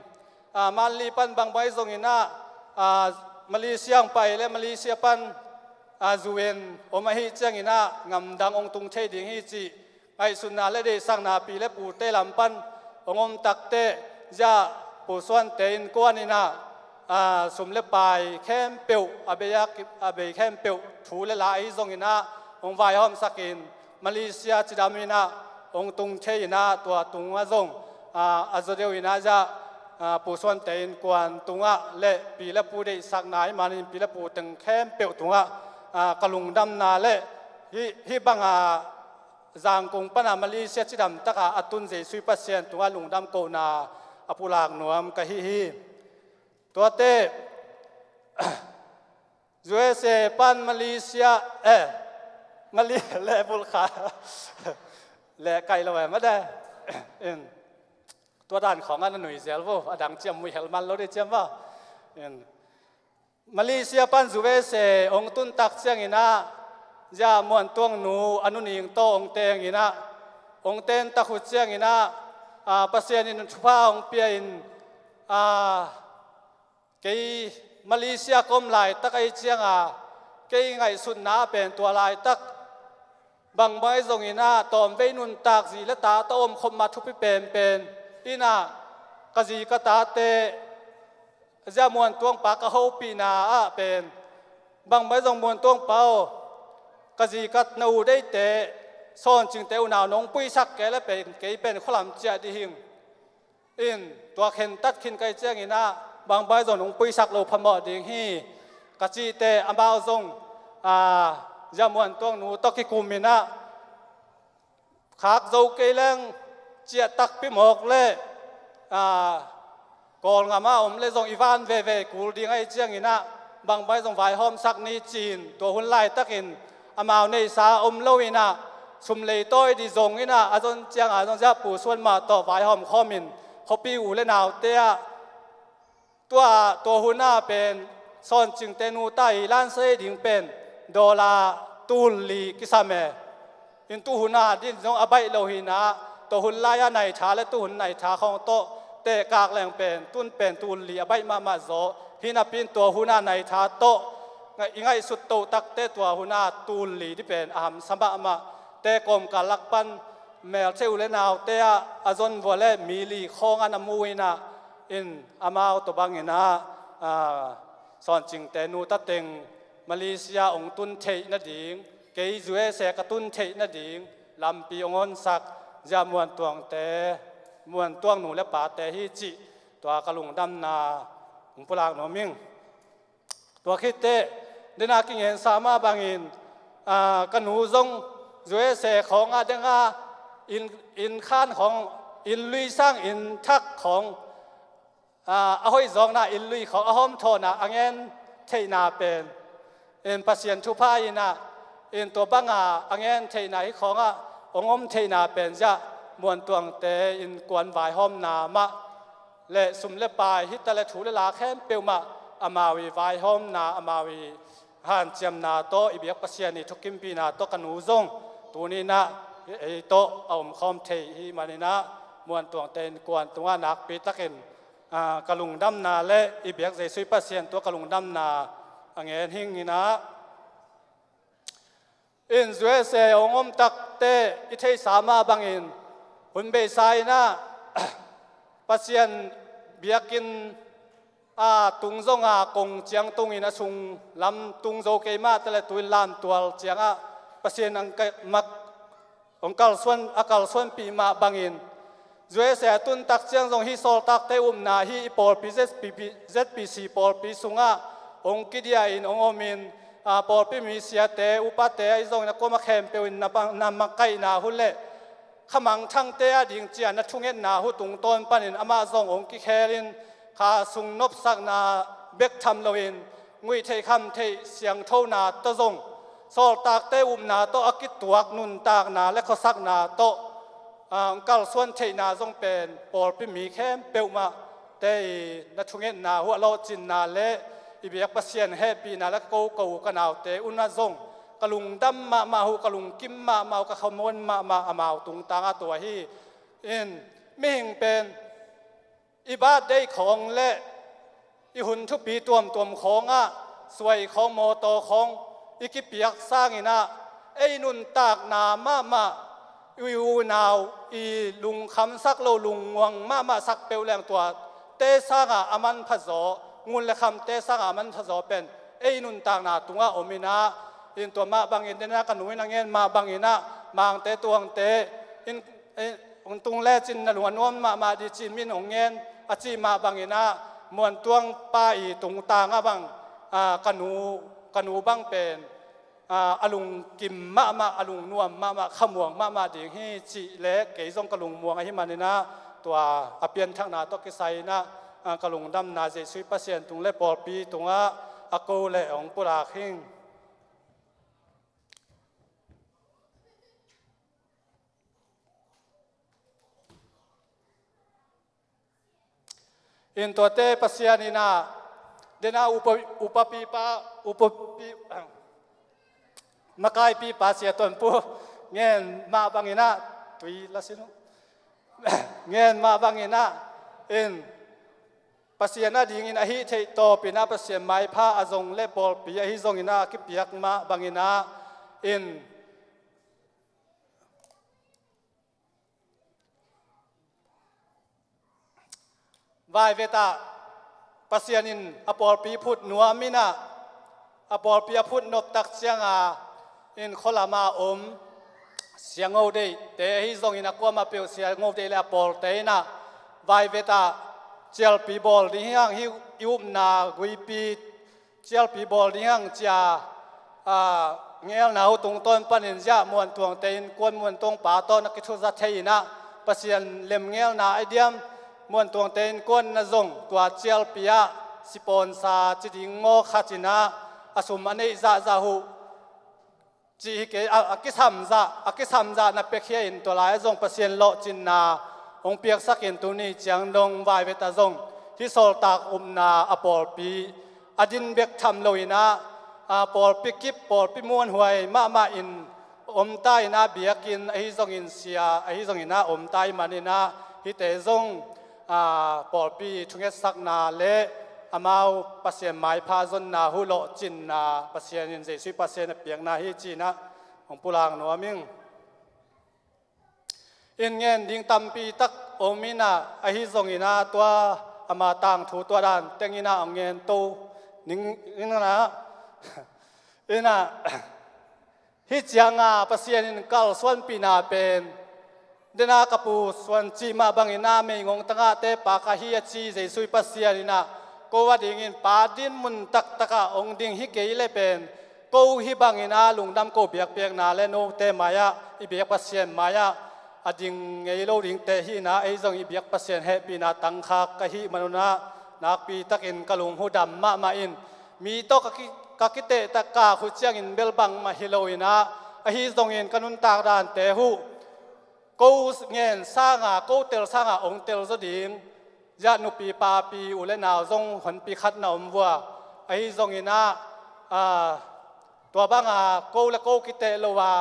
มันลีปันบางใบทรงอินะมาเลเซียไปและมาเลเซียปันจูเวนอมาฮิจังอินะงำดังองตุงเทดิงฮิจิไอสุนาและเดสังนาปีและปูเตลำปันองตักเตจะปูส่วนเตนกวนอินะสมเลปายแคมเปียวอาเบียแคมเปียวถูและลายทรงอินะองไวหอมสักินมาเลเซียจิดามินะองตุงเทอินะตัวตุงวะทรงอาจจะเดียวอินะจะ ปูส่วนเต็นกวนตุงะเละปีละปูได้สักนายมานินปีละปูตึงแคมเปียวตุงะกะลุงดำนาเละฮิบังจางกงปนามาลีเซียจิดำตะกาอตุนเจสุยปัสเซียนตุงะลุงดำโกนาอปุลากนวมกะฮิตัวเตจูเอเซปันมาเลเซียมาลีเละบุลคาเละไก่ละแหวมาได้ตัวด้านของอันหนุ่ยเซลโวอดังเจียมมุยเฮลมันเราได้เจียมว่ามาเลเซียปันจูเอเซองตุนตักเสียงอินะยามวนตวงหนูอนุนิงโตองเตงอินะองเตนตะขุดเสียงอินะปัสเซียนินทุพาองเปียอินเกยมาเลเซียกรมลายตักไอเจียงเกยไงสุดนาเป็นตัวลายตักบางใบทรงอินะตอมเวนุนตากสีและตาตอมคมมาทุบเป็นอินะกจีกตาเตจะมวนตวงปากกะโฮปีนาเป็นบางใบทรงมวนตวงเป่ากจีกัดนูได้เตะซ่อนจึงเตะหนาวนงปุยสักแกและเป็นเกยเป็นขลำเจียดิหิงอินตัวเข็นตัดขินไกเจียงอินะบางใบทรงนงปุยสักโลพมอดิงฮีกจีเตะอันบ่าวทรงจะมวนตวงหนูตอกิกุมินะขากโจเกลังเจียตักพิมอกเล่ก่อนงามาอมเล่ทรงอีวานเวกูดีไงเจียงอินะบางใบทรงไฟหอมสักนี้จีนตัวหุ่นไล่ตักอินอามาวในสาอมโลวินะสุมเลยต้อยดีทรงอินะอาจนเจียงอาจนจะปูส่วนมาต่อไฟหอมข้อมินเขาปีอูเล่นาวเตียตัวหุ่นน่าเป็นซ่อนจึงเตนูใต้ล้านเสยดิ่งเป็นดอลาตูนลีกิสามอินตูหุ่นน่าดินทรงอภัยโลหินะตัวหุ่นลายในชาและตัวหุ่นในชาของโตเตะกากแรงเป็นตูนลีอภัยมาโซฮินาปินตัวหุ่นในชาโตไงสุดโตตักเตตัวหุ่นตูนลีที่เป็นอาหารสมบัติมาเตะกลมกาลักปันเมลเซอุเลนาวเตะอาจนวัวเล่มีลีคองอันมูยนะอินอามาวตัวบางเงินะสอนจิงเตนูตัดเต็งมาเลเซียองตุนเทนดิ่งเกยจูเอเซกตุนเทนดิ่งลำปีองอนสักจามวนตวงเตมวนตวงหนูและป่าเตฮิจิตัวกะลุงดำนาอุปลากหนอมิงตัวคิดเตเดนากิงเห็นสามาบางอินกันหนูซงจูเอเซของอาเดงอินข้านของอินลุยสร้างอินทักของอาห้อยซองนาอินลุยของอาหอมโทนาอังเงินเทนาเป็นอินปัสเซียนทุพายนะอินตัวบังอังเงินเทนาขององอมเทนาเป็นจะมวนตวงเตอินกวนวายหอมนามะและสุมเลปายฮิตและถูเลลาแค่เปียวมาอามาวีวายหอมนาอามาวีหันเจียมนาโตอิเบียกปัสเซียนทุกิมปีนาโตกันหูซงตัวนี้นะโตเอาคอมเทฮีมานี่นะมวนตวงเตนกวนตัวนักปีตะเกนกะลุงดำนาและอิเบียกใจซุยปัสเซียนตัวกะลุงดำนาอังเงินหิงนี่นะอินจูเอเซองอมตักเตอิเทสามาบางอินหุ่นเบสายนะปัสเซียนเบียกินตุงซงกงเจียงตุงอินะซุงลำตุงโจเกมาแต่ละตุยลานตัวเจียงปัสเซียนอังกมักองกาลส่วนปีมาบางอินจูเอเซตุนตักเจียงซงฮิโซตักเตอุมนาฮิปอลปีเซปีซีปอลปีซุงองกิเดียอินองอมินปอลปีมีเสียเตอุปเตอิซงนักมาเข้มเปวินนับมักไกนาหุ่นเล่ขมังทั้งเตะดิ่งเจียนทุ่งเงินนาหุตุงต้นปันินอามาซงองกิเคลินขาสุงนบสักนาเบกทำโลวินงุยเทคำเทเสียงเท่านาตะซงโซลตากเตอุมนาโตอากิตัวนุนตากนาและข้อสักนาโตกัลส่วนเทนาซงเป็นปอลปีมีเข้มเปวมาเตนัทุ่งเงินนาหัวโลจินนาเละอิเบียกปัสเซียนเฮปีนาและกูกันเอาเตอุนนาซงกะลุงดำมาหูกะลุงกิมมาหูกะขมวนมาอมาตุงตางตัวฮีอินไม่เห็นเป็นอิบาดได้ของและอิหุ่นทุปีตัวมของสวยของโมโตของอิกิเปียกสร้างอินะไอ้นุนตากนามาวิวนาวอีลุงคำสักโลลุงงวงมาสักเปลวแรงตัวเตสร้างอามันพะโสงุนและคำเตสร้างอามันพะโสเป็นไอ้นุนตากนาตุงโอมินะอินตัวมาบางอินเดนะกันหนุ่ยนางเงินมาบางอินะบางเตตวงเตอินตุงแลจินนหลวนนวมมาดีจินมินองเงิน อาจิมาบังอินะมวนตวงป้าอีตุงตางะบังกนูบังเป็นอลุงกิมมาอลุงนวมมาขมวงมาดิ่งให้จีเล็กเกยซงกะลุงมวงไอ้มันนี่นะตัวอเปียนทางนาตกิไซนะกะลุงดำนาเจสุยปัสเซียนตุงเล่ปอลปีตุงอากูเล่องปุราคิงอินตัวเตปัสยานินาเดนาอุปปีปามาไกปีปัสยาตนปูเงินมาบังอินะตุยละสินุเงินมาบังอินะอินปัสยานาดิ่งอินอหิเทโตปีนาปัสยาไม้ผ้าอจงเล่บอลปีอหิจงอินะกิปียกมาบังอินะอินวายเวตาปัสยานินอปอลปีพุทธนัวมินะอปอลปีพุทธนบตักเสียงอินขลามาเสียงเอาได้แต่ฮิซงอินักว่ามาเปียวเสียงเอาได้แล้วปอลเตนะวายเวตาเจลปีบอลที่ยังฮิวนากุยปีเจลปีบอลที่ยังจะเงี้ยหนาวตรงต้นปันอินจะมวนตวงเตนกวนมวนตรงป่าต้นนักทุจัตเทยนะปัสยานเล็มเงี้ยหนาไอเดียมมวนตวงเตนกวนนจงตัวเจลปียสิปอนซาจิดิงโมขัจินะอสุมันเอซาหูจีเกอากิสัมซานับเปียกเฮียนตัวลายจงปัสยานโลจินนาองเปียกสักอินตัวนี้จังดงวายเวตาจงที่โซลตากนาอปอลปีอดินเบกทำลอยนะปอลปีกิบปอลปีมวนหวยมาอินใต้นาเบียกินไอจงอินเสียไอจงอินนะใต้มันนี่นะฮิเตจงปอลปีทุงเกสักนาเละอามาปัสยานไม้พาจนนาหุโลจินนาปัสยานินเจสุปัสยานเปียกนาฮิจีนะของปุรางนัวมิงอินเงินดิ่งตัมปีตักโอมินาไอฮิจงอินะตัวอามาต่างถูตัวด้านเต็งอินะองเงินโตนิ่งนะอินะฮิจังปัสยานินกัลส่วนปีนาเป็นเดนากปูส่วนจีมาบังอินาไม่งงตั้งแต่ปากฮิยจีเจสุปัสยานินะก็ว่าดิ่งอินปาดินมุนตักองดิ่งฮิเกยเลเป็นก็ฮิบังอินาลุงดำก็เบียกนาเลโนเตมายะอิเบียกปัสยานมายะอดิ่งไงโลดิ่งเตหินาไอจงอิเบียกปัสยานเฮปีนาตังคากะฮิมนุนานักปีตักอินกะลุงหูดำมาอินมีโตกะกิเตตะกาขุเจียงอินเบลบังมาฮิโลอินะไอฮิจงอินกะนุนตากดานเตหูกูเงินสร้างกูเตลสร้างองเตลสดิ่งยะนุปีปาปีอุเลนาวจงหันปีขัดนาวมัวไอจงอินะตัวบังกูและกูกิเตโลวา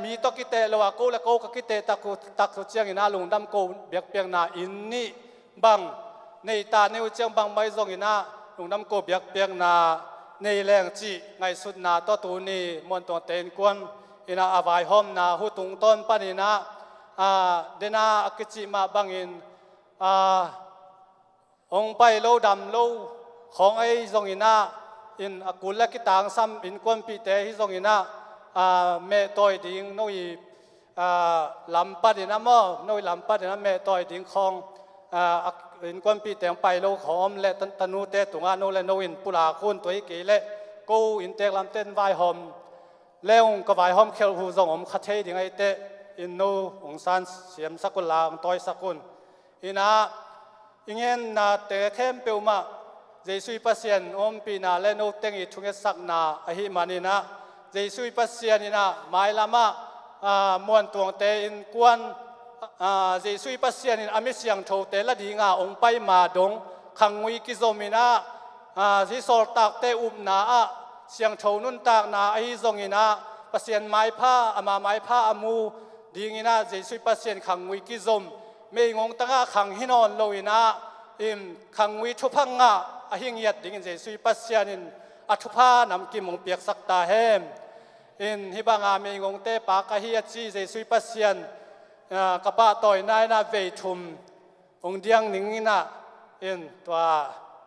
มีตกิเตโลวากูและกูกกิเตตักเจียงอินะลุงดำกูเบียกเปียงนาอินนี่บังในตาในอุเจียงบังไม่จงอินะลุงดำกูเบียกเปียงนาในแรงจีไงสุดนาตัวตูนี่มวนตัวเตนกวนอินะอวายหอมนาหูตุงต้นปานินะเดนาอกิจิมาบังอินองไปโลดำโลของไอ้จงอินะอินอกุลและกิตางซ้ำอินกวนปีเตฮิจงอินะเมตอยดิ่งน้อยลำปัดนะมั่วน้อยลำปัดนะเมตอยดิ่งคองอินกวนปีเตงไปโลหอมและตนูเตตุงาโนและโนอินปุราคุณตัวอีกเละกูอินเตกลำเต้นวายหอมแล้วก็วายหอมเคลหูจงอมคัดเทดิ่งไอเตอินโนองซานเสียมสกุลลาองต้อยสกุลอินะอิงเงินนาเตะเข้มเปียวมาเจสุยปัสยานอมปีนาและโนเตงอีทุงเกสักนาอหิมานินะเจสุยปัสยานินะหมายละมามวนตวงเตอินกวนเจสุยปัสยานินอเมเสียงโทเตละดีงาองไปมาดงขังวิกิโซมินะที่โซลตากเตอุมนาเสียงโทนุนตากนาไอจงอินะปัสยานไม้ผ้ามาไม้ผ้าอามูดีงินะเจสุยปัสยานขังวิกิโซมไม่งงตั้งขังหินอนโลอินะอิมขังวิทุพังอหิงยัดดิ่งเจสุยปัสยานินอัทุพานำกิมงเปียกสักตาเฮมอินฮิบังอาเมงงเตปากะฮิยจีเจสุยปัสยันกะปะต่อยนายนาเวทุมองเดียงหนิงนะอินตัว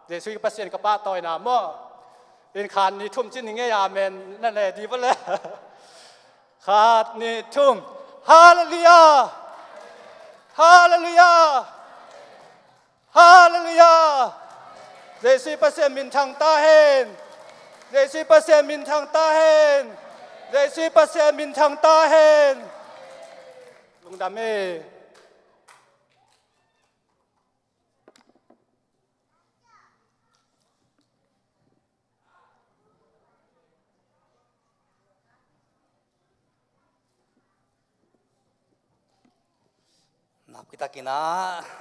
เจสุยปัสยันกะปะต่อยนาม่ออินขานนี่ทุ่มจิ้นหนิงยาเมนนั่นแหละดีปะเลยขาดนี่ทุ่มฮาเลลูยาฮาเลลูยา Hallelujah. Giêsu pasien min thang ta hen. Giêsu pasien min thang ta hen. Giêsu pasien min thang ta hen. Lung đam ê. นับกิตากินา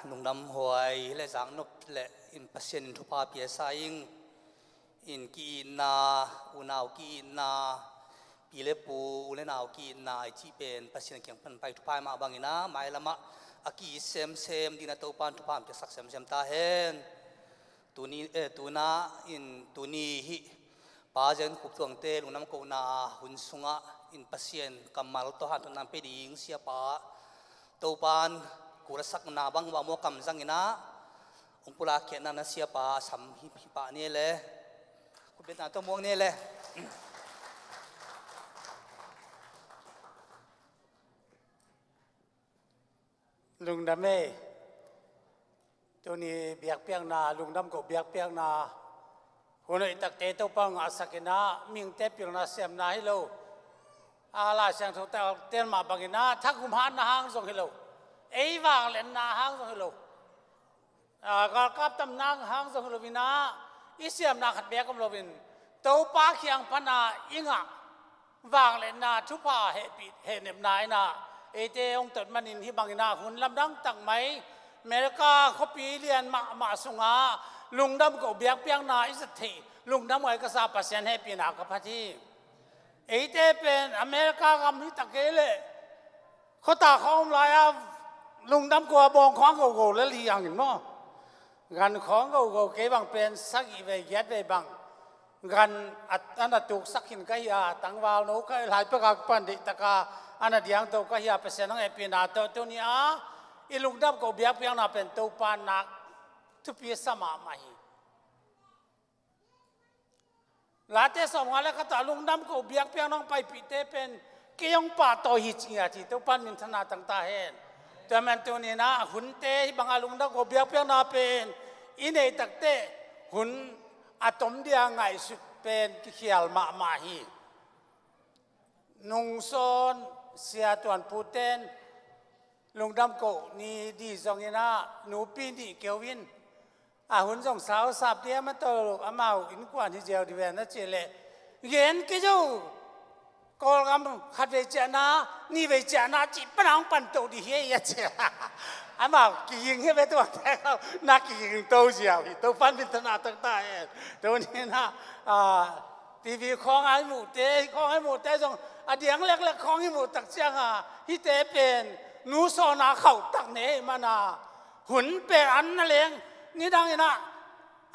นุ่งดำหวยและจางนกและอินปัสเซนทุพาเปียสายิงอินกีนาอุนาวกีนาปีเลปูอุเลนาวกีนาไอจีเป็นปัสเซนเกียงพันไปทุพายมาบางอินาไม่ละมะอากีเซมเซมดินาโตปานทุพามจะสักเซมเซมตาเห็นตัวนี้ตัวน่าอินตัวนี้ฮิป้าเจนขุบตวงเตลุงน้ำกูนาหุ่นสุงะอินปัสเซนกำมัลตัวหันตัวน้ำไปดิ่งเสียป้าตัวปานกูรักนาบังว่าโมกำจังอินะองค์ปุระเขียนนั้นเสียป้าสัมหิปะนี่เลยกูเป็นตัวมวงนี่เลยลุงดำเม่ตัวนี้เบียกเปียงนาลุงดำก็เบียกเปียงนาคนไอ้ตักเตะตัวปังอาศักนะมิงเตะเปียงนาเสียมนาให้เราอาลาเสียงทุกแต่เต้นมาบางอินะทักกุมหันนาหางส่งให้เราไอ้วางเล่นนาหางส่งให้เราก็กับตำนางหางส่งให้เราวินาอิเสียมนาขัดเบียกกับเราวินตัวป้าเคียงพนาอิงะวางเล่นนาทุพาเหตุปิดเหตุเนบนายนาเอเจองตัดมันอินที่บางอินาหุ่นลำดังตังไหมเมริกาเขาปีเรียนมาสุงาลุงดำก็เบียกเปียงนาอิสติลุงดำไว้ก็ซาปัสเซนให้ปีนากับพระที่เอเจเป็นอเมริกากำที่ตะเกเลเขาตาเขาอมลายลุงดำกลัวบองของโกแล้วลีอย่างเห็นมั้งกันของโกเก็บบางเป็นสักอีเวยัดไปบางกันอันนั้นถูกสักหินก็ยาตั้งวาวโน้ก็หลายประการปันดิตะกาอันนั้นยังตัวก็ยาเป็นเส้นของเอปีนาตัวนี้อีลุงดำก็เบียกเปียงนาเป็นตัวปานักทุพีสมาไม่ลาเตสองวันแล้วก็ตาลุงดำก็เบียกเปียงน้องไปปีเตเป็นเกี่ยงป่าต่อหิจิงอาจีตัวปันมินธนาตั้งตาเห็นแต่มันตัวนี้นะหุ่นเตบางลุงดำก็เบียกเปียงนาเป็นอินเอตักเตหุ่นอะตอมเดียงไงสุดเป็นกิเขียลมาฮีนุงโซนเสียตวนปูเตนลุงดำโกนี่ดีจงยินะหนูปีนี่เกียววินหุ่นจงสาวสับเดียมันโตอามาอินกวนที่เจียวดีเวนนั่นเจเลเย็นกิจูกอลกำขัดเวจนานี่เวจนาจีปนังปันโตดีเฮียเจ้าอามากี่ยิงให้ไปตัวแท้เขานักกี่ยิงโตเจียวตัวฟันพิธนาตั้งแต่ตัวนี้นะทีวีของไอ้หมูเตะของไอ้หมูเตะจงเดียงเล็กๆของไอ้หมูตักเจียงฮิเตเป็นนูโซนาเข่าตักเนมานาหุ่นเป็นอันนั่นเองนี่ดังนี่นะ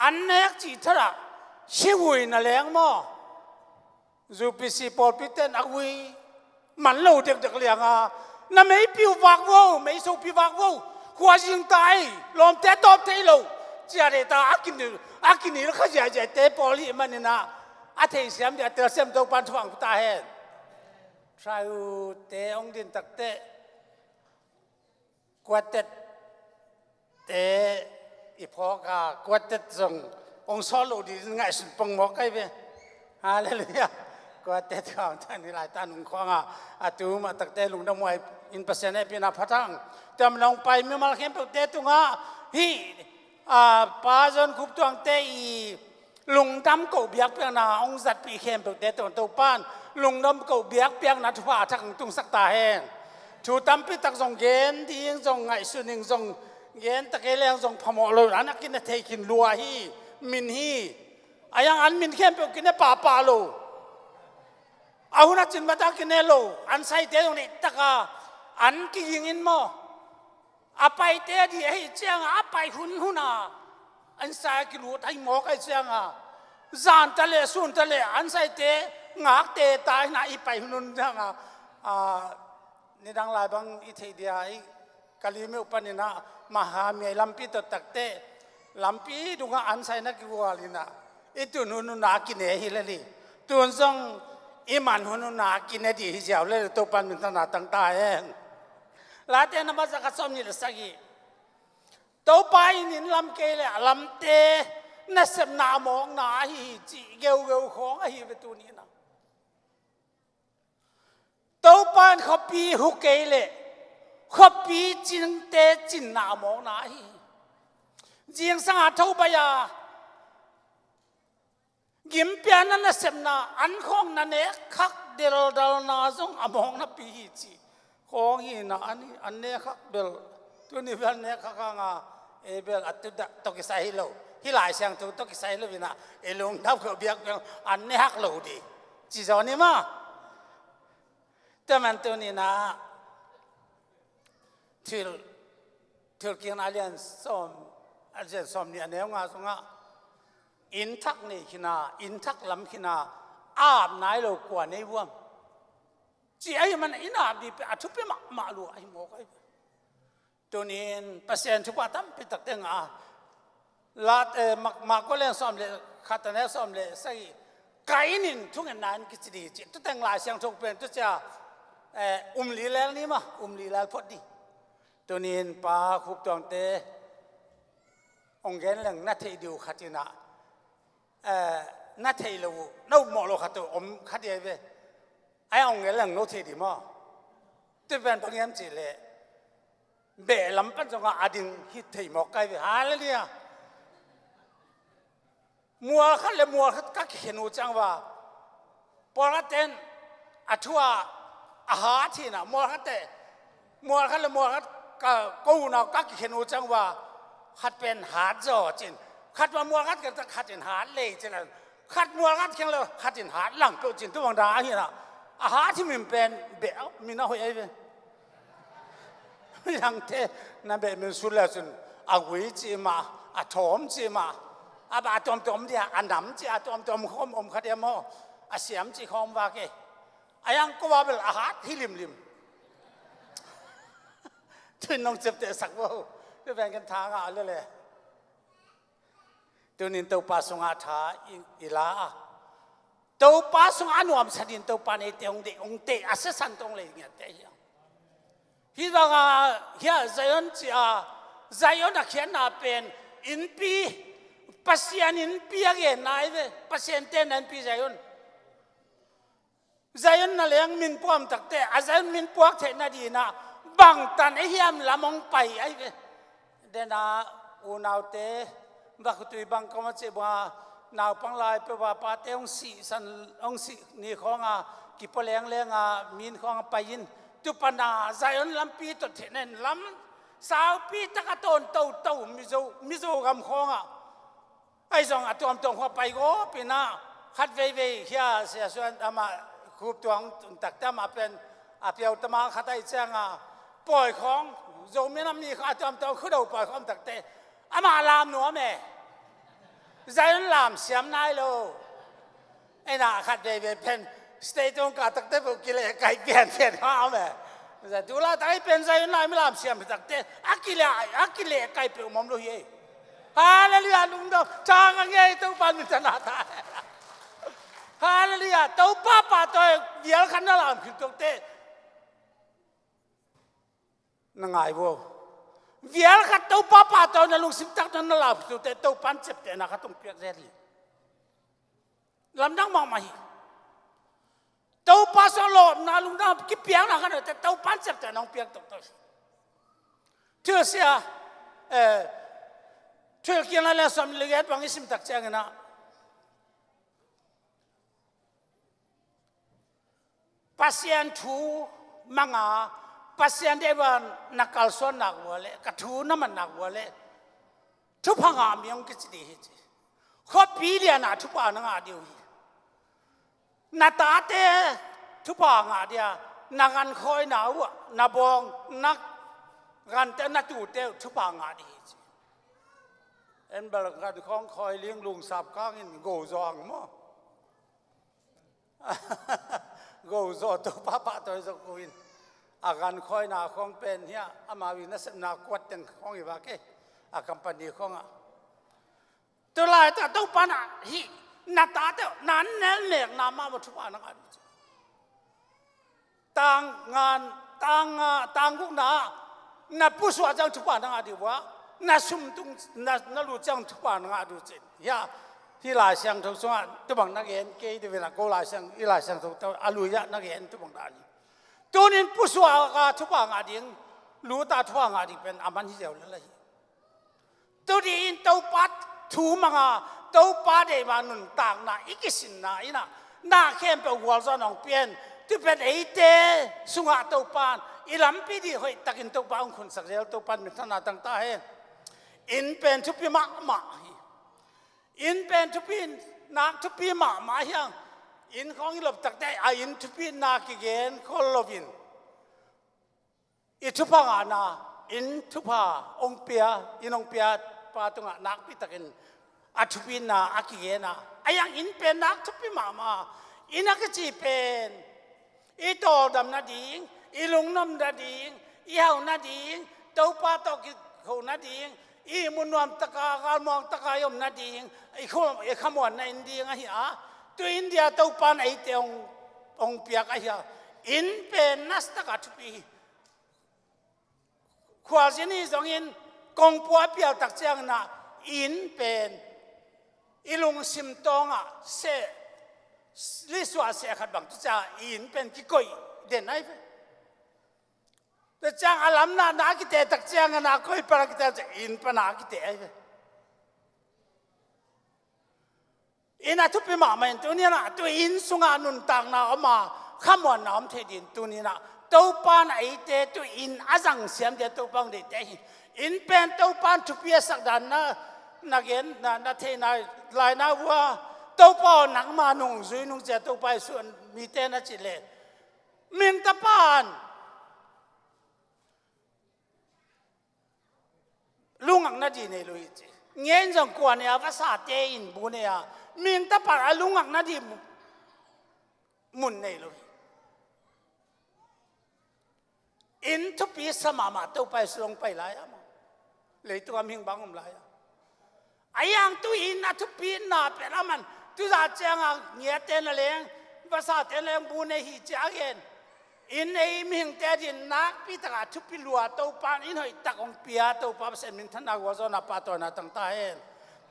อันเน็กจีทระชิวุยนั่นเองมั้งจูปิสิปอลปิเตนอักวีมันเล่าเด็กๆเลี้ยงนั่นไม่ปิววักวูไม่สูปิวักวูหัวจิงตายลมเตะตบเตะโลเจ้าเด็กตาอากินนี่แล้วเขาจะเตะบอลที่มันนี่นะอาเทียมเสียมเดี๋ยวเตะเสียมตัวปันทวงตาเห็นใช่เตะองดินตักเตะกวาดเตะอีพอกากวาดส่งองค์สอลูดีง่ายสุดปังหมอกไอ้เว้ยฮาเลลูยากวาดของท่านนี่หลายท่านองค์ของตูมาตักเตะลุงดำมวยอินเปอร์เซ็นต์ให้พี่นาพัทังจำลองไปไม่มาเข้มเตะตุงฮีป้าจนคุบตวงเตะลุงดำกูเบียกเปียงนาองค์จัดปีเข้มเตะตัวป้านลุงดำกูเบียกเปียงนาทุพาทังตุงสักตาแห้งชูตั้มพิตักส่งเย็นที่ยังส่งไงสุนิงส่งเย็นตะเกียงส่งพมอเลยอันนักกินเทกินรัวฮีมินฮีอายังอันมินเข้มเปียกกินป่าโลเอาหน้าจินมาตักกินโลอันใส่เตะตรงนี้ตะกาอันกิยิงอินโมอาไปเตะที่ให้เจียงอาไปหุ่นอันใส่กิรูดให้หมอกไอเจียงจานทะเลสุนทะเลอันใส่เตะงากเตะตายน่ะอีไปหุ่นจังนี่ดังหลายบางอิทธิเดียกะลีไม่อุปนินะมหาเมียลำปีตัวตักเตะลำปีดูงอันใส่นักกิวาลินะอีตุนหุ่นนากินเอฮิเลลีตุนส่งอิมันหุ่นนากินเอดีฮิเจ้าเลยตัวปันมินตนาตั้งตาเองลาเตนมาสักสมนี่ละสักอี ตัวไปนินลำเกลลำเตน่ะเสมนามองนาฮีจีเกลของฮีไปตัวนี้นะตัวปานเขาปีหุกเกลเขาปีจินเตจินนามองนาฮีจีงสังหาเท่าไปยากิมเปียนันน่ะเสมนาอันของนั่นเองคักเดลดาลนาจงอมองนับปีฮีจีของฮีนะอันเนี้ยคักเดลตัวนี้เป็นเนี้ยคักงาเบลอัตตุดตกิสายโลฮิลายเสียงตุตกิสายโลวินะลงดับเขาเบียกอันเนี้ยฮักโลดีจีจอนี่มาแต่มันตัวนี้นะทิลกินอาเลียนส้มเนี่ยเนี้ยงาสงะอินทักนี่ขินาอินทักลำขินาอาบนายโลกว่าในวงจีไอ้มันอินอาบดีไปอัดทุบไปมาลูไอ้หมอกไอ้ตัวนี้เปอร์เซ็นต์ทุกวันตั้มไปตักเด้งลาดมาก็เล่นซ้อมเลยขัดเนื้อซ้อมเลยใส่ไก่นินทุกอย่างนั้นกิจดีจิตตัวแต่งลายเสียงทุกเป็นตัวจะลีแล้วนี่มาลีแล้วพอดีตัวนี้ปาคุบตองเตองเกนเรื่องนัทเทดิวขัดนะนัทเทลูนู่นมอลขัดตัวขัดยังไงไอ้องเกนเรื่องโนเทดิมาตัวเป็นบางอย่างจีเลยเบลลำปันจงอาดิงฮิตที่หมอกไก่ไปหาเลยเนี่ยมัวขัดเลยมัวขัดกักเห็นอูจังว่าปอร์เตนอัฐวาอาหารที่น่ะมัวขัดเลยมัวขัดกูน่ะกักเห็นอูจังว่าขัดเป็นหาจ่อจินขัดว่ามัวขัดก็ขัดเป็นหาเลยจินขัดมัวขัดแข็งเลยขัดเป็นหาหลังก็จินตัวบางดาเห็นน่ะอาหารที่มันเป็นเบลมีน่าหัวไอ้เป็นยังเทนั่นเป็นมันสุดแล้วจนอาวิจิมาอาถมจิมาอาบาตอมเดียอันน้ำจิอาตอมข้อมขัดเดียมอาเสียมจิข้อมว่าเกอายังก็ว่าเป็นอาหารที่ริมทุนน้องเจ็บแต่สักว่าจะแบ่งกันทางอะไรเลยตัวนี้ตัวปาสงอาถาอีลาตัวปาสงอาหนวมสดินตัวปาในเตองเดองเตอาเสสันตรงเลยเนี่ยเตยฮิบังเฮียใจยนจีอาใจยนนักเขียนน่าเป็นอินปีปัสยานินปีอะไรนายเว้ปัสยานเต้นอินปีใจยนนั่นเลี้ยงมินพวมตักเตะอาใจยนมินพวกเทน่าดีนะบังตันไอ้เฮียมละมองไปไอ้เว้เดน่าอูนาวเตบักตุยบังก็มาเจ็บว่านาวปังลายเปว่าปาเตองสีสันองสีนี่ของกิปเลี้ยงมินของไปยินตุปนาใจยนลำปีตัวเทนนลำสาวปีตะกะตนเต่ามิโซกำของไอ้สองตัวมตรงหัวไปก็ปีน่าคัดเว่เฮียเสียส่วนอามาคูบตัวตักตามาเป็นอาเปียวตมาขัดไอ้เจ้าปล่อยของโจมีน้ำมีข้าตัวมตรงขึ้นเอาปล่อยของตักเตะอามาลามหนัวแม่ใจยนลามเสียมนายโลไอ้น่าขัดเว่เป็นสเตจงกาตักเตะบุกิเลไก่เปลี่ยนข้าวแม่แต่ดูแลแต่เป็นใจนายไม่ลามเสียมตักเตะอักกิเลไก่เปลี่ยนมอมลุยฮาเลลูยาลุงดอกจางอะไรตัวปันมิตรนาตาฮาเลลูยาตัวป้าตัวเดียร์ขันนั่นลามคือตัวเตะนั่งไงบ่เดียร์ขันตัวป้าตัวนั่นลุงสิบตักนั่นลามคือตัวเตะตัวปันเจ็บเตะนะครับตรงเปียกเรลี่ลำดังมองมาหิตัวป้าสโลบนั่นลุงน้ำกิเปียกนะครับแต่ตัวปันเจ็บเตะน้องเปียกตัวเชื่อเสียช่วยกินอะไรสมเลยบางอิสมตักเจงนะปัสยันทูมังอาปัสยันเดวันนักการสอนนักวัวเล่กระทูน้ำมันนักวัวเล่ทุกพังอามีองกิจดีฮิจิข้อปีเดียนะทุกพังนังอาเดียวนาตาเตทุกพังอาเดียนักการคอยนาวนาบองนักการเตนัตูเตทุกพังอาดีเอ็นบาลกันของคอยเลี้ยงลุงสับข้างอินโกซองมั้งโกซอตัวป้าตัวสกุลอาการคอยหน้าของเป็นเฮียอามาวินัสนากวดเต็งของอีบาเกอาคัมปานีของตัวลายแต่ตัวปานะฮีนาตาเตนั้นเนลเล็กนามาบุตรปานังอันต่างงานต่างกุกนานับผู้สวดจังทุกปานังอันดีวะ น่าซุ่มตุงน่ารู้จังทุกวันงาดูจินยาที่ลายเสียงทุกส่วนตัวบางนักเรียนเกย์ที่เวลาก็ลายเสียงอีลายเสียงทุกตัวอลุยะนักเรียนตัวบางด้านตัวนี้ผู้สวากาทุกวันงาดิ่งรู้ตาทุกวันงาดิ่งเป็นอามันที่เดียวเลยตัวนี้ตัวปัดถูมังอาตัวปัดเดมานุนต่างน่ะอีกสิ่งน่ะอีน่ะน่าเข้มเป็นหัวใจน้องเปลี่ยนที่เป็นไอเตสุงาตัวปันอีลำปีดีเฮ้ยตักอินตัวปันคนสักเดียวตัวปันมีขนาดต่างตาเห็นอินเป็นทุกปีมาอินเป็นทุกปีนักทุกปีมาเฮียงอินของอีหลบตักได้อินทุกปีนักกิเกนคนลบินอิทุพังอานาอินทุพาองเปียอินองเปียปาตงะนักปีตักอินอัทุปีนาอากิเกนาไอยังอินเป็นนักทุกปีมาอินักจีเป็นอีโตดำนาดิงอีลุงน้ำนาดิงอีเฮานาดิงเต้าป้าตอกิเขานาดิงอีมุนวมตะกากาลมองตะกายมนาดิงอีขมวนในอินเดียไงฮะตัวอินเดียเต้าป้าไอเตียองเปียกไอ้ฮะอินเป็นนัสตะกัทุปีขวาเจนี่สองอินกงปัวเปียวตักเจียงน่ะอินเป็นอีลุงซิมตองอ่ะเสลิสวาเสียขัดบังตุจ่าอินเป็นกี่ก่อยเด่นไหนเพื่อแต่จ้างอารมณ์นากิเตตักจ้างนาก่อยปรากฏจะอินปนากิเตไอ้เพื่ออินอาทุบไปมาเหมือนตัวนี้นะตัวอินสุงานุนต่างนาออกมาข้ามวันน้ำเทดินตัวนี้นะตัวปานไอเตตัวอินอาจังเสียมเดตัวปังเดเตอินเป็นตัวปานทุบเปียสักดันนะนักเรียนนาเทนายลายนาวัวตัวป้อนหนังมาหนุ่งซุยนุ่งเจตัวไปส่วนมีเตนะจิเลมิงตะปานลุงอังนาดีเนี่ยลุยจีเงี้ยจังกวนเนี่ยภาษาเตอินบุเนี่ยมิงตะปานลุงอังนาดีมุนเนี่ยลุยอินทุปีสมาตัวไปส่งไปหลายอ่ะเลยตัวมิงบังผมหลายไอ้ยังตัวอินนะทุปีน่ะเป็นอะไรมันตัวจะเจ้าเงี้ยเต้นอะไรภาษาเต้นอะไรบุเนี่ยฮิจ้าเองอินไอ้มิงแต่ดินนักพิตาทุปีลัวตัวปานอินหอยตักองเปียตัวปานเส้นมินทันนักว่าจะนับปาตัวนัตั้งตาเอง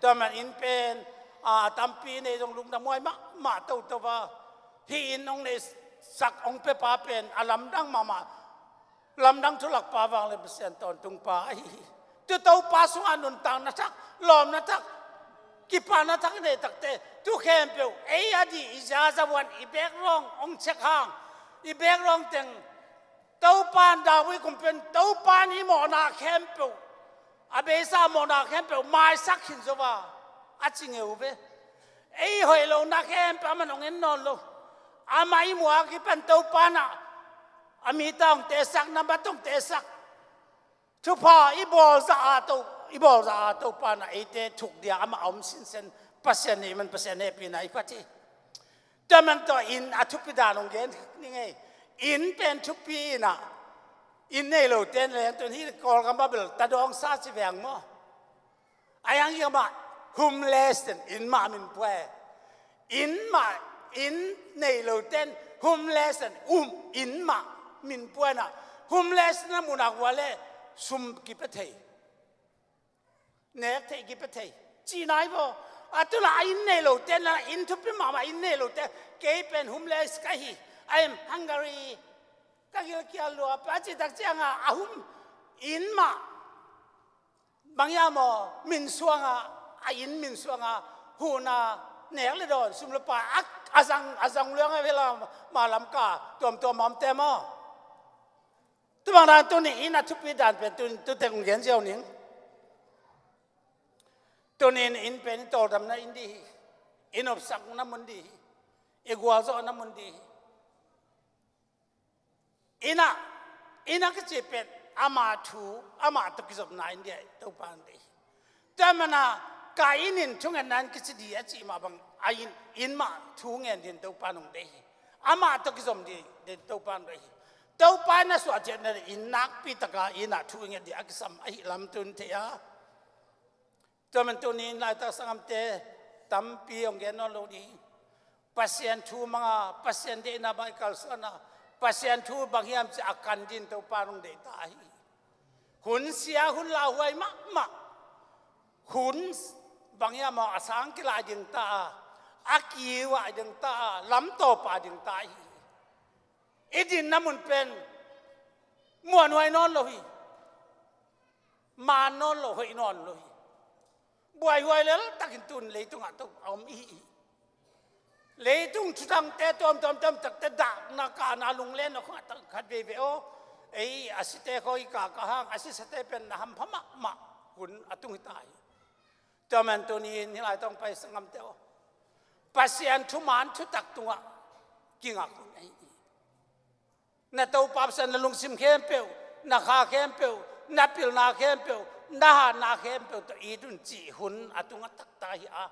ตัวมันอินเป็นตั้มปีในตรงลุงตะมวยมาตัวว่าที่อินองในสักองเปปาเป็นอลัมดังมาลำดังทุลักปาวางเลยเปอร์เซ็นต์ตอนตุงปาตัวปาสุอานุนตังนักลอมนักกิปานักเนี่ยตักเตตัวเข้มเปียวไอ้อดีอิจาจวันอีเบกร้ององเช็คห่างอีเบกร้องเต็งตัวปานดาวิคุมเป็นตัวปานอีโมนาเข้มเปียวอาเบซ่าโมนาเข้มเปียวไม่สักหินจะว่าอาจิงเอวเบไอ้หอยโลนักเข้มเปียวมันองเงินนอนโลอาไม่มัวกิเป็นตัวปานะอามีต้องเตะสักน้ำบัตต้องเตะสักทุพาอีบอลจะอาตัวปานะไอเตะถูกเดียมาเอาสินเซนปัสเซนนี่มันปัสเซนเนปีไหนพัที่แต่มันตัวอินอาทุพิดานองเกนนี่ไงอินเป็นทุปีนะอินในโลเตนเลยตัวนี้กอลกันบ้าเบลตาดองซาสิแวงมั้งไอ้ยังยังมาฮุมเลสเตนอินมามินป่วยอินในโลเตนฮุมเลสเตนอินมามินป่วยนะฮุมเลสนะมุนักวาเลซุมกิปเทย์เนกเทกิปเทย์จีนายบ่ตัวละอินเนโลเตนละอินทุบไปมาอินเนโลเตนเกย์เป็นฮุมเลสกันฮีไอ้ฮังการีก็กี่ลัวปัจจิตักเจ้าอาฮุมอินมาบางอย่างบ่มินสวงอินมินสวงหูนาเนกเลยโดนซุมลปาอาจังเรื่องเวลามาลำกาตัวมอมเตมตัวบางร้านตัวนี้อินทุบไปด่านเป็นตัวเต็งเงินเจ้าหนิงตัวนี้อินเป็นตัวดำนะอินดีอินอบสักน้ำมันดีอีกัวโซน้ำมันดีอินะก็จะเป็นอามาตุกิจบนายอินเดียตัวปานดีแต่มันนะกายอินช่วงนั้นก็จะดีอาจีมาบังอินมาช่วงเงินตัวปานองดีอามาตุกิจบดีตัวปานดีตัวปานน่ะส่วนเจนเนี่ยอินนักพิตกาอินะช่วงเงินดีอักษรไอ้ลำตุนเทียตัวมันตัวนี้นายตักสังเตตั้มปีองเงินนอลดีปัสยันทูมังปัสยันเดน่าใบกัลสนะปัสยันทูบางอย่างจะอาการดินตัวปานองเดตาย หุ่นเสียหุ่นลาวไว้มะหุ่นบางอย่างมาสังกิลาดึงตาอากีวะดึงตาลำโตป่าดึงตาอีดินน้ำมันเป็นมวนไว้นอนเลยมานอนเลยนอนเลยบวยไว้แล้วตักินตุนเลยตุงอ่ะตุงเอามีเลยตุงชุดังแต่ตอมตักแต่ดักนักการนาลุงเล่นนักขัดขัดเบเบโอไอ้อาศิเตคอยกากะหางอาศิสเตเป็นน้ำพมะหุ่นอตุงตายจอมันตัวนี้นี่เราต้องไปสังคมเดียวปัสยันทุมานทุตักตัวกิงอ่ะคุณไอ้นั่นตัวปับสันลุงซิมเข้มเปียวนักขาเข้มเปียวนับพิลนาเข้มเปียวนาเข้มเปียวตัวอีดุนจีหุ่นอตุงตักตายอ่ะ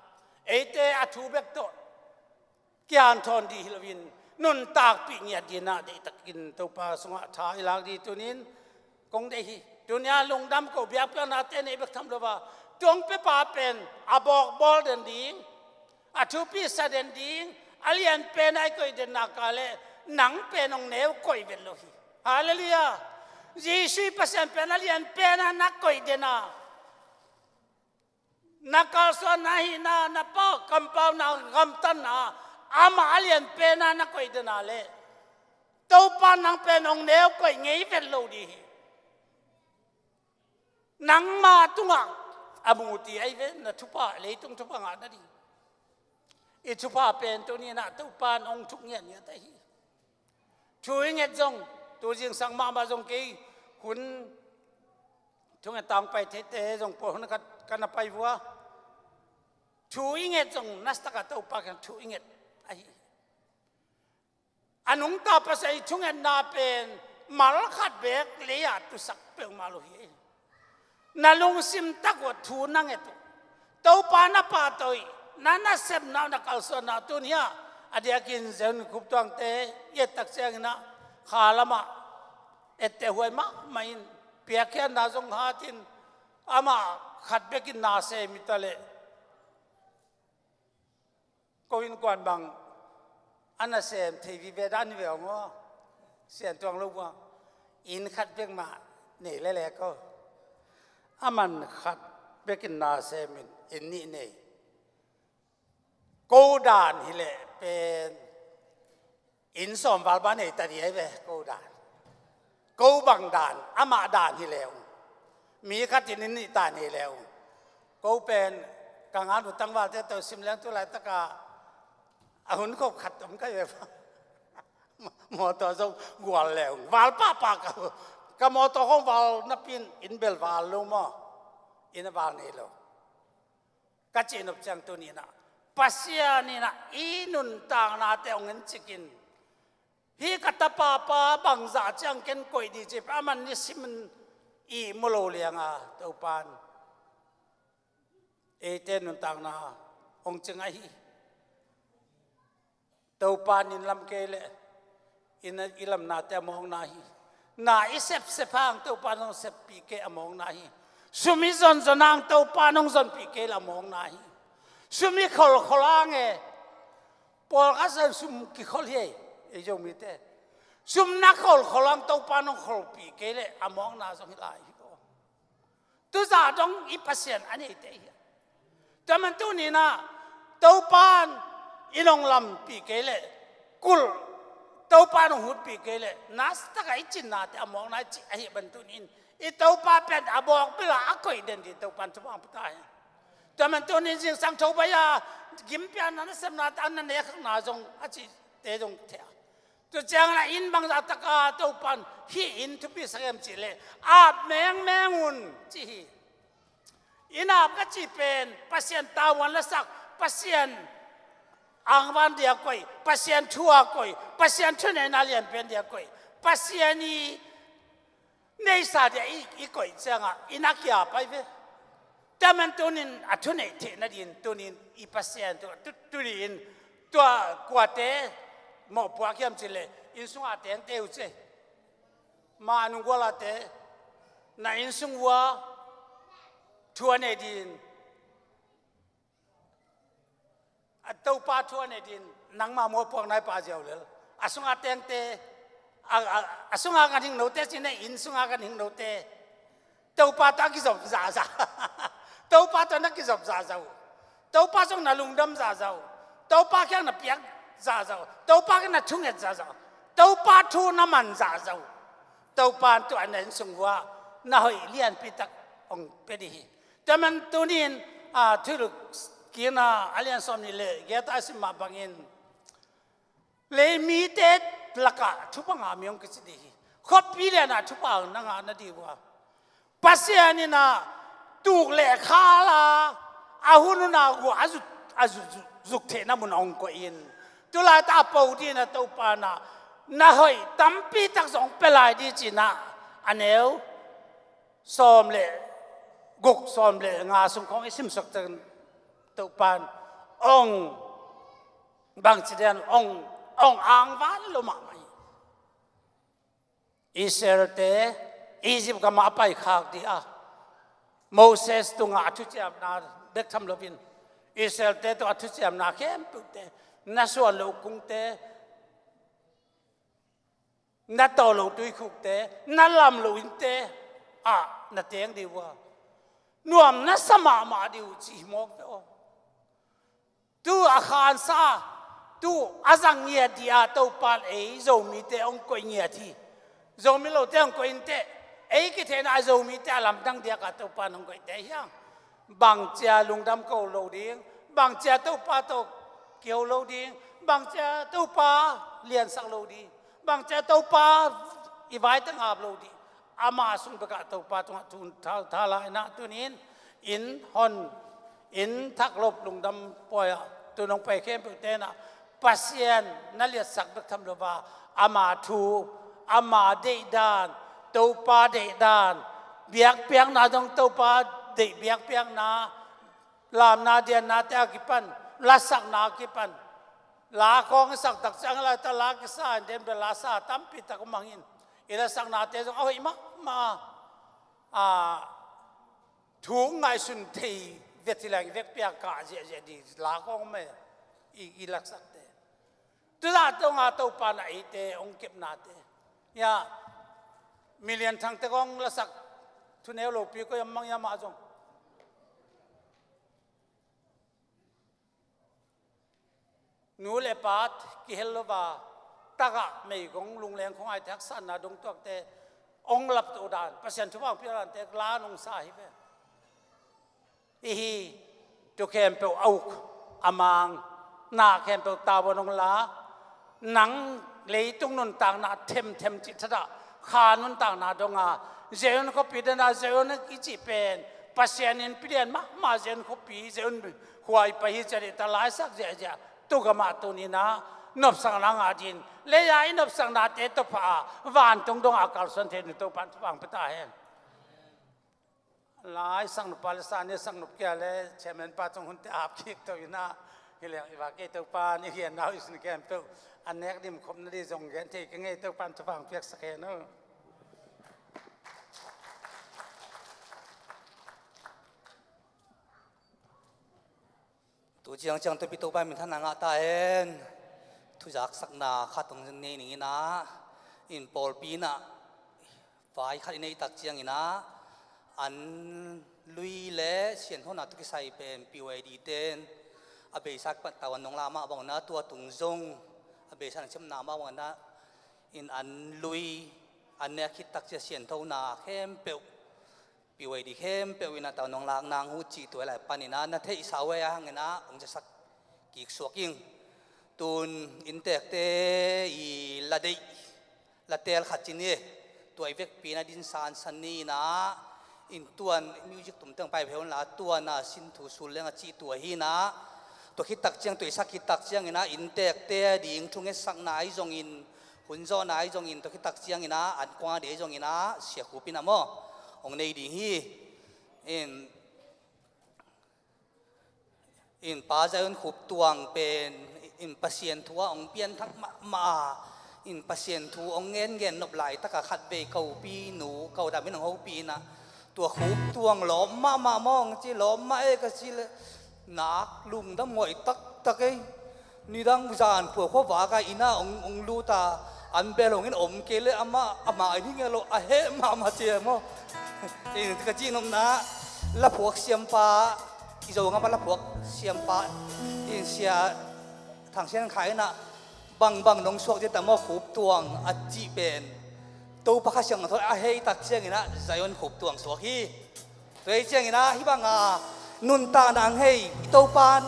ไอ้เตอทูเบกตัวกิอันทอนดีฮิลวินนุนตากปีเนี่ยดีน่าได้ตะกินตัวปลาสงะท้ายหลังดีตัวนี้คงได้ฮีตัวนี้ลงดำก็เบียบกันนาเตนไอ้เบกทำเลยว่าจงไปป่าเป็นอาบอกบอลเดินดิ้งอาทูปีสะเดินดิ้งอาเลียนเป็นไอ้ก็เดินนักอะไรหนังเป็นองเนวก็อีเวลโลฮีฮาเลลูยาจีสุยเปอร์เซ็นต์เป็นอาเลียนเป็นนักก็อีเดน่านักการส่วนไหนนักป้ากำเป้านักกำตันนาอามาเลียนเป็นนักก็อีเดน่าเลยตัวปานังเป็นองเนวก็อีเงี้ยเวลโลดีนังมาตุงังอามูตีไอเวนนัทุพะเลยตุงทุพะงานนั่นดีอีทุพะเป็นตัวนี้นะตัวปานองทุกเงี้ยเนี่ยแต่ฮีช่วยเงี้ยจงตัวจริงสังมาจงกี่หุ่นทุกเงี้ยตามไปเทจงปนกันไปวัวช่วยเงี้ยจงนัสตะกัตัวปากันช่วยเงี้ยไออันนุ่งตาภาษาทุกเงี้ยนาเป็นมาลขัดเบกเลยอะตุสักเปิลมาลุยนาลงซิมตักว่าทูนังเอตุตัวปานาปาตัวนั่นเสพนานักอัลสนาตัวเนี้ยอดีตกินเซนคุปตังเตยเยตักเซงนะขาละมาเอตเตหวยมาไม่เปียกแค่นาจงหาทินอามาขัดเบกินนาเซมิตาเลก็วินกวนบังอันนั้นเซมทีวีเวดานเวลงอเสียนตวงลูกว่าอินขัดเบกมาเนี่ยเละๆก็อามันขัดเบกินนาเซมินอินนี่เนี่ยกูดานฮิเลเป็นอินสมบัติบ้านเอตัดีไอเวกูดานกูบังดานอามาดานฮิเลวมีขัดจินินิตานฮิเลวกูเป็นกังงานอุตังวาลเตตัวซิมเลี้ยงตัวไรตะกาอาหุ่นก็ขัดผมก็แบบมอตัวส่งกวนแล้ววาลป้าปากกับมอตัวของวาลนับปินอินเบลวาลลงมาอินวาลนี่โลกัจจินบจังตัวนี้นะปัสยานี่นะอีนุนต่างนาเตองเงินจิกินฮีกัตปาปาบังซาจังเกินกอยดีเจ็บอามันนิสิมันอีมโลเลียงอ่ะตัวปานเอเตนุนต่างนาองจังไอตัวปานอินลำเกลอิลำนาเตมองนาฮีนาอิเซปเซพังตัวปานองเซปปีเกอมองนาฮีสุมิซอนจนางตัวปานองจนปีเกละมองนาฮีสุมิขลขลังปอลกัสสุมกิขลเฮไอจงมีเตสุมนักขลขลังตัวปานองขลปีเกเลอมองนาสมิลายตัวจ่าต้องอีปัสยันอันนี้เตยแต่มันตัวนี้นะตัวปานอินองลำปีเกเลกุลตัวปานองหุดปีเกเลนัสตะไกจินนาแต่อมองนาจิไอบันตุนินอีตัวปานเป็นอบอกเปล่าอักอยเดินดีตัวปานทุบางพุทธายแต่มันตัวนี้จริงสังโชบยากิมเปียนั้นเสมนาอันนั้นเอกนาจงอาจิเตจงเทียตัวเจ้าละอินบางจัตกาตัวปันฮีอินทุบิสเกมจิเลอาบแมงอุนจีอินาบก็จีเป็นปัสยันตาวันละสักปัสยันอ่างวันเดียก่อยปัสยันชัวก่อยปัสยันชุนเอนาเลียนเป็นเดียก่อยปัสยันนี้ในสาเดียอีก่อยเจ้าอินักยาไปเวแต่มันตัวนี้อัตุเนเทนดินตัวนี้อีปัสยันตัวนี้ตัวกวาเตหมอปวกยามจิเลอินสุงอาเตนเตอุเจมานุกวลาเตนาอินสุงวัวทัวเนดินอัตโตปาทัวเนดินนังมาหมอปวกนายปาเจ้าเลยอาสุงอาเตนเตอาสุงอากันหิงโนเตจิเนอินสุงอากันหิงโนเต เต้าป้าตักกิจซาซาเต้าป้าตักนักกิจซาซาเต้าป้าส่งนาลุงดำซาซาเต้าป้าแค่นับเปียกซาซาเต้าป้าแค่นับทุ่งเอ็ดซาซาเต้าป้าทูน้ำมันซาซาเต้าป้าตัวอันนั้นส่งว่าน่าให้เลี้ยนปีตักองเปดีแต่มันตัวนี้ที่ลูกกินอะไรสมนี่เลยแกตาสิมาบังอินเลยมีเด็ดลักะทุบงามีองกิจดีขบปีเลยนะทุบงนังานาดีว่าปัสยานี่นะตูกเล่ขาลาอาหุนนากูอาจุกเทนะมุนองก็อินตุลาตาปูดีนะตัวปานะน่าให้ตั้มปีตักสองเปลายดีจีนะอันเอวซ้อมเลยกกซ้อมเลยงาสงของไอ้ซิมสักตันตัวปานองบางทีเดียนองอ่างวันลงมาไหมอิสราเอลอียิปต์ก็มาไปขากดีโมเสสตุงอาทุจามนาเด็กทำลบินอิสราเอลตัวอาทุจามนาเข้มปุตเตนัสวนลูกกุงเตนัตโตลูตุยคุกเตนัลลัมลูอินเตนัตเตียงดีว่านวมนัสมาดิวจีมอกเตอตูอาคารซาตูอาจังเงียดีตัวปานโจมีเตองกอยเงียทีโจมีโลเตองกอยเตกิเทน่าโจมีเตลำตั้งเดียกตัวปานองกอยเตยังบางเจ้าลุงดำก็โลดิ้งบางเจ้าตัวปาตัวเกี่ยวโลดิ้งบางเจ้าตัวปาเลียนสักโลดิ้งบางเจ้าตัวปาอีไว้ตั้งอาบโลดิ้งอามาสุงประกาศตัวปาตัวทุนท่าลายนะตัวนี้อินฮอนอินทักลบลุงดำปล่อยตัวน้องไปเข้มไปเต้นปัสยานนั่นเรียกสักดักทำลบาอามาทูอามาเดดานตัวปาเดดานเบียกเปียงนาดงตัวปาเดเบียกเปียงนาลามนาเดียนนาเตกิปันลาสักนากิปันลาคองสักตักจังลาตลากิสานเดนเบลาซาตั้มปิตะกุมังอินอีลาสักนาเตจงเอาหิมาถุงไงสุนทีเวทีแรงเวกเปียกกาเจดีลาคองไม่อีลักสักเตตุลาตงอาตัวปานาอิเตองเก็บนาเตยามิเลียนทางเตกองละสักทุนเอลโลปีก็ยังมังยามาจงนูเลปาดกิเฮลโลบาตากะไม่กงลุงแรงของไอ้ทักษะนาดงตัวเตองหลับตัวดานประชันทุบางพิรันเตกลานงสาหิเบอีตัวแคมเปเอาอามังนาแคมเปตาบนงลาหนังเลยตรงนนต่างนาเทมจิตระขานุนต่างนาดงาเจนเขาปีเดนาเจนกิจิเป็นปัสยานินปีเดนมาเจนเขาปีเจนหวยไปฮิจริตลายสักเจตุกมาตุนีนานบสังนางอาจินเลยยายนบสังนาเตตพาวานตรงดงอากาศสันเทนตัวปันฟังปตาเห็นหลายสังนุปาลสานี่สังนุปแก่เลยเชมันปาจงหุ่นเตอาบคิกตัวอยู่นะเฮียอีว่าเกตัวปานี่เฮียนเอาอิสนแกมตัวอันนี้ดิมคมนาดีจงแกนที่กังเงตัวปันฟังเพียกสักแค่นู้ตัวจังตัวปิโตไปมันท่านนางอาตาเอ็นทุจักสักนาขัดตรงนี้นี่นะอินปอลปีนะฝ่ายขัดในตักเจียงนี่นะอันลุยเล่เสียนเขาหน้าตุกใส่เป็นปิวไอดีเต้นอเบสักปัตตาวันนงลามาบอกนะตัวตุงจงอเบสันเชื่อมนามาบอกนะอินอันลุยอันเนี้ยคิดตักเสียนเท่านาเข้มเปียวปิวไอดีเข้มเปียววินาตาวนงลานางหูจีตัวอะไรปานินะนั่นเทอิสาวยังไงนะองจะสักกิกสวกิงตุนอินเตกเตอีละเดละเตลขัดจินีตัวไอเวกปีนาดินซานสันนีนะอินตัวมิวสิกตุ่มตั้งไปเพลงละตัวน่ะสินถูสุลเลงจีตัวฮีนะตัวคิดตักเจียงตัวสักคิดตักเจียงนะอินเตกเตดิ่งทุ่งเอสักนายจงอินหุ่นจอนายจงอินตัวคิดตักเจียงนะอันกว่าเดจงอินะเสียหูปีนะมั้งองในดิ่งฮีอินป้าจะขุบตวงเป็นอินปัสเซียนทัวองเปียนทักมาอินปัสเซียนทัวองเงินนบไหลตะกะขัดเบเกาปีหนูเกาดำเป็นของปีนะตัวขุบตวงหลอมมามองจีหลอมมาก็จีเลยนักลุงตั้งหมวยตักไอ้นี่ดังจานผัวเขาว่ากันอิน่าองลูตา อันเบลงอินอมเกลอามาอันนี้เงลอาเฮมาเจียมอินกระจีนมนะละพวกเสียมปาอีโจงาละพวกเสียมปาอินเสียทางเส้นขายนะบางน้องสวกจะแต่มาขุบตวงอจีเป็นตัวพักเสียงทออาเฮตักเสียงนะใจยนขุบตวงสวกฮีตัวเสียงนะฮิบังนุนตานางเฮตัวปาน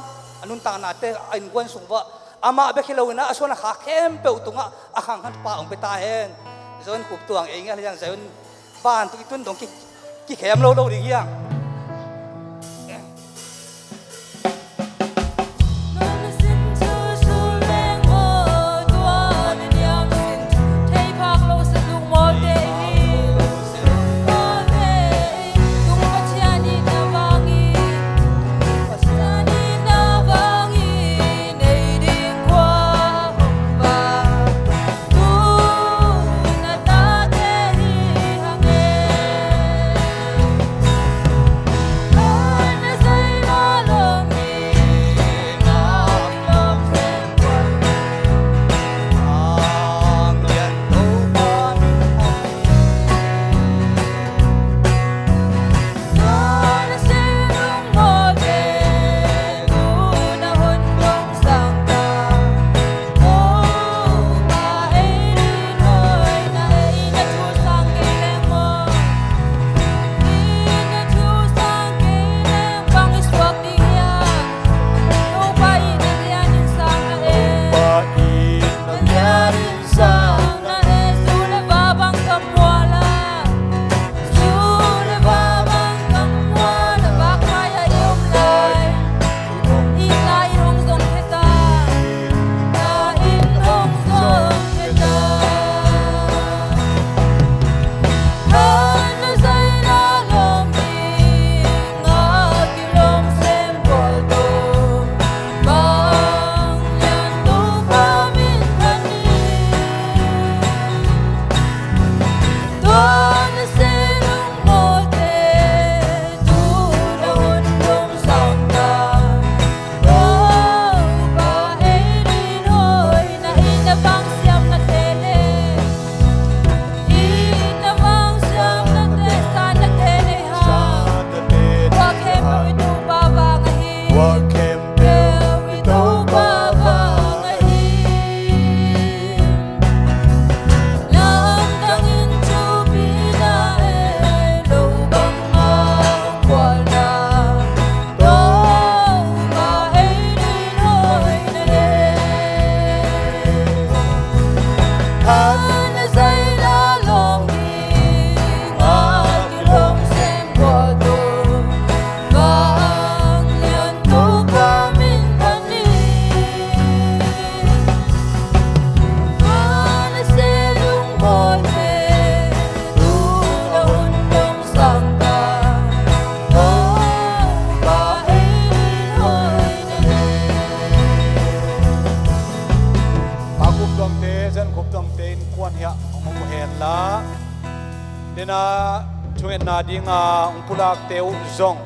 นุนตานาเตอินกวนสุงว่าอามาเบคิโลนะส่วนขาเข้มเปิลตุงอาขังขันป่าองไปตาเฮนส่วนขุบตวงเองอะไรอย่างใจยนบ้านตุกิตุนตรงกี่เข้มโลดีอย่าง na chungen na dinga ungpulak teu zong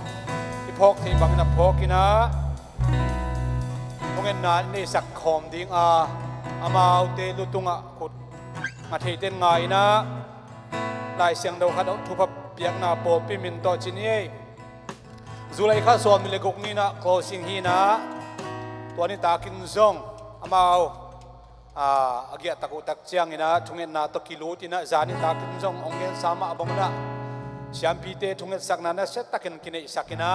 ipok thi bang na phokina chungen na ni sak khom dinga amau te lutunga khut ma thei ten ngai na lai siang do kha do thu phap piak na pol pi min to chin ye zulai kha som mi le gok ni na closing hi na to ni ta kin zong amau agia taku tak chiang ina thungen na to kilo tina zani ta kin jong ongen sama abongna siampi te thungen sakna na set takin kine sakina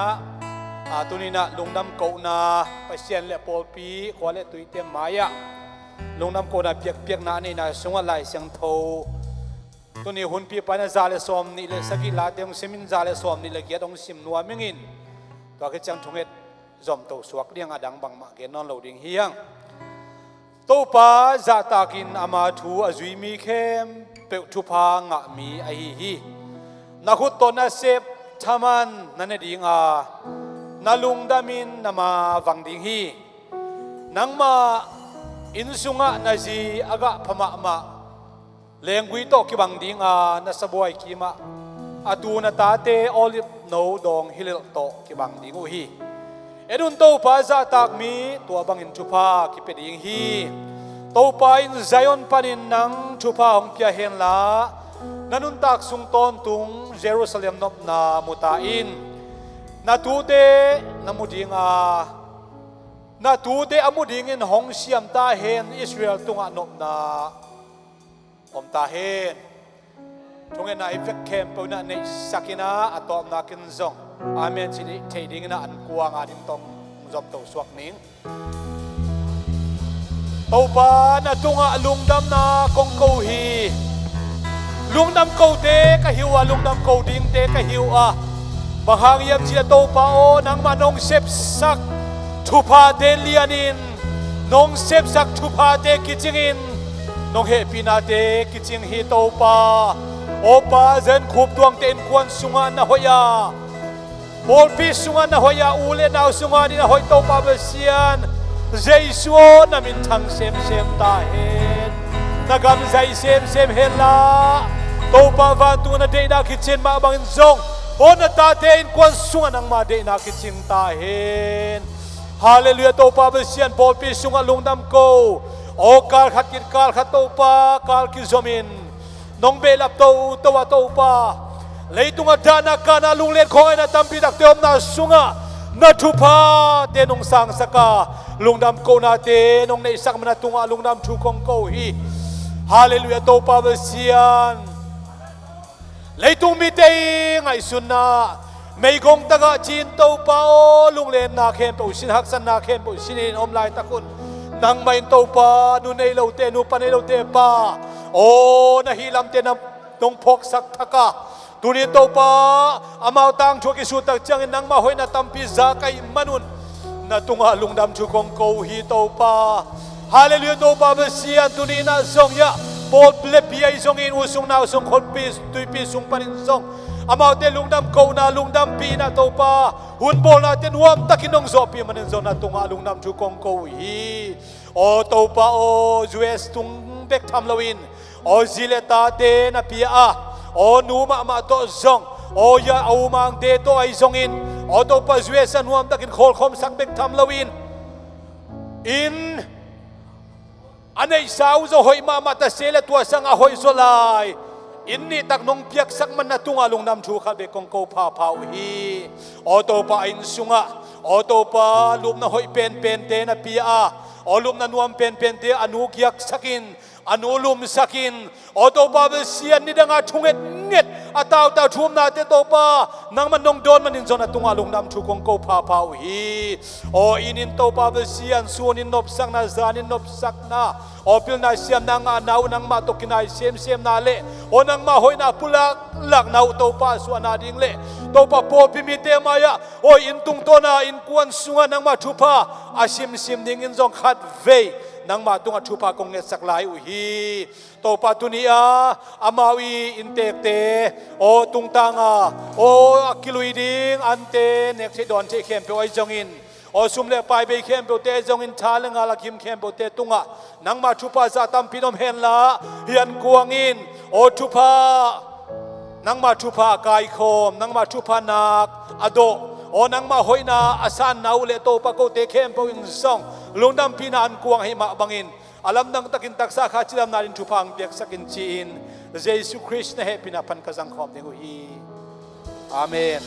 tunina lungnam ko na pasien le polpi khwale tuite maya lungnam ko na piak piak na ni na sunga lai siang tho tuni hun pi pa na zale som ni le sagi la dem semin zale som ni le gia dong sim nuwa mingin to ke chang thunget zom to suak liang adang bang ma ge non loading hiang tô pa za takin ama thu azui mi khem pe thu pa nga mi a hi na khut to na sep thaman na ne dinga na lung damin na ma wang ding hi nangma insunga na ji aga phama ma lengui to ki bang dinga na saboi ki ma atu na ta te olive no dong hilel to ki bang dingu hi edun to pa za tak mi tua bangin chupa ki pe ding hi topa in Zion panin nang chupa hong pia hen la nanun tak sung ton tung Jerusalem nop na mutain na tude namudinga na tude amudingin hong siam ta hen Israel tunga nop na om ta hen tungen na ifek kem po na ne sakina atom na kinzong amen sini trading na an kuang anin tong job to swak ning topa na tunga lungdam na kong hi lungdam ko te kahiwa lungdam ko ding te kahiwa bahangyam sila topa o nang manong sepsak tupa te lianin nong sepsak tupa te kichingin nong happy na te kiching hi topa opa zen khup tuang te in kuan sunga na hoya bolpi sunga na hoya ule na sunga ni na hoy topa besian Jesuo na min thang sem ta hen nagam zai sem hela topa van tu na de na kitchen ma bangin zong on na ta te in kwan sunga nang ma de na kitchen ta hen hallelujah topa besian bolpi sunga lungdam ko o kal khat topa kal ki zomin nong belap to towa topa leitunga dana kana lunglen khoi na tampi dak teom na sunga na thupa te nong sang saka lungdam ko na te nong nei sak mana tunga lungdam thu kong ko hi hallelujah topa besian leitung mi te ngai sunna mei gong taga chin topa o lunglen na khem po sin hak san na khem po sinin om lai takun nang main topa nu nei lo te nu pa nei lo te pa o na hilam te na nong phok sak thaka tunin topa amau tang chu ki su tak chang nang ma hoi na tampi za kai manun na tunga lungdam chu kong ko hi topa hallelujah topa besian tunina song ya pol ple pi ai song in usung na usung khol pi tui pi sung panin song amau te lungdam ko na lungdam pi na topa hun bol na ten huam takinong zo pi manin zo na tunga lungdam chu kong ko hi o topa o jues tung bek tham lawin o zileta te na pia a o numa ma to zong o ya au mang de to ai zong in o to pa zue san huam takin khol khom sak bek tham lawin in anei sau zo hoi ma ta sele tua sang a hoi so lai in ni tak nong piak sak man na tunga lungnam thu kha be kong ko pha phau hi o to pa in sunga o to pa lup na hoi pen te na pia a o lup na nuam pen te anu kiak sakin anulum sakin oto pa besian ni danga thunget nget ataw ta thum na te to pa nang manong don manin zona tunga lungnam thu kong ko pha phau hi o inin to pa besian suonin nop sang na zanin nop sak na o pil na siam nang anau nang ma to kinai sem na le o nang ma hoi na pulak lak nau to pa su na ding le to pa po pi mi te maya o in tung to na in kuan sunga nang ma thu pa asim ding in zong khat ve nang ma tunga thupa kong nge saklai u hi to patunia amawi intek te o tungtanga o akilui ding ante nek se don che khem pe oi jongin o sumle pai be khem pe te jongin thalenga la kim khem pe te tunga nang ma thupa za tam pinom hen la hian kuangin o thupa nang ma thupa kai khom nang ma thupa nak ado o nang ma hoina asan naule to pa ko te khem po in song lungdam pina an kuang hi ma bangin alam nang takin taksa kha chilam narin thupang biak sakin chin Jesus Christ na he pinapan kazang khom ne hi amen.